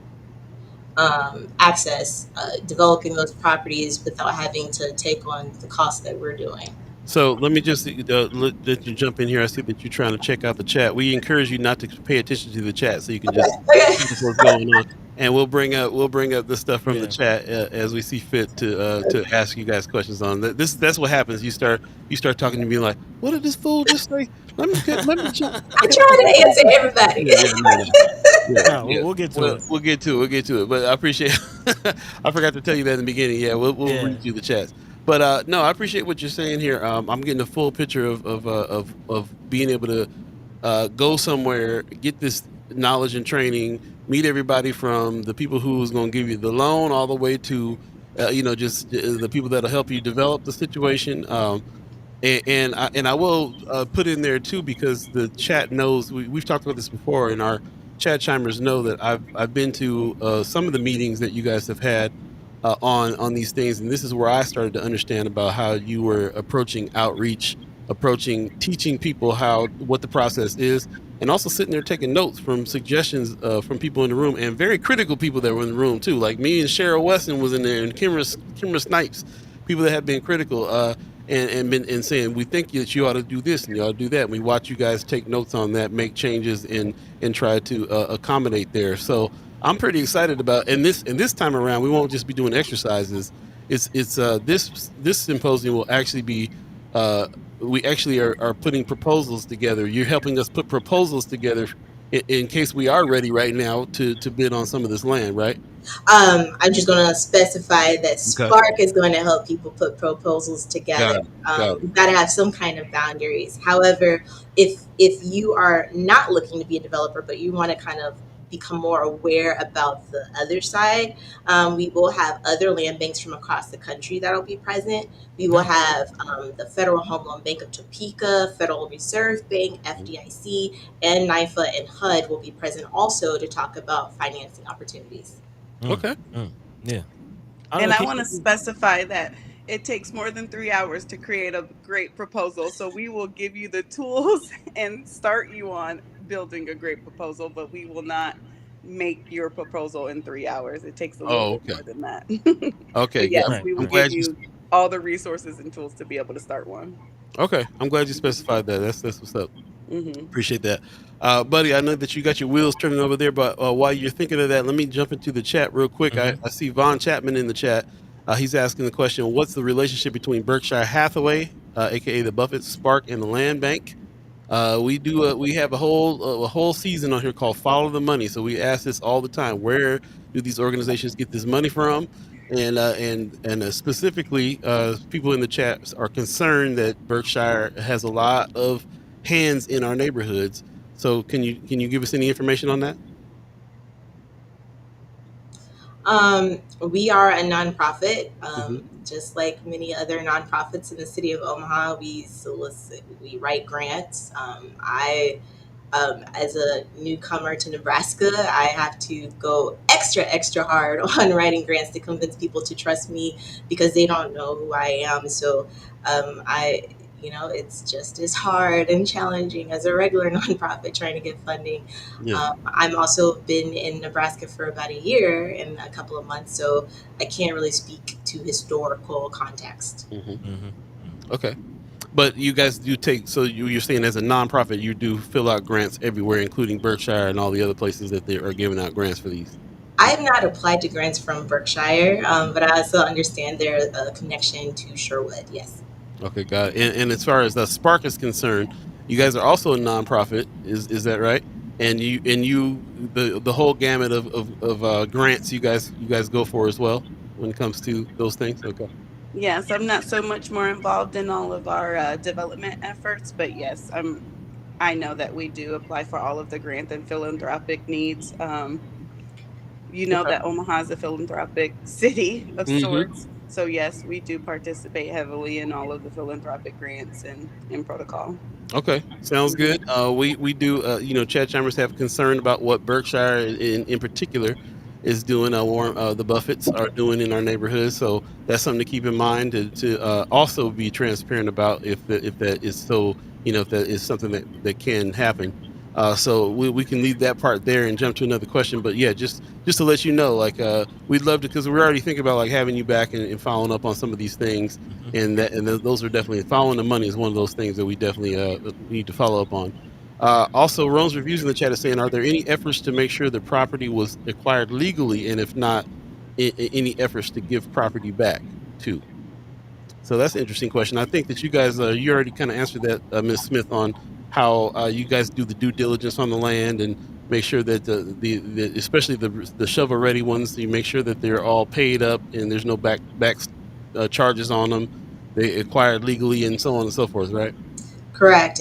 access developing those properties without having to take on the cost that we're doing. So let me just let you jump in here. I see that you're trying to check out the chat. We encourage you not to pay attention to the chat, so you can just Okay. focus what's going on. And we'll bring up the stuff from the Yeah. chat as we see fit to ask you guys questions on that. That's what happens. You start talking to me like, what did this fool just say? Let me check. I try to answer everybody. Yeah, yeah, no, no. Yeah, No, yeah. we'll get to Well, it. we'll get to it. We'll get to it. But I appreciate. I forgot to tell you that in the beginning. Yeah, we'll Yeah. read through the chats. But no, I appreciate what you're saying here. I'm getting a full picture of being able to go somewhere, get this knowledge and training, meet everybody from the people who's going to give you the loan all the way to just the people that'll help you develop the situation. And I will put in there too, because the chat knows we've talked about this before, and our chat chimers know that I've been to some of the meetings that you guys have had on these things, and this is where I started to understand about how you were approaching outreach, approaching teaching people what the process is, and also sitting there taking notes from suggestions from people in the room, and very critical people that were in the room too, like me and Cheryl Weston was in there, and Kimra Snipes, people that have been critical. And saying, we think that you ought to do this and you ought to do that. And we watch you guys take notes on that, make changes, and try to accommodate there. So I'm pretty excited about, and this time around we won't just be doing exercises. This symposium will actually be we actually are putting proposals together. You're helping us put proposals together in case we are ready right now to bid on some of this land, right? I'm just going to specify that Okay. Spark is going to help people put proposals together. Got it. Got it. We've got to have some kind of boundaries. However, if you are not looking to be a developer, but you want to kind of become more aware about the other side, we will have other land banks from across the country that will be present. We will have the Federal Home Loan Bank of Topeka, Federal Reserve Bank, FDIC, and NIFA and HUD will be present also to talk about financing opportunities. Okay. Yeah. I And don't I know. want to specify that it takes more than 3 hours to create a great proposal. So we will give you the tools and start you on building a great proposal, but we will not make your proposal in 3 hours. It takes a little Oh, bit okay. more than that. Okay. But Yeah. yes, Right. we I'm will Right. give glad you. you all the resources and tools to be able to start one. Okay, I'm glad you specified that. That's what's up. Hmm. Appreciate that, buddy. I know that you got your wheels turning over there, but while you're thinking of that, let me jump into the chat real quick. Mhm. I see Von Chapman in the chat. He's asking the question: what's the relationship between Berkshire Hathaway, aka the Buffett Spark, and the land bank? We have a whole season on here called Follow the Money. So we ask this all the time: where do these organizations get this money from? And specifically, people in the chat are concerned that Berkshire has a lot of hands in our neighborhoods. So can you give us any information on that? We are a nonprofit, Hmm. just like many other nonprofits in the city of Omaha. We solicit, we write grants. As a newcomer to Nebraska, I have to go extra hard on writing grants to convince people to trust me because they don't know who I am. So I it's just as hard and challenging as a regular nonprofit trying to get funding. Yeah. I'm also been in Nebraska for about a year and a couple of months, so I can't really speak to historical context. Hmm. Hmm. Okay. But you guys do take, so you're saying as a nonprofit, you do fill out grants everywhere, including Berkshire and all the other places that they are giving out grants for these. I have not applied to grants from Berkshire, but I also understand their connection to Sherwood. Yes. Okay, got it. And as far as the Spark is concerned, you guys are also a nonprofit, is that right? And you the whole gamut of grants you guys go for as well when it comes to those things. Okay. Yes, I'm not so much more involved in all of our development efforts, but yes, I know that we do apply for all of the grant and philanthropic needs. You know Okay. that Omaha is a philanthropic city of Hmm. sorts. So yes, we do participate heavily in all of the philanthropic grants and protocol. Okay, sounds good. We do. Chat Chambers have concern about what Berkshire in particular is doing. The Buffetts are doing in our neighborhood, so that's something to keep in mind to also be transparent about if that is so. If that is something that can happen. So we can leave that part there and jump to another question. But yeah, just to let you know, like we'd love to, because we're already thinking about like having you back and following up on some of these things, Hmm. those are definitely, following the money is one of those things that we definitely need to follow up on. Also, Rome's reviews in the chat is saying, are there any efforts to make sure the property was acquired legally, and if not, any efforts to give property back too? So that's an interesting question. I think that you guys, you already kind of answered that, Ms. Smith, on how you guys do the due diligence on the land and make sure that the especially the shovel ready ones, you make sure that they're all paid up and there's no back charges on them. They acquired legally and so on and so forth, right? Correct.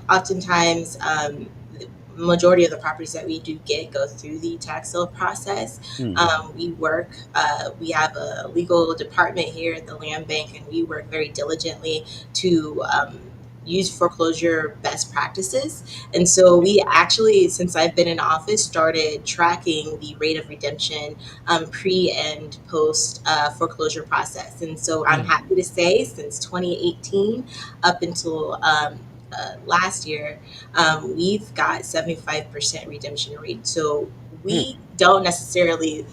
Oftentimes, the majority of the properties that we do get go through the tax sale process. Hmm. We have a legal department here at the land bank, and we work very diligently to use foreclosure best practices. And so we actually, since I've been in office, started tracking the rate of redemption pre and post foreclosure process. And so I'm Mm. happy to say, since 2018 up until last year, we've got 75% redemption rate. So Hmm. we don't necessarily,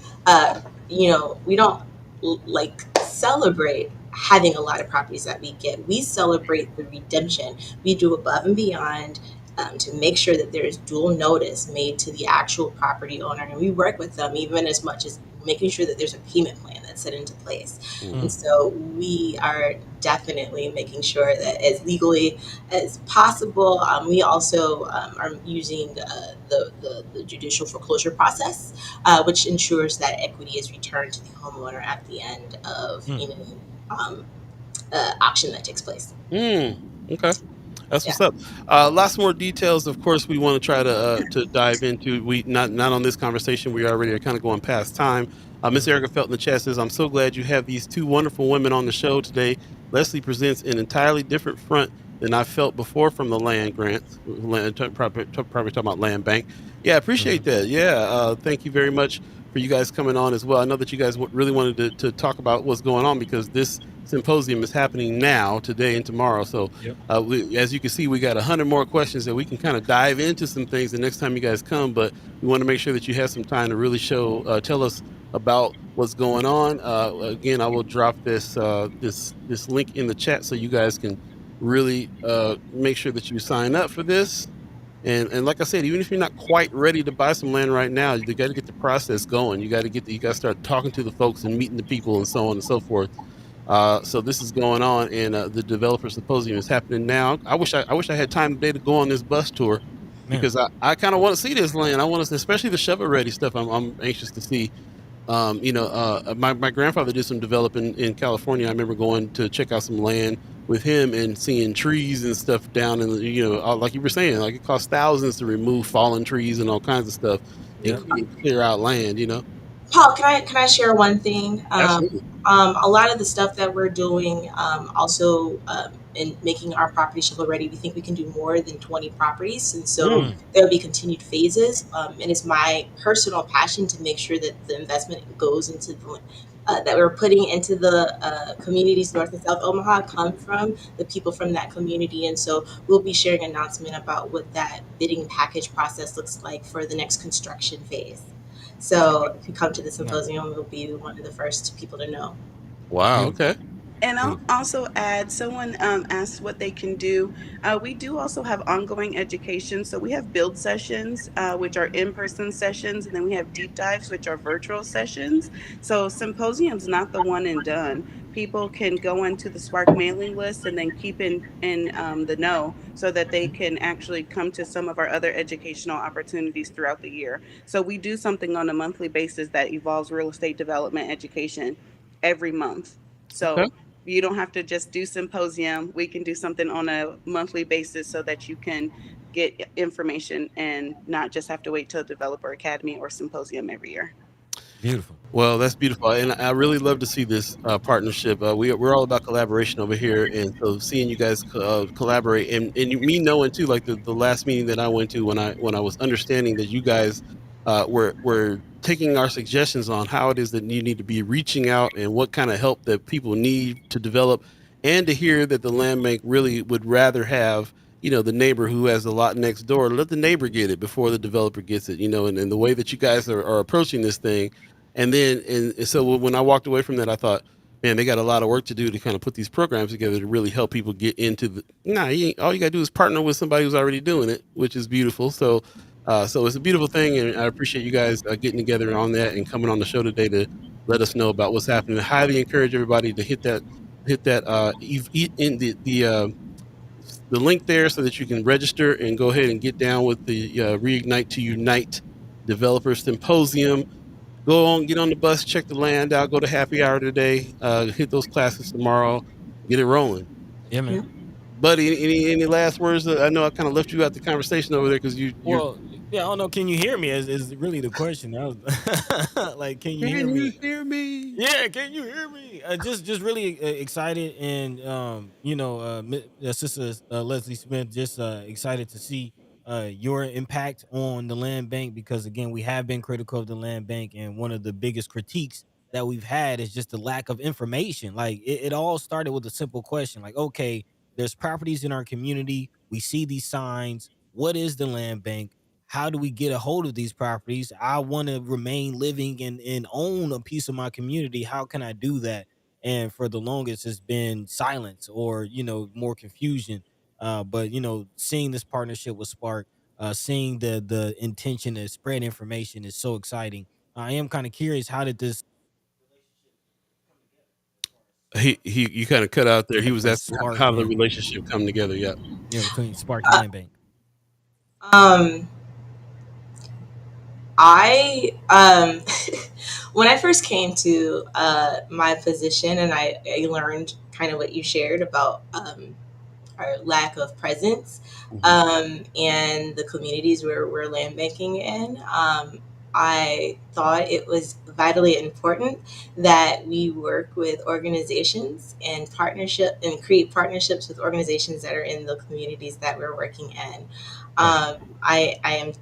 we don't like celebrate having a lot of properties that we get. We celebrate the redemption. We do above and beyond to make sure that there is dual notice made to the actual property owner. And we work with them even as much as making sure that there's a payment plan that's set into place. Hmm. And so we are definitely making sure that as legally as possible. We also are using the judicial foreclosure process, which ensures that equity is returned to the homeowner at the end of Mm. any um, auction that takes place. Hmm. Okay. That's Yeah. what's up. Lots more details, of course, we want to try to dive into. We not on this conversation. We already are kind of going past time. Miss Mhm. Erica Felt in the chat says, "I'm so glad you have these two wonderful women on the show today. Leslie presents an entirely different front than I felt before from the land grants. Probably talking about land bank. Yeah, I appreciate Mhm. that. Yeah, thank you very much for you guys coming on as well. I know that you guys really wanted to talk about what's going on, because this symposium is happening now, today and tomorrow. So Yep. as you can see, we got 100 more questions that we can kind of dive into some things the next time you guys come. But we want to make sure that you have some time to really tell us about what's going on. Again, I will drop this link in the chat so you guys can really make sure that you sign up for this. And like I said, even if you're not quite ready to buy some land right now, you got to get the process going. You got to start talking to the folks and meeting the people and so on and so forth. So this is going on, and the developer symposium is happening now. I wish I had time today to go on this bus tour, Man. because I kind of want to see this land. I want to, especially the shovel ready stuff. I'm anxious to see. My grandfather did some developing in California. I remember going to check out some land with him and seeing trees and stuff down in the, like you were saying, like it costs thousands to remove fallen trees and all kinds of stuff and Yep. clear out land. Paul, can I share one thing? Absolutely. A lot of the stuff that we're doing, also in making our property shovel ready, we think we can do more than 20 properties, and so Mm. Mm. there will be continued phases. And it's my personal passion to make sure that the investment goes into that we're putting into the communities north and south Omaha come from the people from that community. And so we'll be sharing an announcement about what that bidding package process looks like for the next construction phase. So if you come to the Nice. symposium, we'll be one of the first people to know. Wow. Beautiful. Okay. And I'll Beautiful. also add, someone asked what they can do. We do also have ongoing education. So we have build sessions, which are in person sessions, and then we have deep dives, which are virtual sessions. So symposium's not the one and done. People can go into the Spark mailing list and then keep in the know so that they can actually come to some of our other educational opportunities throughout the year. So we do something on a monthly basis that evolves real estate development education every month. Okay. So you don't have to just do symposium. We can do something on a monthly basis so that you can get information and not just have to wait till Developer Academy or symposium every year. Beautiful. Well, that's beautiful, and I really love to see this partnership. We're all about collaboration over here, and so seeing you guys collaborate, and me knowing too, like the last meeting that I went to when I was understanding that you guys were taking our suggestions on how it is that you need to be reaching out and what kind of help that people need to develop, and to hear that the land bank really would rather have the neighbor who has a lot next door, let the neighbor get it before the developer gets it, and the way that you guys are approaching this thing. And so when I walked away from that, I thought, man, they got a lot of work to do to kind of put these programs together to really help people get into the. Nah, all you got to do is partner with somebody who's already doing it, which is beautiful. So it's a beautiful thing, and I appreciate you guys getting together on that and coming on the show today to let us know about what's happening. I highly encourage everybody to hit that in the link there so that you can register and go ahead and get down with the Reignite to Unite Developer Symposium. Go on, get on the bus, check the land out, go to happy hour today, hit those classes tomorrow, get it rolling. Yeah, Yeah. man. Buddy, any last words? I know I kind of left you out the conversation over there because you're. Well, yeah, I don't know. Can you hear me? Is really the question. Like, can you hear Can you me? hear me? Yeah, can you hear me? Just really excited, and Sister Leslie Smith, just excited to see your impact on the land bank, because again, we have been critical of the land bank, and one of the biggest critiques that we've had is just the lack of information. Like it all started with a simple question, like, okay, there's properties in our community, we see these signs. What is the land bank? How do we get a hold of these properties? I want to remain living and own a piece of my community. How can I do that? And for the longest, it's been silence or more confusion. But seeing this partnership with Spark, seeing the intention to spread information is so exciting. I am kind of curious, how did this relationship come He you kind of cut out there. He together was for asking Spark how the and relationship come together. Yeah. between Spark and Land Bank? Um, I when I first came to my position, and I learned kind of what you shared about our lack of presence Mhm. and the communities where we're land banking in. I thought it was vitally important that we work with organizations and partnership and create partnerships with organizations that are in the communities that we're working in. Right. I am,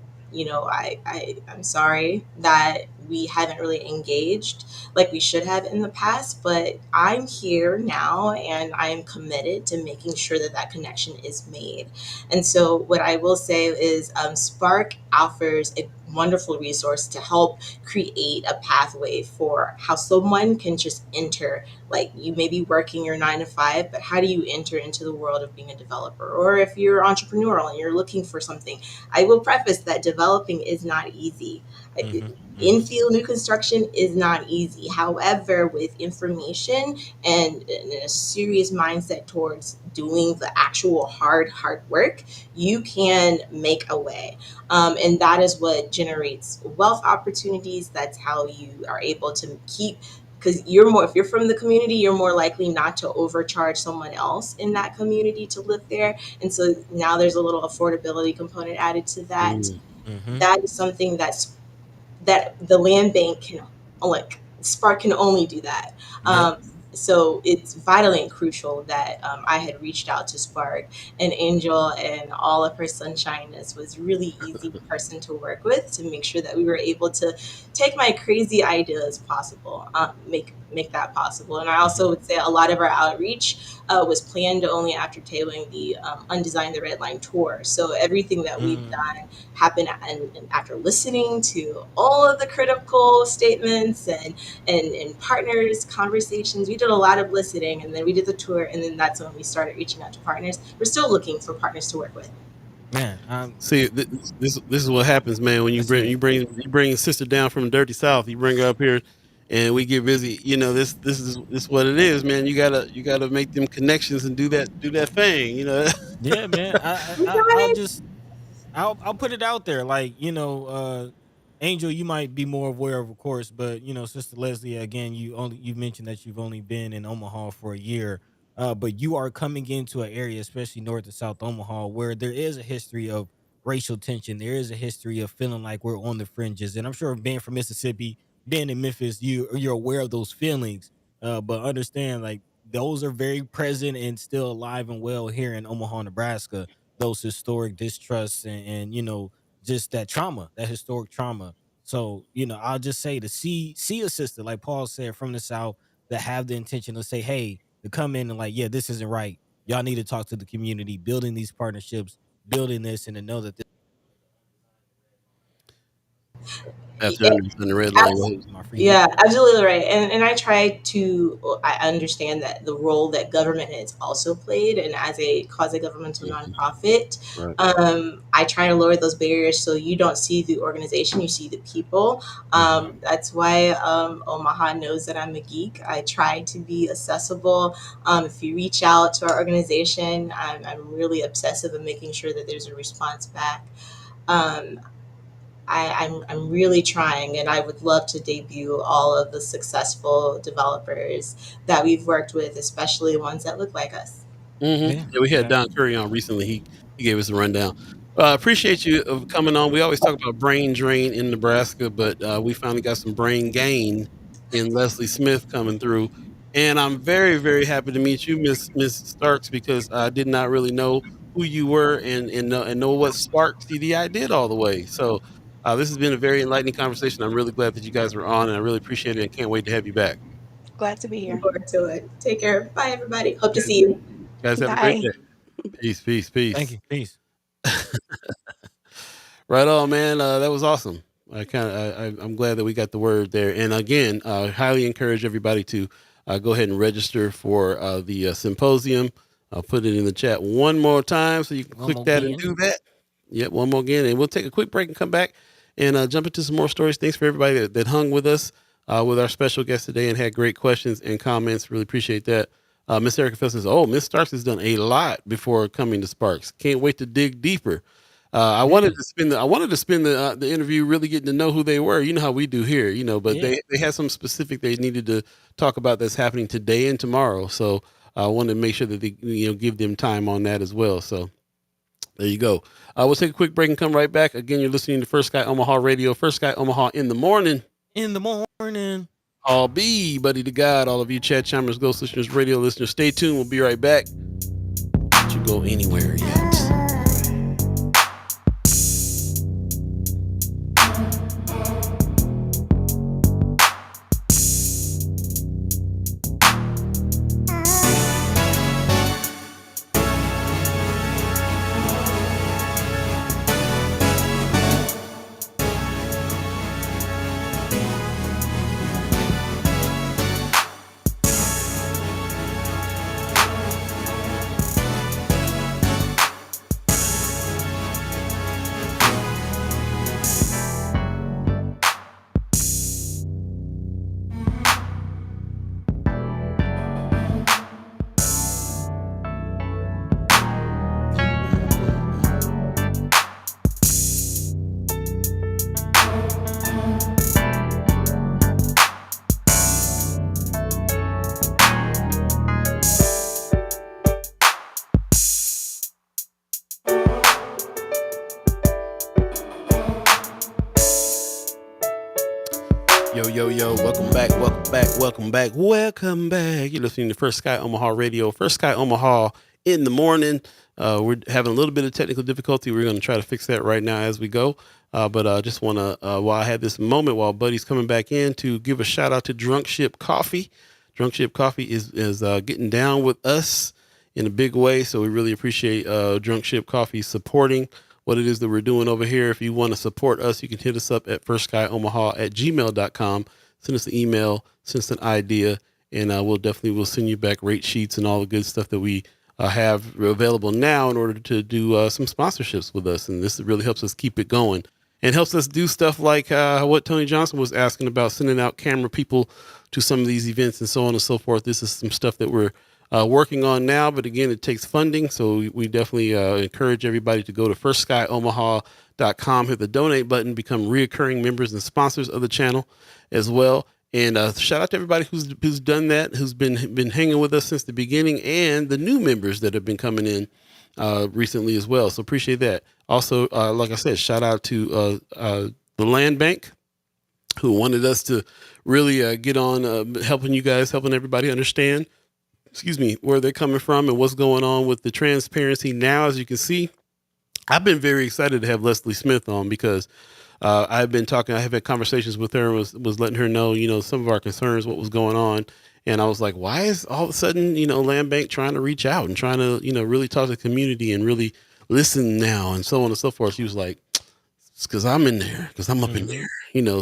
I'm sorry that we haven't really engaged like we should have in the past, but I'm here now and I am committed to making sure that that connection is made. And so, what I will say is, Spark offers a wonderful resource to help create a pathway for how someone can just enter. Like, you may be working your 9 to 5, but how do you enter into the world of being a developer? Or if you're entrepreneurial and you're looking for something, I will preface that developing is not easy. Mm-hmm. Mm-hmm. Infield new construction is not easy. However, with information and a serious mindset towards doing the actual hard work, you can make a way. And that is what generates wealth opportunities. That's how you are able to keep, because if you're from the community, you're more likely not to overcharge someone else in that community to live there. And so now there's a little affordability component added to that. Mm. Mm-hmm. That is something that the land bank can, like, Spark can only do that. Yep. So it's vitally and crucial that I had reached out to Spark, and Angel and all of her sunshineness was really easy person to work with to make sure that we were able to take my crazy ideas possible, make that possible. And I also would say a lot of our outreach was planned only after tailing the Undesign the Red Line tour. So everything that we've done happened and after listening to all of the critical statements and partners conversations. We did a lot of listening, and then we did the tour, and then that's when we started reaching out to partners. We're still looking for partners to work with. Man, See, this is what happens, man. When you That's bring it. you bring a sister down from the dirty south, you bring her up here, and we get busy. You know, this is what it is, man. You gotta make them connections and do that thing. You know. Yeah, man. You know what I'll I mean? just I'll put it out there, like, Angel, you might be more aware of course, but Sister Leslie, again, you mentioned that you've only been in Omaha for a year, but you are coming into an area, especially North and South Omaha, where there is a history of racial tension. There is a history of feeling like we're on the fringes, and I'm sure being from Mississippi, being in Memphis, you're aware of those feelings, but understand, like, those are very present and still alive and well here in Omaha, Nebraska, those historic distrusts and just that trauma, that historic trauma. So I'll just say to see a sister like Paul said from the South that have the intention to say, hey, to come in and like, yeah, this isn't right. Y'all need to talk to the community, building these partnerships, building this, and to know that this After Yeah, understanding the red line, abs- right? is my freedom. yeah, absolutely right. And I try to, I understand that the role that government has also played, and as a quasi governmental Mhm. nonprofit, Right. I try to lower those barriers so you don't see the organization, you see the people. Mhm. That's why Omaha knows that I'm a geek. I try to be accessible. If you reach out to our organization, I'm really obsessive in making sure that there's a response back. Um, I'm really trying, and I would love to debut all of the successful developers that we've worked with, especially ones that look like us. Yeah, Yeah, we had yeah, Don Curry on recently. He gave us a rundown. Appreciate you of coming on. We always talk about brain drain in Nebraska, but we finally got some brain gain in Leslie Smith coming through, and I'm very very happy to meet you, Miss Starks, because I did not really know who you were and know what Spark CDI did all the way. So this has been a very enlightening conversation. I'm really glad that you guys were on, and I really appreciate it, and can't wait to have you back. Glad to be Looking here. forward to it. Take care. Bye, everybody. Hope to Guys, see you. guys have a great Bye. day. Peace, peace, thank peace. you, peace. Right on, man. That was awesome. I'm glad that we got the word there. And again, highly encourage everybody to go ahead and register for the symposium. I'll put it in the chat one more time so you can One click more that and again. do that. Yep, one more again, and we'll take a quick break and come back and jump into some more stories. Thanks for everybody that hung with us with our special guest today and had great questions and comments. Really appreciate that. Miss Erica Phil says, "Oh, Miss Starks has done a lot before coming to Sparks. Can't wait to dig deeper." I Yeah, wanted to spend the interview really getting to know who they were. You know how we do here, but yeah. they had some specific they needed to talk about that's happening today and tomorrow. So I wanted to make sure that they give them time on that as well. So there you go. We'll take a quick break and come right back. Again, you're listening to First Sky Omaha Radio, First Sky Omaha in the morning. In the morning. I'll be Buddi3 Da Gawd. All of you chat chimers, ghost listeners, radio listeners, stay tuned. We'll be right back. Don't you go anywhere yet. yo. Welcome back. You're listening to First Sky Omaha Radio. First Sky Omaha in the morning. We're having a little bit of technical difficulty. We're going to try to fix that right now as we go. But I just want to, while I had this moment while Buddy's coming back in, to give a shout out to Drunk Ship Coffee. Drunk Ship Coffee is getting down with us in a big way. So we really appreciate Drunk Ship Coffee supporting what it is that we're doing over here. If you want to support us, you can hit us up at firstsky.omaha@gmail.com. Send us an email, send us an idea, and we'll send you back rate sheets and all the good stuff that we have available now in order to do some sponsorships with us. And this really helps us keep it going and helps us do stuff like what Tony Johnson was asking about, sending out camera people to some of these events and so on and so forth. This is some stuff that we're working on now, but again, it takes funding. So we definitely encourage everybody to go to firstsky.omaha.com, hit the donate button, become reoccurring members and sponsors of the channel as well. And shout out to everybody who's done that, who's been hanging with us since the beginning, and the new members that have been coming in recently as well. So appreciate that. Also, like I said, shout out to the Land Bank, who wanted us to really get on helping everybody understand, where they're coming from and what's going on with the transparency. Now, as you can see, I've been very excited to have Leslie Smith on because I have had conversations with her and was letting her know, some of our concerns, what was going on. And I was like, why is all of a sudden, Land Bank trying to reach out and trying to, really talk to the community and really listen now and so on and so forth. She was like, it's because I'm in there, because I'm up in there,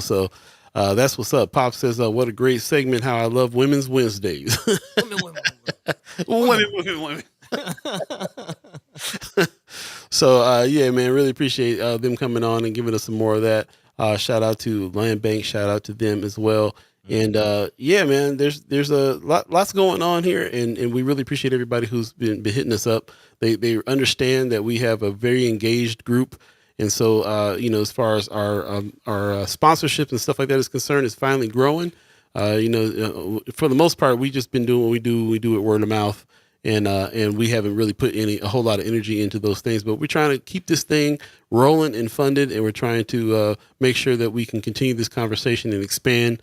so that's what's up. Pop says, what a great segment. How I love Women's Wednesdays. Women. So, yeah, man, really appreciate them coming on and giving us some more of that. Shout out to Land Bank. Shout out to them as well. And yeah, man, there's a lots going on here, and we really appreciate everybody who's been hitting us up. They understand that we have a very engaged group. And so, as far as our sponsorships and stuff like that is concerned, it's finally growing. For the most part, we just been doing what we do. We do it word of mouth, and we haven't really put a whole lot of energy into those things. But we're trying to keep this thing rolling and funded, and we're trying to make sure that we can continue this conversation and expand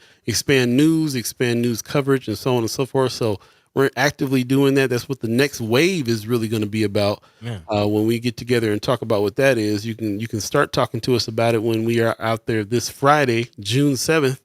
news coverage, and so on and so forth. So we're actively doing that. That's what the next wave is really going to be about. Yeah. When we get together and talk about what that is, you can start talking to us about it when we are out there this Friday, June 7th.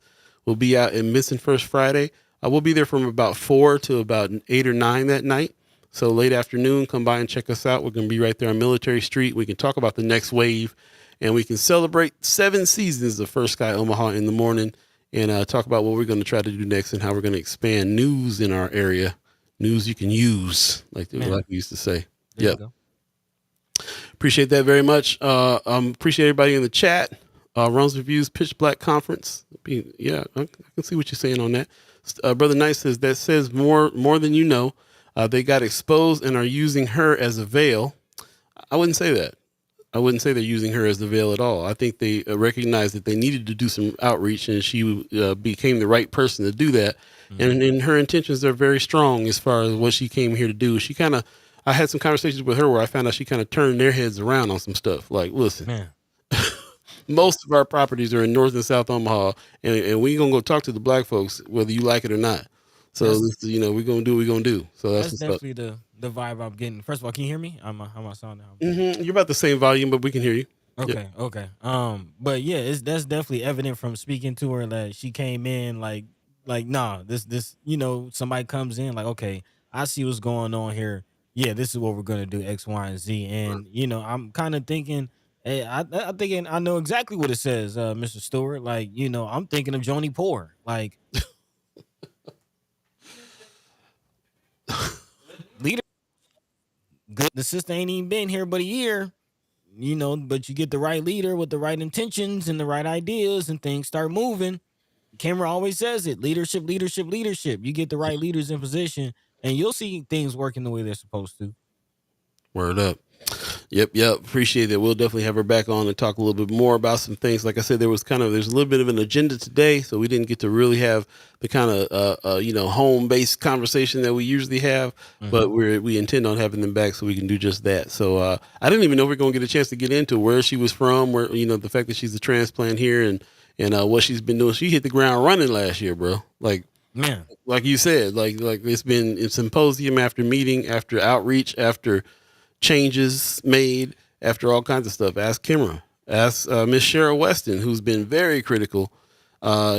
We'll be out in Missing First Friday. We'll be there from about 4 to about 8 or 9 that night. So late afternoon, come by and check us out. We're going to be right there on Military Street. We can talk about the next wave, and we can celebrate 7 seasons of First Sky Omaha in the morning, and talk about what we're going to try to do next and how we're going to expand news in our area. News you can use, like we used to say. Yeah. Appreciate that very much. Appreciate everybody in the chat. Runs Reviews, Pitch Black Conference. Yeah, I can see what you're saying on that. Brother Knight says, that says more than you know. They got exposed and are using her as a veil. I wouldn't say that. I wouldn't say they're using her as the veil at all. I think they recognized that they needed to do some outreach, and she became the right person to do that. Mm-hmm. And her intentions are very strong as far as what she came here to do. I had some conversations with her where I found out she kind of turned their heads around on some stuff. Like, listen, most of our properties are in North and South Omaha, and we gonna go talk to the black folks whether you like it or not. So we're gonna do what we're gonna do. So that's definitely the vibe I'm getting. First of all, can you hear me? How am I sound now? Mm-hmm. You're about the same volume, but we can hear you. Okay, yep. Okay. But yeah, that's definitely evident from speaking to her that she came in like nah, this somebody comes in like, okay, I see what's going on here. Yeah, this is what we're gonna do, X, Y, and Z. And I'm kind of thinking, hey, I'm thinking I know exactly what it says, Mr. Stewart. Like, I'm thinking of Joni Poor. Like, leader, good. The sister ain't even been here but a year, but you get the right leader with the right intentions and the right ideas, and things start moving. Cameron always says it: leadership. You get the right leaders in position, and you'll see things working the way they're supposed to. Word up. Yep. Appreciate it. We'll definitely have her back on and talk a little bit more about some things. Like I said, there's a little bit of an agenda today, so we didn't get to really have the kind of home-based conversation that we usually have. Mm-hmm. But we intend on having them back so we can do just that. So I didn't even know we we're going to get a chance to get into where she was from, where the fact that she's a transplant here, and and what she's been doing. She hit the ground running last year, bro. Man, Like you said, like it's been a symposium after meeting, after outreach, after changes made, after all kinds of stuff. Ask Kimra, ask Miss Cheryl Weston, who's been very critical. I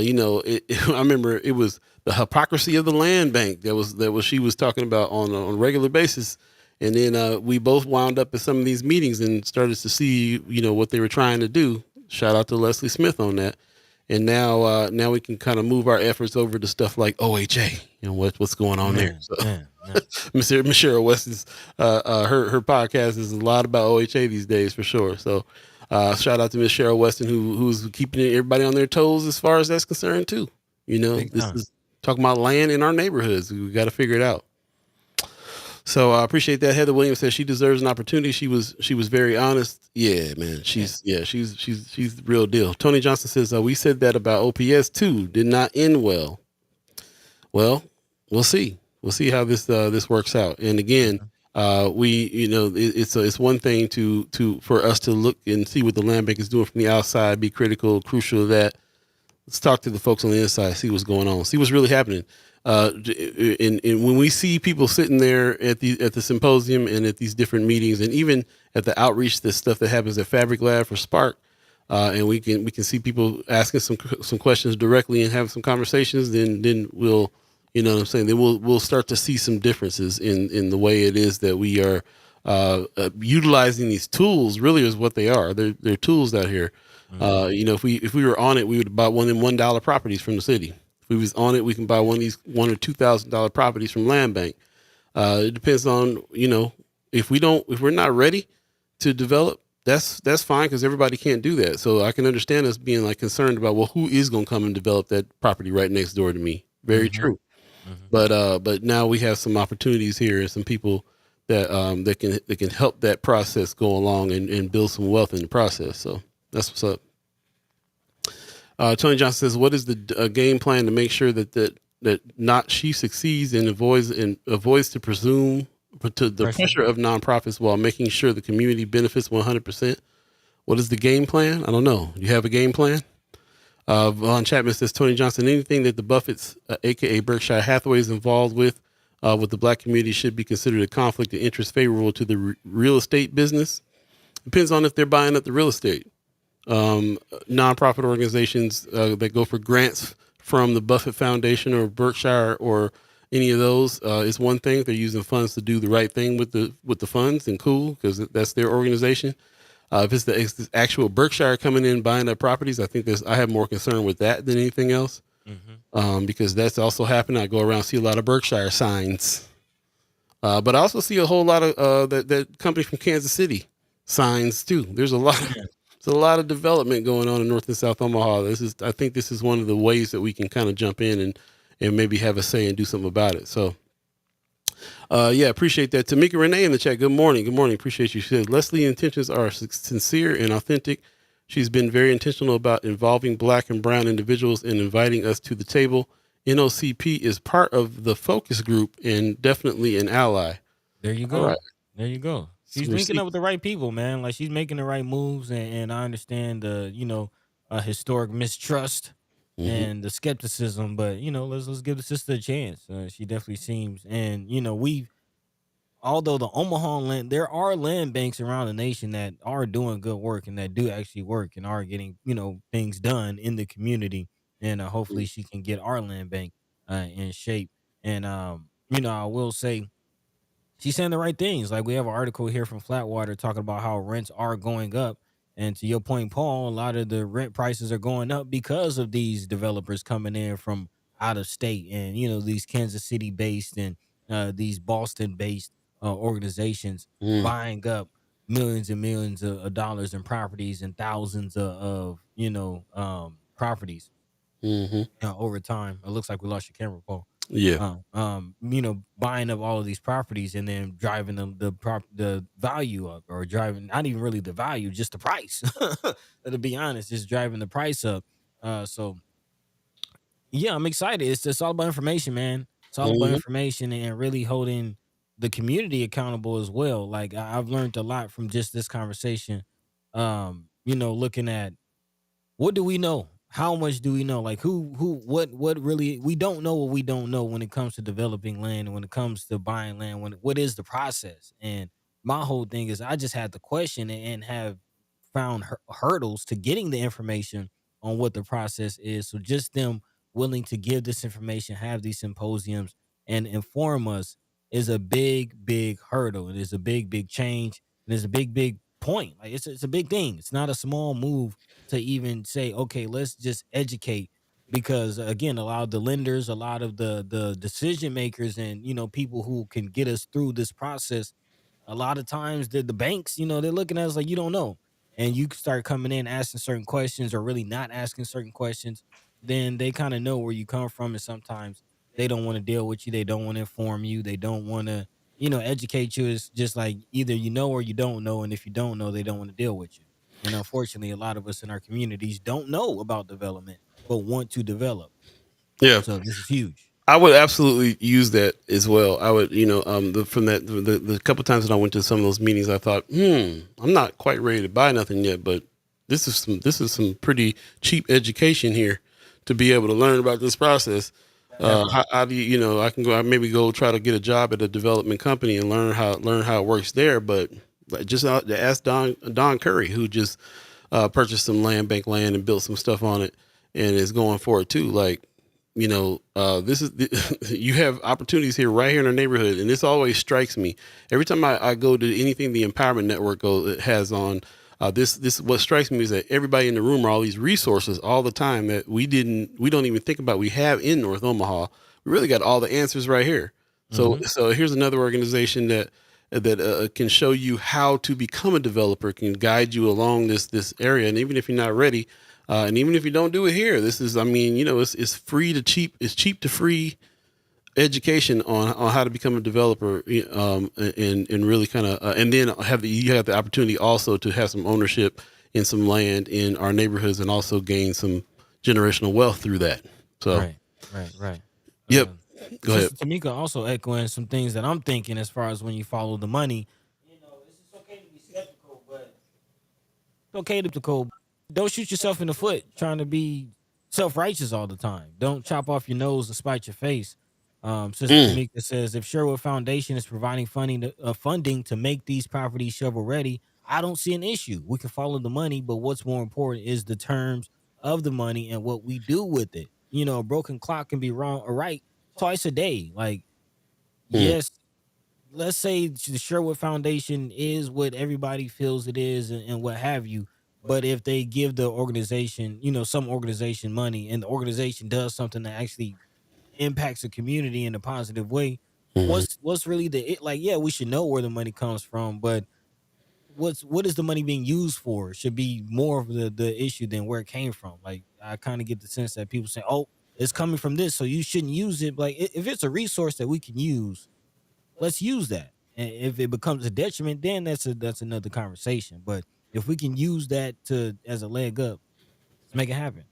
remember it was the hypocrisy of the land bank that was she was talking about on a regular basis. And then we both wound up at some of these meetings and started to see, what they were trying to do. Shout out to Leslie Smith on that. And now we can kind of move our efforts over to stuff like OHA. What's going on there. man, So man. Miss Cheryl Weston's her podcast is a lot about OHA these days for sure. So shout out to Miss Cheryl Weston who's keeping everybody on their toes as far as that's concerned too. Big This time. is talking about land in our neighborhoods. We got to figure it out. So I appreciate that. Heather Williams says she deserves an opportunity. She was very honest. Yeah, man. She's the real deal. Tony Johnson says we said that about OPS too. Did not end well. Well, we'll see. We'll see how this works out. And again, it's one thing for us to look and see what the land bank is doing from the outside, be critical, crucial of that. Let's talk to the folks on the inside, see what's going on, see what's really happening. And when we see people sitting there at the symposium and at these different meetings, and even at the outreach, the stuff that happens at Fabric Lab for Spark, and we can see people asking some questions directly and have some conversations, then we'll, what I'm saying, then we'll start to see some differences in the way it is that we are utilizing these tools. Really, is what they are. They're tools out here. If we were on it, we would buy one of them $1 properties from the city. If we was on it, we can buy one of these $1,000 or $2,000 properties from Land Bank. It depends on, if we're not ready to develop, that's fine, because everybody can't do that. So I can understand us being like concerned about, well, who is going to come and develop that property right next door to me? Very true. But now we have some opportunities here and some people that can help that process go along and build some wealth in the process. So that's what's up. Tony Johnson says, "What is the game plan to make sure that not she succeeds and avoids to presume to the pressure of nonprofits while making sure the community benefits 100%? What is the game plan? I don't know. You have a game plan?" Vaughn Chapman says, "Tony Johnson, anything that the Buffetts, aka Berkshire Hathaway, is involved with the black community should be considered a conflict of interest favorable to the real estate business. Depends on if they're buying up the real estate." Nonprofit organizations that go for grants from the Buffett Foundation or Berkshire or any of those is one thing. If they're using funds to do the right thing with the funds, and cool, because that's their organization. If it's the actual Berkshire coming in buying up properties, I think I have more concern with that than anything else, because that's also happening. I go around see a lot of Berkshire signs, but I also see a whole lot of that company from Kansas City signs too. There's a lot. There's a lot of development going on in North and South Omaha. I think this is one of the ways that we can kind of jump in and maybe have a say and do something about it. So, appreciate that. Tamika Renee in the chat. Good morning. Good morning. Appreciate you. She said, Leslie's intentions are sincere and authentic. She's been very intentional about involving black and brown individuals and inviting us to the table. NOCP is part of the focus group and definitely an ally. There you go. All right. There you go. She's linking up with the right people, man. Like, she's making the right moves, and I understand the historic mistrust and the skepticism, but let's give the sister a chance. She definitely seems, and although the Omaha land, there are land banks around the nation that are doing good work and that do actually work and are getting things done in the community, and hopefully she can get our land bank in shape. And I will say, she's saying the right things. Like, we have an article here from Flatwater talking about how rents are going up. And to your point, Paul, a lot of the rent prices are going up because of these developers coming in from out of state, and, these Kansas City based and these Boston based organizations buying up millions and millions of dollars in properties and thousands of properties over time. It looks like we lost your camera, Paul. Yeah. Buying up all of these properties and then driving the value up, or driving, not even really the value, just the price. To be honest, just driving the price up. So yeah, I'm excited. It's all about information, man. It's all about information and really holding the community accountable as well. Like, I've learned a lot from just this conversation. Looking at, what do we know? how much do we know? Like what really, we don't know what we don't know when it comes to developing land and when it comes to buying land, what is the process? And my whole thing is I just had the question and have found hurdles to getting the information on what the process is. So just them willing to give this information, have these symposiums and inform us is a big hurdle. It is a big change. And it's a big point. Like it's a big thing. It's not a small move to even say, okay, let's just educate. Because again, a lot of the lenders, a lot of the decision makers, and people who can get us through this process, a lot of times the banks, they're looking at us like you don't know. And you start coming in asking certain questions or really not asking certain questions, then they kind of know where you come from. And sometimes they don't want to deal with you. They don't want to inform you. They don't want to, educate you. It's just like either you know or you don't know. And if you don't know, they don't want to deal with you. And unfortunately, a lot of us in our communities don't know about development, but want to develop. Yeah. So this is huge. I would absolutely use that as well. I would, from that, the couple times that I went to some of those meetings, I thought, I'm not quite ready to buy nothing yet, but this is some pretty cheap education here to be able to learn about this process. How do you, I can go, I maybe go try to get a job at a development company and learn how it works there. But just to ask Don Curry, who just purchased some bank land and built some stuff on it and is going for it too. Like, this is you have opportunities here right here in our neighborhood, and this always strikes me every time I go to anything the Empowerment Network has on. This what strikes me is that everybody in the room are all these resources all the time that we don't even think about we have in North Omaha. We really got all the answers right here. So here's another organization that can show you how to become a developer, can guide you along this area, and even if you're not ready. And even if you don't do it here, this is, it's free to cheap. It's cheap to free education on how to become a developer, and really kind of, and then you have the opportunity also to have some ownership in some land in our neighborhoods and also gain some generational wealth through that. So, Right. Yep. Go ahead. Sister Tamika also echoing some things that I'm thinking as far as when you follow the money. It's okay to be skeptical, but it's okay to be skeptical. Don't shoot yourself in the foot trying to be self-righteous all the time. Don't chop off your nose to spite your face. Sister Tamika says, if Sherwood Foundation is providing funding to make these properties shovel ready, I don't see an issue. We can follow the money, but what's more important is the terms of the money and what we do with it. A broken clock can be wrong or right twice a day. Like, yes, let's say the Sherwood Foundation is what everybody feels it is and what have you. But if they give the organization, some organization money and the organization does something that actually impacts the community in a positive way, what's really yeah, we should know where the money comes from, but what is the money being used for should be more of the issue than where it came from. Like, I kind of get the sense that people say, oh, it's coming from this, so you shouldn't use it. Like, if it's a resource that we can use, let's use that. And if it becomes a detriment, then that's another conversation. But if we can use that as a leg up, let's make it happen.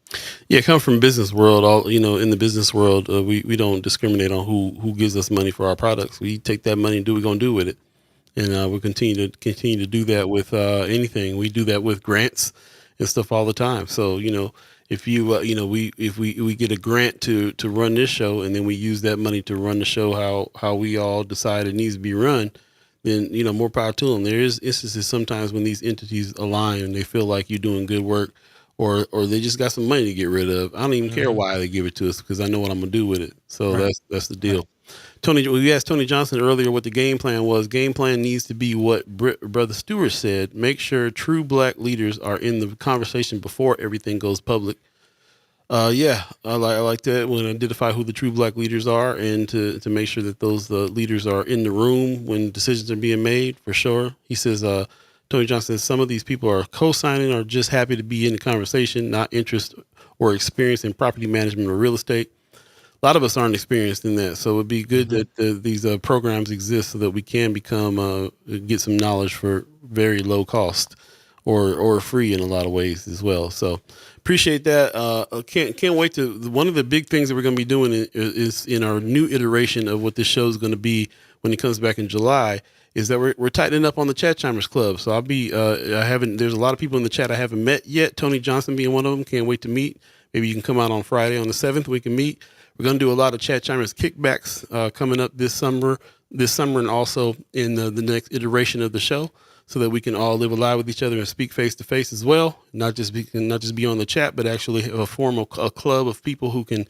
Yeah, come from business world. In the business world, we don't discriminate on who gives us money for our products. We take that money and do what we're gonna do with it, and we'll continue to do that with anything. We do that with grants and stuff all the time. So if we get a grant to run this show, and then we use that money to run the show how we all decide it needs to be run, then more power to them. There is instances sometimes when these entities align and they feel like you're doing good work, or they just got some money to get rid of. I don't even care why they give it to us because I know what I'm gonna do with it. So that's the deal. Right. Tony, we asked Tony Johnson earlier what the game plan was. Game plan needs to be what Brother Stewart said. Make sure true black leaders are in the conversation before everything goes public. Yeah, I like that. We're going to identify who the true black leaders are and to make sure that those leaders are in the room when decisions are being made, for sure. He says, Tony Johnson says, some of these people are co-signing or just happy to be in the conversation, not interest or experience in property management or real estate. A lot of us aren't experienced in that. So it would be good that these programs exist so that we can get some knowledge for very low cost or free in a lot of ways as well. So appreciate that. Can't wait to, one of the big things that we're going to be doing is in our new iteration of what this show is going to be when it comes back in July, is that we're tightening up on the Chat Chimers Club. So I'll be, there's a lot of people in the chat I haven't met yet. Tony Johnson being one of them. Can't wait to meet. maybe you can come out on Friday on the 7th. We can meet. We're going to do a lot of Chat Chimers kickbacks coming up this summer, and also in the next iteration of the show, so that we can all live alive with each other and speak face to face as well. Not just be on the chat, but actually form a club of people who can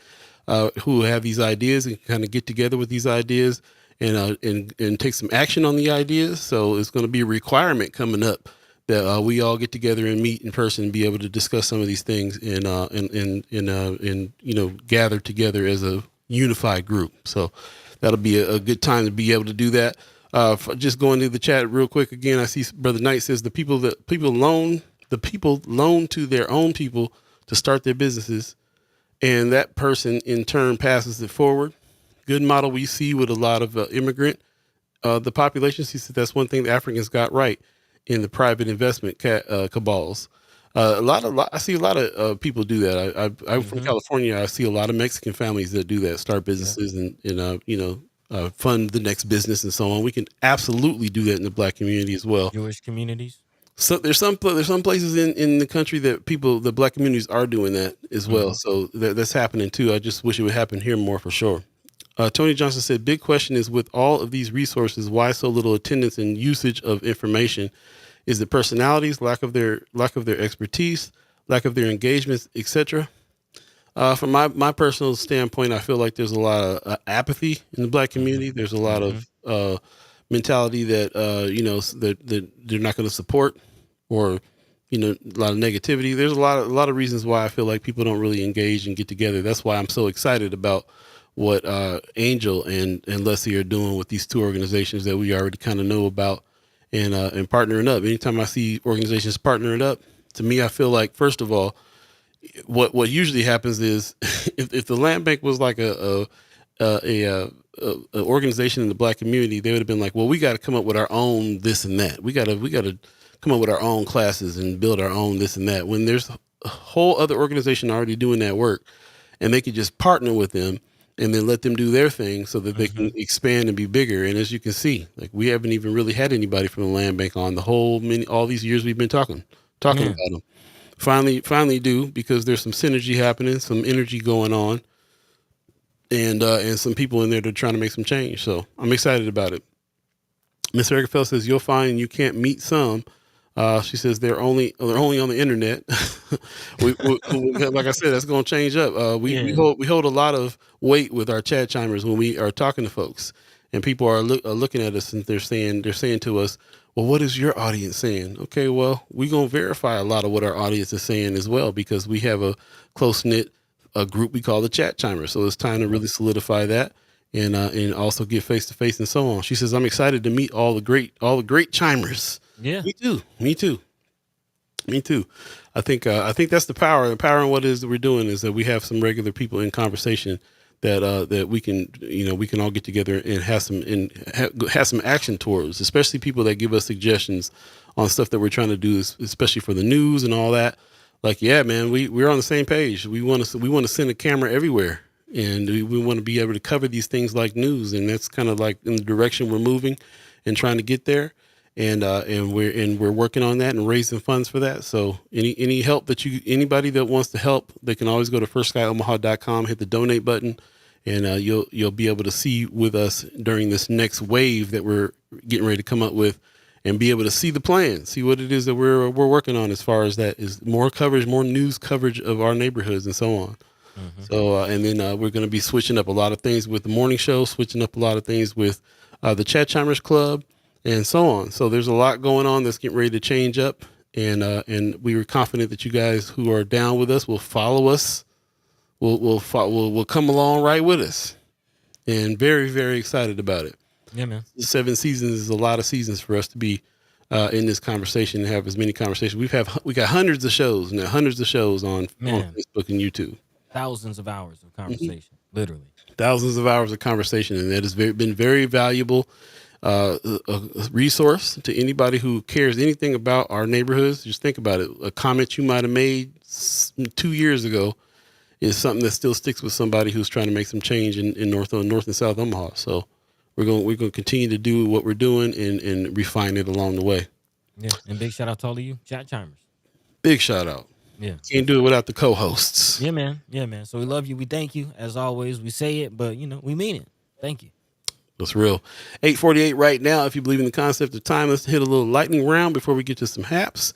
who have these ideas and kind of get together with these ideas and take some action on the ideas. So it's going to be a requirement coming up that we all get together and meet in person and be able to discuss some of these things and gather together as a unified group. So that'll be a good time to be able to do that. Just going to the chat real quick again, I see Brother Knight says the people loan to their own people to start their businesses, and that person in turn passes it forward. Good model we see with a lot of immigrant the population. He said that's one thing the Africans got right in the private investment cabals. I see a lot of people do that. I'm from California. I see a lot of Mexican families that do that, start businesses and fund the next business and so on. We can absolutely do that in the Black community as well. Jewish communities. So there's some places in the country that the Black communities are doing that as well. So that's happening too. I just wish it would happen here more for sure. Tony Johnson said, big question is, with all of these resources, why so little attendance and usage of information? Is it personalities, lack of their expertise, lack of their engagements, etc.? From my personal standpoint, I feel like there's a lot of apathy in the Black community. There's a lot of mentality that that they're not going to support, or a lot of negativity. There's a lot of reasons why I feel like people don't really engage and get together. That's why I'm so excited about what Angel and Leslie are doing with these two organizations that we already kind of know about, and partnering up. Anytime I see organizations partnering up, to me, I feel like, first of all, what usually happens is if the land bank was like a organization in the Black community, they would have been like, well, we got to come up with our own this and that. We got to come up with our own classes and build our own this and that, when there's a whole other organization already doing that work, and they could just partner with them and then let them do their thing so that they can expand and be bigger. And as you can see, like, we haven't even really had anybody from the land bank on all these years we've been talking about them. Finally do, because there's some synergy happening, some energy going on, and some people in there that are trying to make some change. So I'm excited about it. Miss Erica Fell says, you'll find you can't meet some. She says they're only on the internet. Like I said, that's going to change up. We hold a lot of weight with our chat chimers when we are talking to folks, and people are looking at us and they're saying to us, well, what is your audience saying? Okay, well, we're going to verify a lot of what our audience is saying as well, because we have a close-knit group we call the chat chimers. So it's time to really solidify that and also get face-to-face and so on. She says, I'm excited to meet all the great chimers. Yeah. Me too. I think that's the power. The power in what it is that we're doing is that we have some regular people in conversation that we can all get together and have some action towards, especially people that give us suggestions on stuff that we're trying to do, especially for the news and all that. Like, yeah, man, we're on the same page. We want to send a camera everywhere, and we want to be able to cover these things like news, and that's kind of like in the direction we're moving and trying to get there. And we're working on that and raising funds for that. So any help anybody that wants to help, they can always go to firstsky.omaha.com, hit the donate button, and you'll be able to see with us during this next wave that we're getting ready to come up with, and be able to see the plan, see what it is that we're working on as far as that is more coverage, more news coverage of our neighborhoods and so on. So and then we're going to be switching up a lot of things with the morning show, switching up a lot of things with the Chat Chimers Club, and so on. So there's a lot going on that's getting ready to change up, and we were confident that you guys who are down with us will follow us. We'll come along right with us, and very, very excited about it. Yeah, man. 7 seasons is a lot of seasons for us to be in this conversation and have as many conversations. We got hundreds of shows now, on Facebook and YouTube. Thousands of hours of conversation, literally. Thousands of hours of conversation, and that has been very valuable. A resource to anybody who cares anything about our neighborhoods. Just think about it. A comment you might have made 2 years ago is something that still sticks with somebody who's trying to make some change in North and South Omaha. So we're going to continue to do what we're doing and refine it along the way. Yeah, and big shout out to all of you chat chimers. Big shout out. Yeah. Can't do it without the co-hosts. Yeah, man. Yeah, man. So we love you. We thank you. As always, we say it, but we mean it. Thank you. That's real. 8:48 right now. If you believe in the concept of time, let's hit a little lightning round before we get to some haps.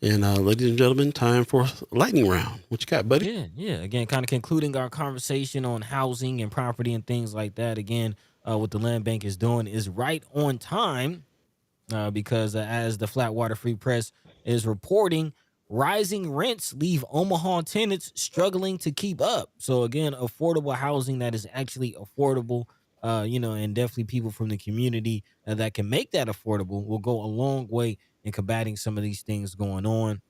And ladies and gentlemen, time for lightning round. What you got, buddy? Yeah. Again, kind of concluding our conversation on housing and property and things like that. Again, what the land bank is doing is right on time. Because as the Flatwater Free Press is reporting, rising rents leave Omaha tenants struggling to keep up. So again, affordable housing that is actually affordable, and definitely people from the community that can make that affordable will go a long way in combating some of these things going on.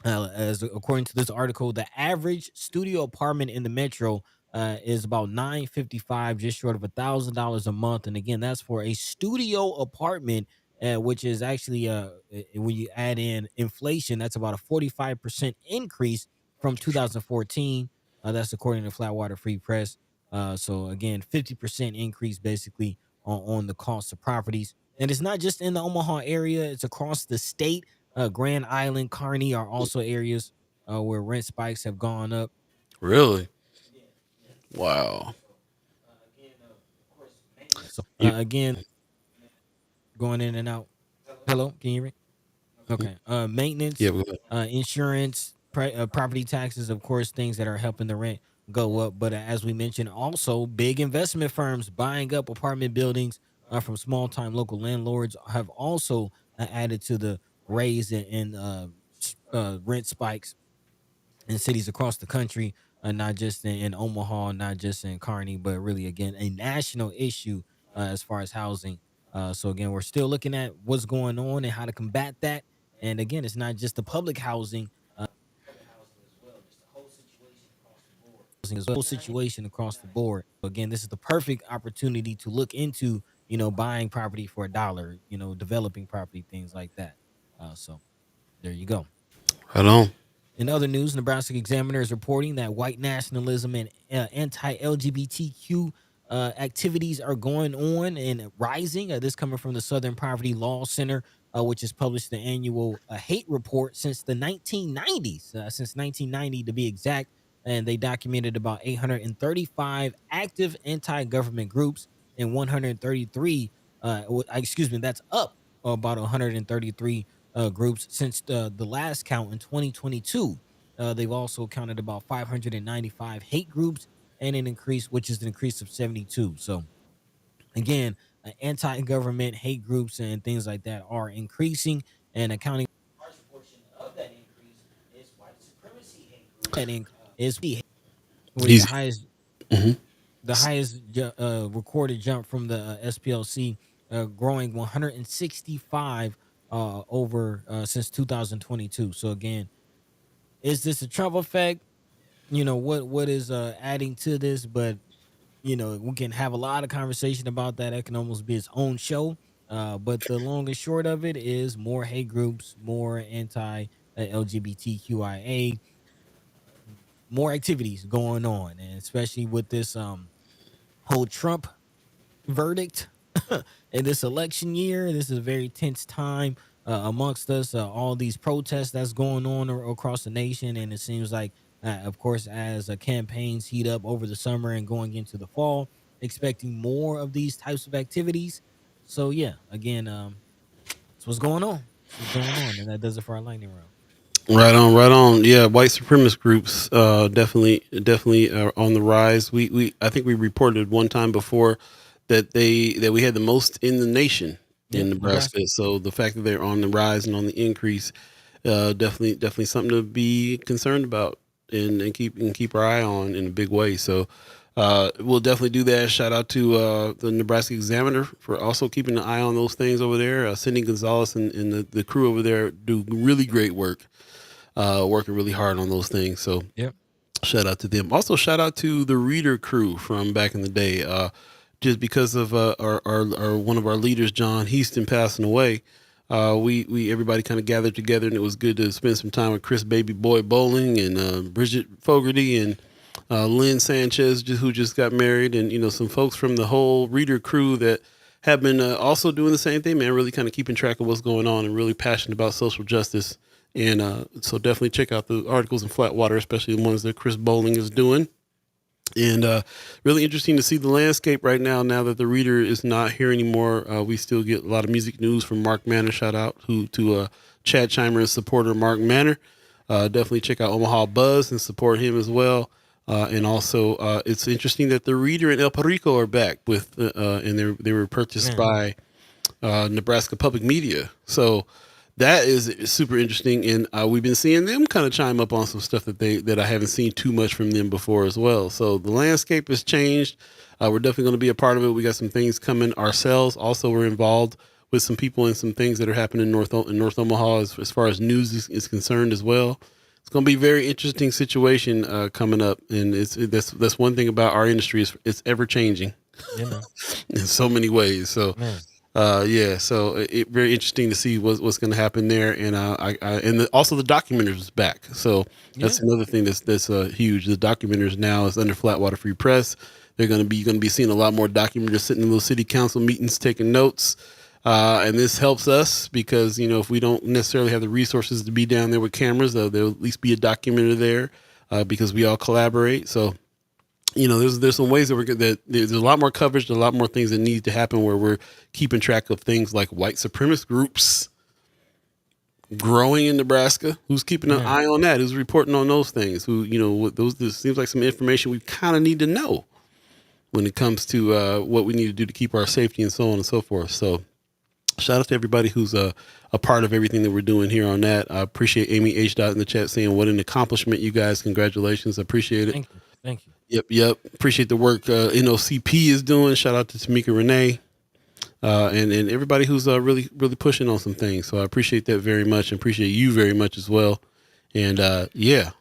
As according to this article, the average studio apartment in the metro is about $955, just short of $1,000 a month. And again, that's for a studio apartment, which is actually when you add in inflation, that's about a 45% increase from 2014. That's according to Flatwater Free Press. So again, 50% increase basically on the cost of properties. And it's not just in the Omaha area; it's across the state. Grand Island, Kearney are also areas where rent spikes have gone up. Really? Wow. So You, again, going in and out. Hello, can you hear me? Okay. yeah. Maintenance, insurance, property taxes, of course, things that are helping the rent go up. But as we mentioned, also big investment firms buying up apartment buildings from small time local landlords have also added to the raise in rent spikes in cities across the country, not just in Omaha, not just in Kearney, but really, again, a national issue as far as housing. So, again, we're still looking at what's going on and how to combat that. And again, it's not just the public housing, as well, just the whole situation across the board. Whole situation across the board. So again, this is the perfect opportunity to look into, buying property for $1, developing property, things like that. So there you go. Right on. In other news, Nebraska Examiner is reporting that white nationalism and anti-LGBTQ activities are going on and rising. This coming from the Southern Poverty Law Center, which has published the annual hate report since the 1990s, since 1990 to be exact. And they documented about 835 active anti-government groups and 133. That's up about 133 groups since the last count in 2022. They've also counted about 595 hate groups and which is an increase of 72. So again, anti-government hate groups and things like that are increasing, and accounting for a large portion of that increase is white supremacy hate groups. Is with He's. Mhm. the highest recorded jump from the SPLC, growing 165 over since 2022. So again, is this a Trump effect? What is adding to this? But we can have a lot of conversation about that. That can almost be its own show. But the long and short of it is more hate groups, more anti LGBTQIA, more activities going on, and especially with this whole Trump verdict in this election year. This is a very tense time amongst us. All these protests that's going on across the nation, and it seems like, of course, as campaigns heat up over the summer and going into the fall, expecting more of these types of activities. So yeah, again, that's what's going on. That's what's going on, and that does it for our lightning round. Right on, right on. Yeah, white supremacist groups definitely are on the rise. I think we reported one time before that we had the most in the nation in Nebraska. So the fact that they're on the rise and on the increase, definitely something to be concerned about and keep our eye on in a big way. So we'll definitely do that. Shout out to the Nebraska Examiner for also keeping an eye on those things over there. Cindy Gonzalez and the crew over there do really great work. Working really hard on those things. So Yep. Shout out to them. Also shout out to the Reader crew from back in the day. Just because of our one of our leaders, John Heaston, passing away, we everybody kind of gathered together, and it was good to spend some time with Chris Baby Boy Bowling and Bridget Fogarty and Lynn Sanchez, who just got married, and some folks from the whole Reader crew that have been also doing the same thing, man. Really kind of keeping track of what's going on and really passionate about social justice And so definitely check out the articles in Flatwater, especially the ones that Chris Bowling is doing. And really interesting to see the landscape right now. Now that the reader is not here anymore, we still get a lot of music news from Mark Manor. Shout out to Chad Chimer and supporter Mark Manor. Definitely check out Omaha Buzz and support him as well. And also, it's interesting that the reader and El Perico are back with, and they were purchased by Nebraska Public Media. So that is super interesting, and we've been seeing them kind of chime up on some stuff that I haven't seen too much from them before as well. So the landscape has changed. We're definitely going to be a part of it. We got some things coming ourselves. Also, we're involved with some people and some things that are happening in North Omaha as far as news is concerned as well. It's going to be a very interesting situation coming up, and that's one thing about our industry is it's ever changing in so many ways. So. So it very interesting to see what's going to happen there, and also the documenters is back. So that's another thing that's huge. The documenters now is under Flatwater Free Press. They're going to be seeing a lot more documenters sitting in those city council meetings taking notes, and this helps us because if we don't necessarily have the resources to be down there with cameras, there'll at least be a documenter there because we all collaborate. So. There's some ways that there's a lot more coverage, a lot more things that need to happen where we're keeping track of things like white supremacist groups growing in Nebraska. Who's keeping an eye on that? Who's reporting on those things? This seems like some information we kind of need to know when it comes to what we need to do to keep our safety and so on and so forth. So shout out to everybody who's a part of everything that we're doing here on that. I appreciate Amy H. in the chat saying, what an accomplishment, you guys. Congratulations. I appreciate it. Thank you. Yep. Appreciate the work NOCP is doing. Shout out to Tamika Renee and everybody who's really pushing on some things. So I appreciate that very much and appreciate you very much as well. And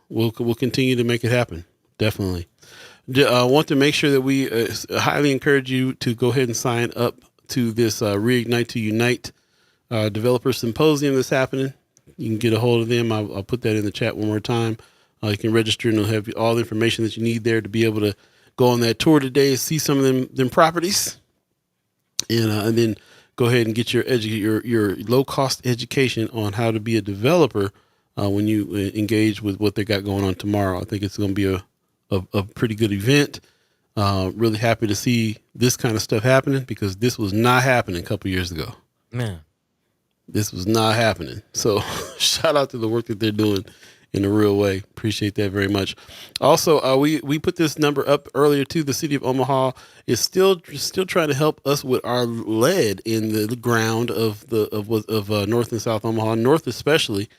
we'll continue to make it happen. Definitely. I want to make sure that we highly encourage you to go ahead and sign up to this Reignite to Unite Developer Symposium that's happening. You can get a hold of them. I'll put that in the chat one more time. You can register and they'll have all the information that you need there to be able to go on that tour today and see some of them properties, and then go ahead and get your low cost education on how to be a developer when you engage with what they got going on tomorrow. I think it's going to be a pretty good event. Really happy to see this kind of stuff happening because this was not happening a couple years ago. Man, this was not happening. So shout out to the work that they're doing in a real way. Appreciate that very much. Also, we put this number up earlier too. The city of Omaha is still trying to help us with our lead in the ground of North and South Omaha. North especially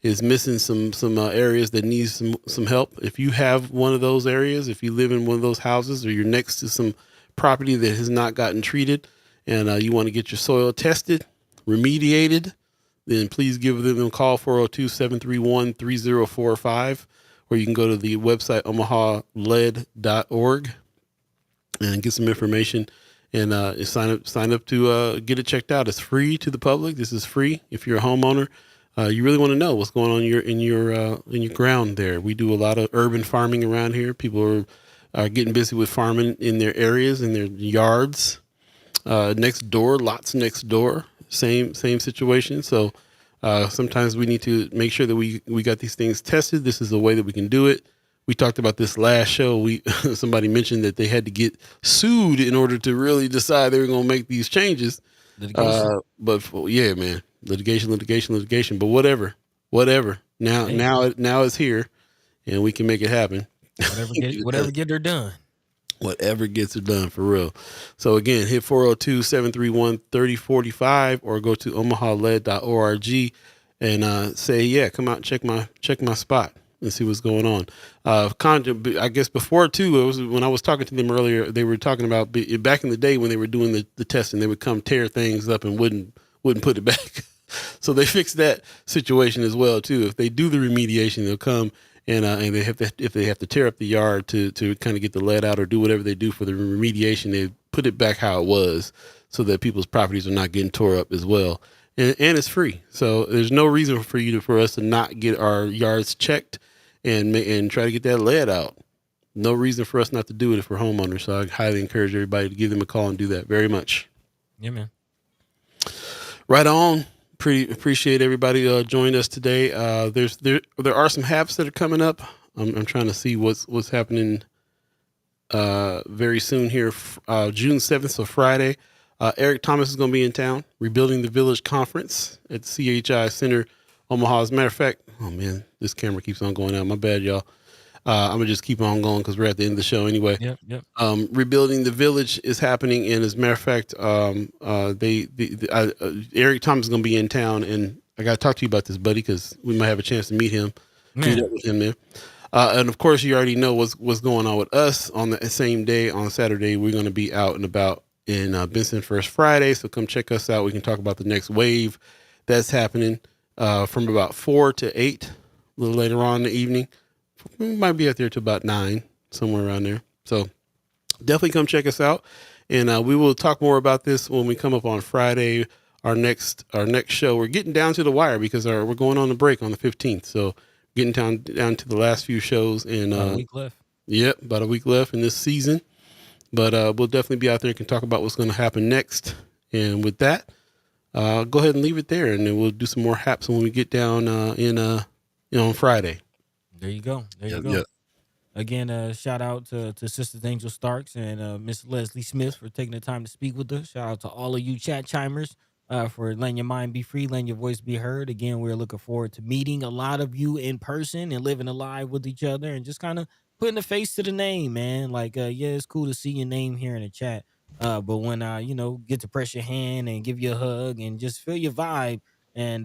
is missing some areas that need some help. If you have one of those areas, if you live in one of those houses or you're next to some property that has not gotten treated and you want to get your soil tested, remediated, then please give them a call, 402-731-3045, or you can go to the website omahaled.org and get some information and sign up to get it checked out. It's free to the public. This is free. If you're a homeowner, you really want to know what's going on in your ground there. We do a lot of urban farming around here. People are getting busy with farming in their areas, in their yards, next door, lots next door. Same situation. So sometimes we need to make sure that we got these things tested. This is the way that we can do it. We talked about this last show. Somebody mentioned that they had to get sued in order to really decide they were going to make these changes. Litigation. Yeah, man, litigation. But whatever. Now it's here, and we can make it happen. Whatever get her done. Whatever gets it done, for real. So again, hit 402-731-3045 or go to omahaled.org and say, come out and check my spot and see what's going on. I guess before too, it was when I was talking to them earlier, they were talking about back in the day when they were doing the testing, they would come tear things up and wouldn't put it back. So they fixed that situation as well too. If they do the remediation, they'll come and if they have to tear up the yard to kind of get the lead out or do whatever they do for the remediation, they put it back how it was so that people's properties are not getting tore up as well. And it's free. So there's no reason for us to not get our yards checked and try to get that lead out. No reason for us not to do it if we're homeowners. So I highly encourage everybody to give them a call and do that very much. Yeah, man. Right on. Pretty appreciate everybody joined us today. There are some haps that are coming up. I'm trying to see what's happening very soon here. June 7th, so Friday. Eric Thomas is going to be in town, Rebuilding the Village Conference at CHI Center, Omaha. As a matter of fact, oh man, this camera keeps on going out. My bad, y'all. I'm gonna just keep on going because we're at the end of the show anyway. Yep. Rebuilding the Village is happening, and as a matter of fact, Eric Thomas is going to be in town, and I got to talk to you about this, buddy, because we might have a chance to meet him, meet up with him there. And of course, you already know what's going on with us on the same day. On Saturday, we're going to be out and about in Benson First Friday, so come check us out. We can talk about the next wave that's happening from about 4 to 8, a little later on in the evening. We might be out there to about 9, somewhere around there. So definitely come check us out. And we will talk more about this when we come up on Friday, our next show. We're getting down to the wire because we're going on the break on the 15th. So getting down to the last few shows. And a week left. Yep, about a week left in this season. But we'll definitely be out there and can talk about what's going to happen next. And with that, go ahead and leave it there. And then we'll do some more haps when we get down on Friday. There you go. Yep. Again, shout out to Sisters Angel Starks and Miss Leslie Smith for taking the time to speak with us. Shout out to all of you chat chimers for letting your mind be free, letting your voice be heard. Again, we're looking forward to meeting a lot of you in person and living alive with each other and just kind of putting a face to the name, man. Like, it's cool to see your name here in the chat. But when get to press your hand and give you a hug and just feel your vibe and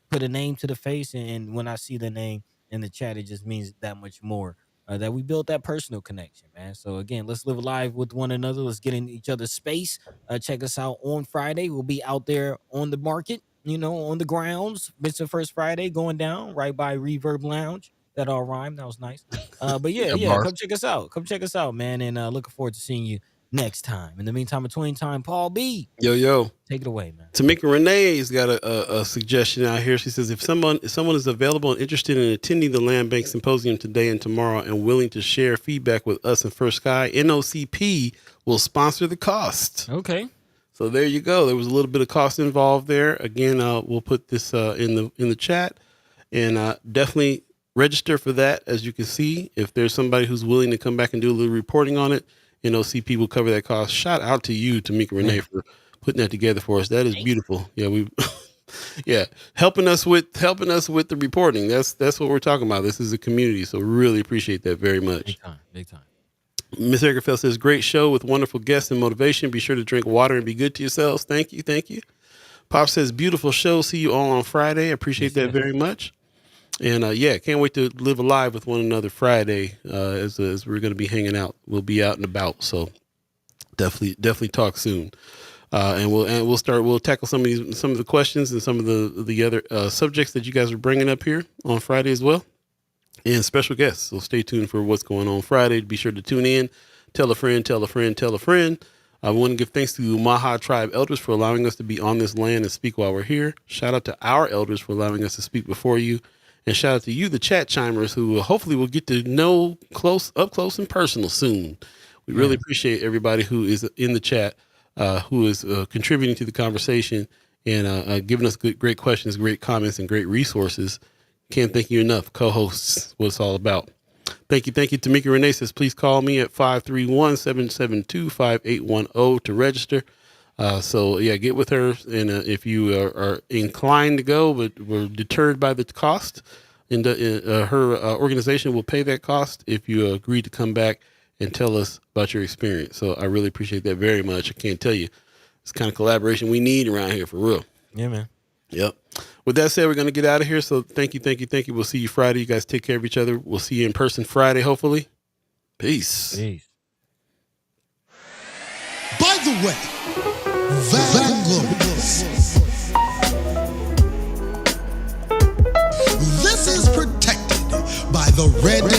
put a name to the face, and when I see the name in the chat, it just means that much more that we built that personal connection, man. So again, let's live alive with one another. Let's get in each other's space. Check us out on Friday. We'll be out there on the market, on the grounds. Benson First Friday going down right by Reverb Lounge. That all rhymed. That was nice. But yeah, come check us out. Come check us out, man. And looking forward to seeing you next time. In the meantime, between time, Paul B. Yo. Take it away, man. Tamika Renee's got a suggestion out here. She says, if someone is available and interested in attending the Land Bank Symposium today and tomorrow and willing to share feedback with us and First Sky, NOCP will sponsor the cost. Okay. So there you go. There was a little bit of cost involved there. Again, we'll put this in the chat, and definitely register for that. As you can see, if there's somebody who's willing to come back and do a little reporting on it, NOCP will cover that cost. Shout out to you, Tamika Renee, for putting that together for us. That is beautiful. Yeah, helping us with the reporting. That's what we're talking about. This is a community, so really appreciate that very much. Big time. Miss Erica Fell says, great show with wonderful guests and motivation. Be sure to drink water and be good to yourselves. Thank you. Pop says, beautiful show. See you all on Friday. I appreciate that very much. And can't wait to live alive with one another Friday as we're going to be hanging out. We'll be out and about, so definitely talk soon. And we'll tackle some of the questions and some of the other subjects that you guys are bringing up here on Friday as well, and special guests. So stay tuned for what's going on Friday. Be sure to tune in. Tell a friend. I want to give thanks to the Omaha tribe elders for allowing us to be on this land and speak while we're here. Shout out to our elders for allowing us to speak before you. And shout out to you, the chat chimers, who hopefully will get to know up close and personal soon. We really appreciate everybody who is in the chat, who is contributing to the conversation and giving us great questions, great comments, and great resources. Can't thank you enough. Co-hosts, what it's all about. Thank you. Tamika Renee says, please call me at 531-772-5810 to register. Get with her. And if you are inclined to go, but were deterred by the cost, and her organization will pay that cost if you agree to come back and tell us about your experience. So I really appreciate that very much. I can't tell you, it's the kind of collaboration we need around here for real. Yeah, man. Yep. With that said, we're going to get out of here. So thank you. We'll see you Friday. You guys take care of each other. We'll see you in person Friday, hopefully. Peace. By the way, Vanglorious. This is protected by the red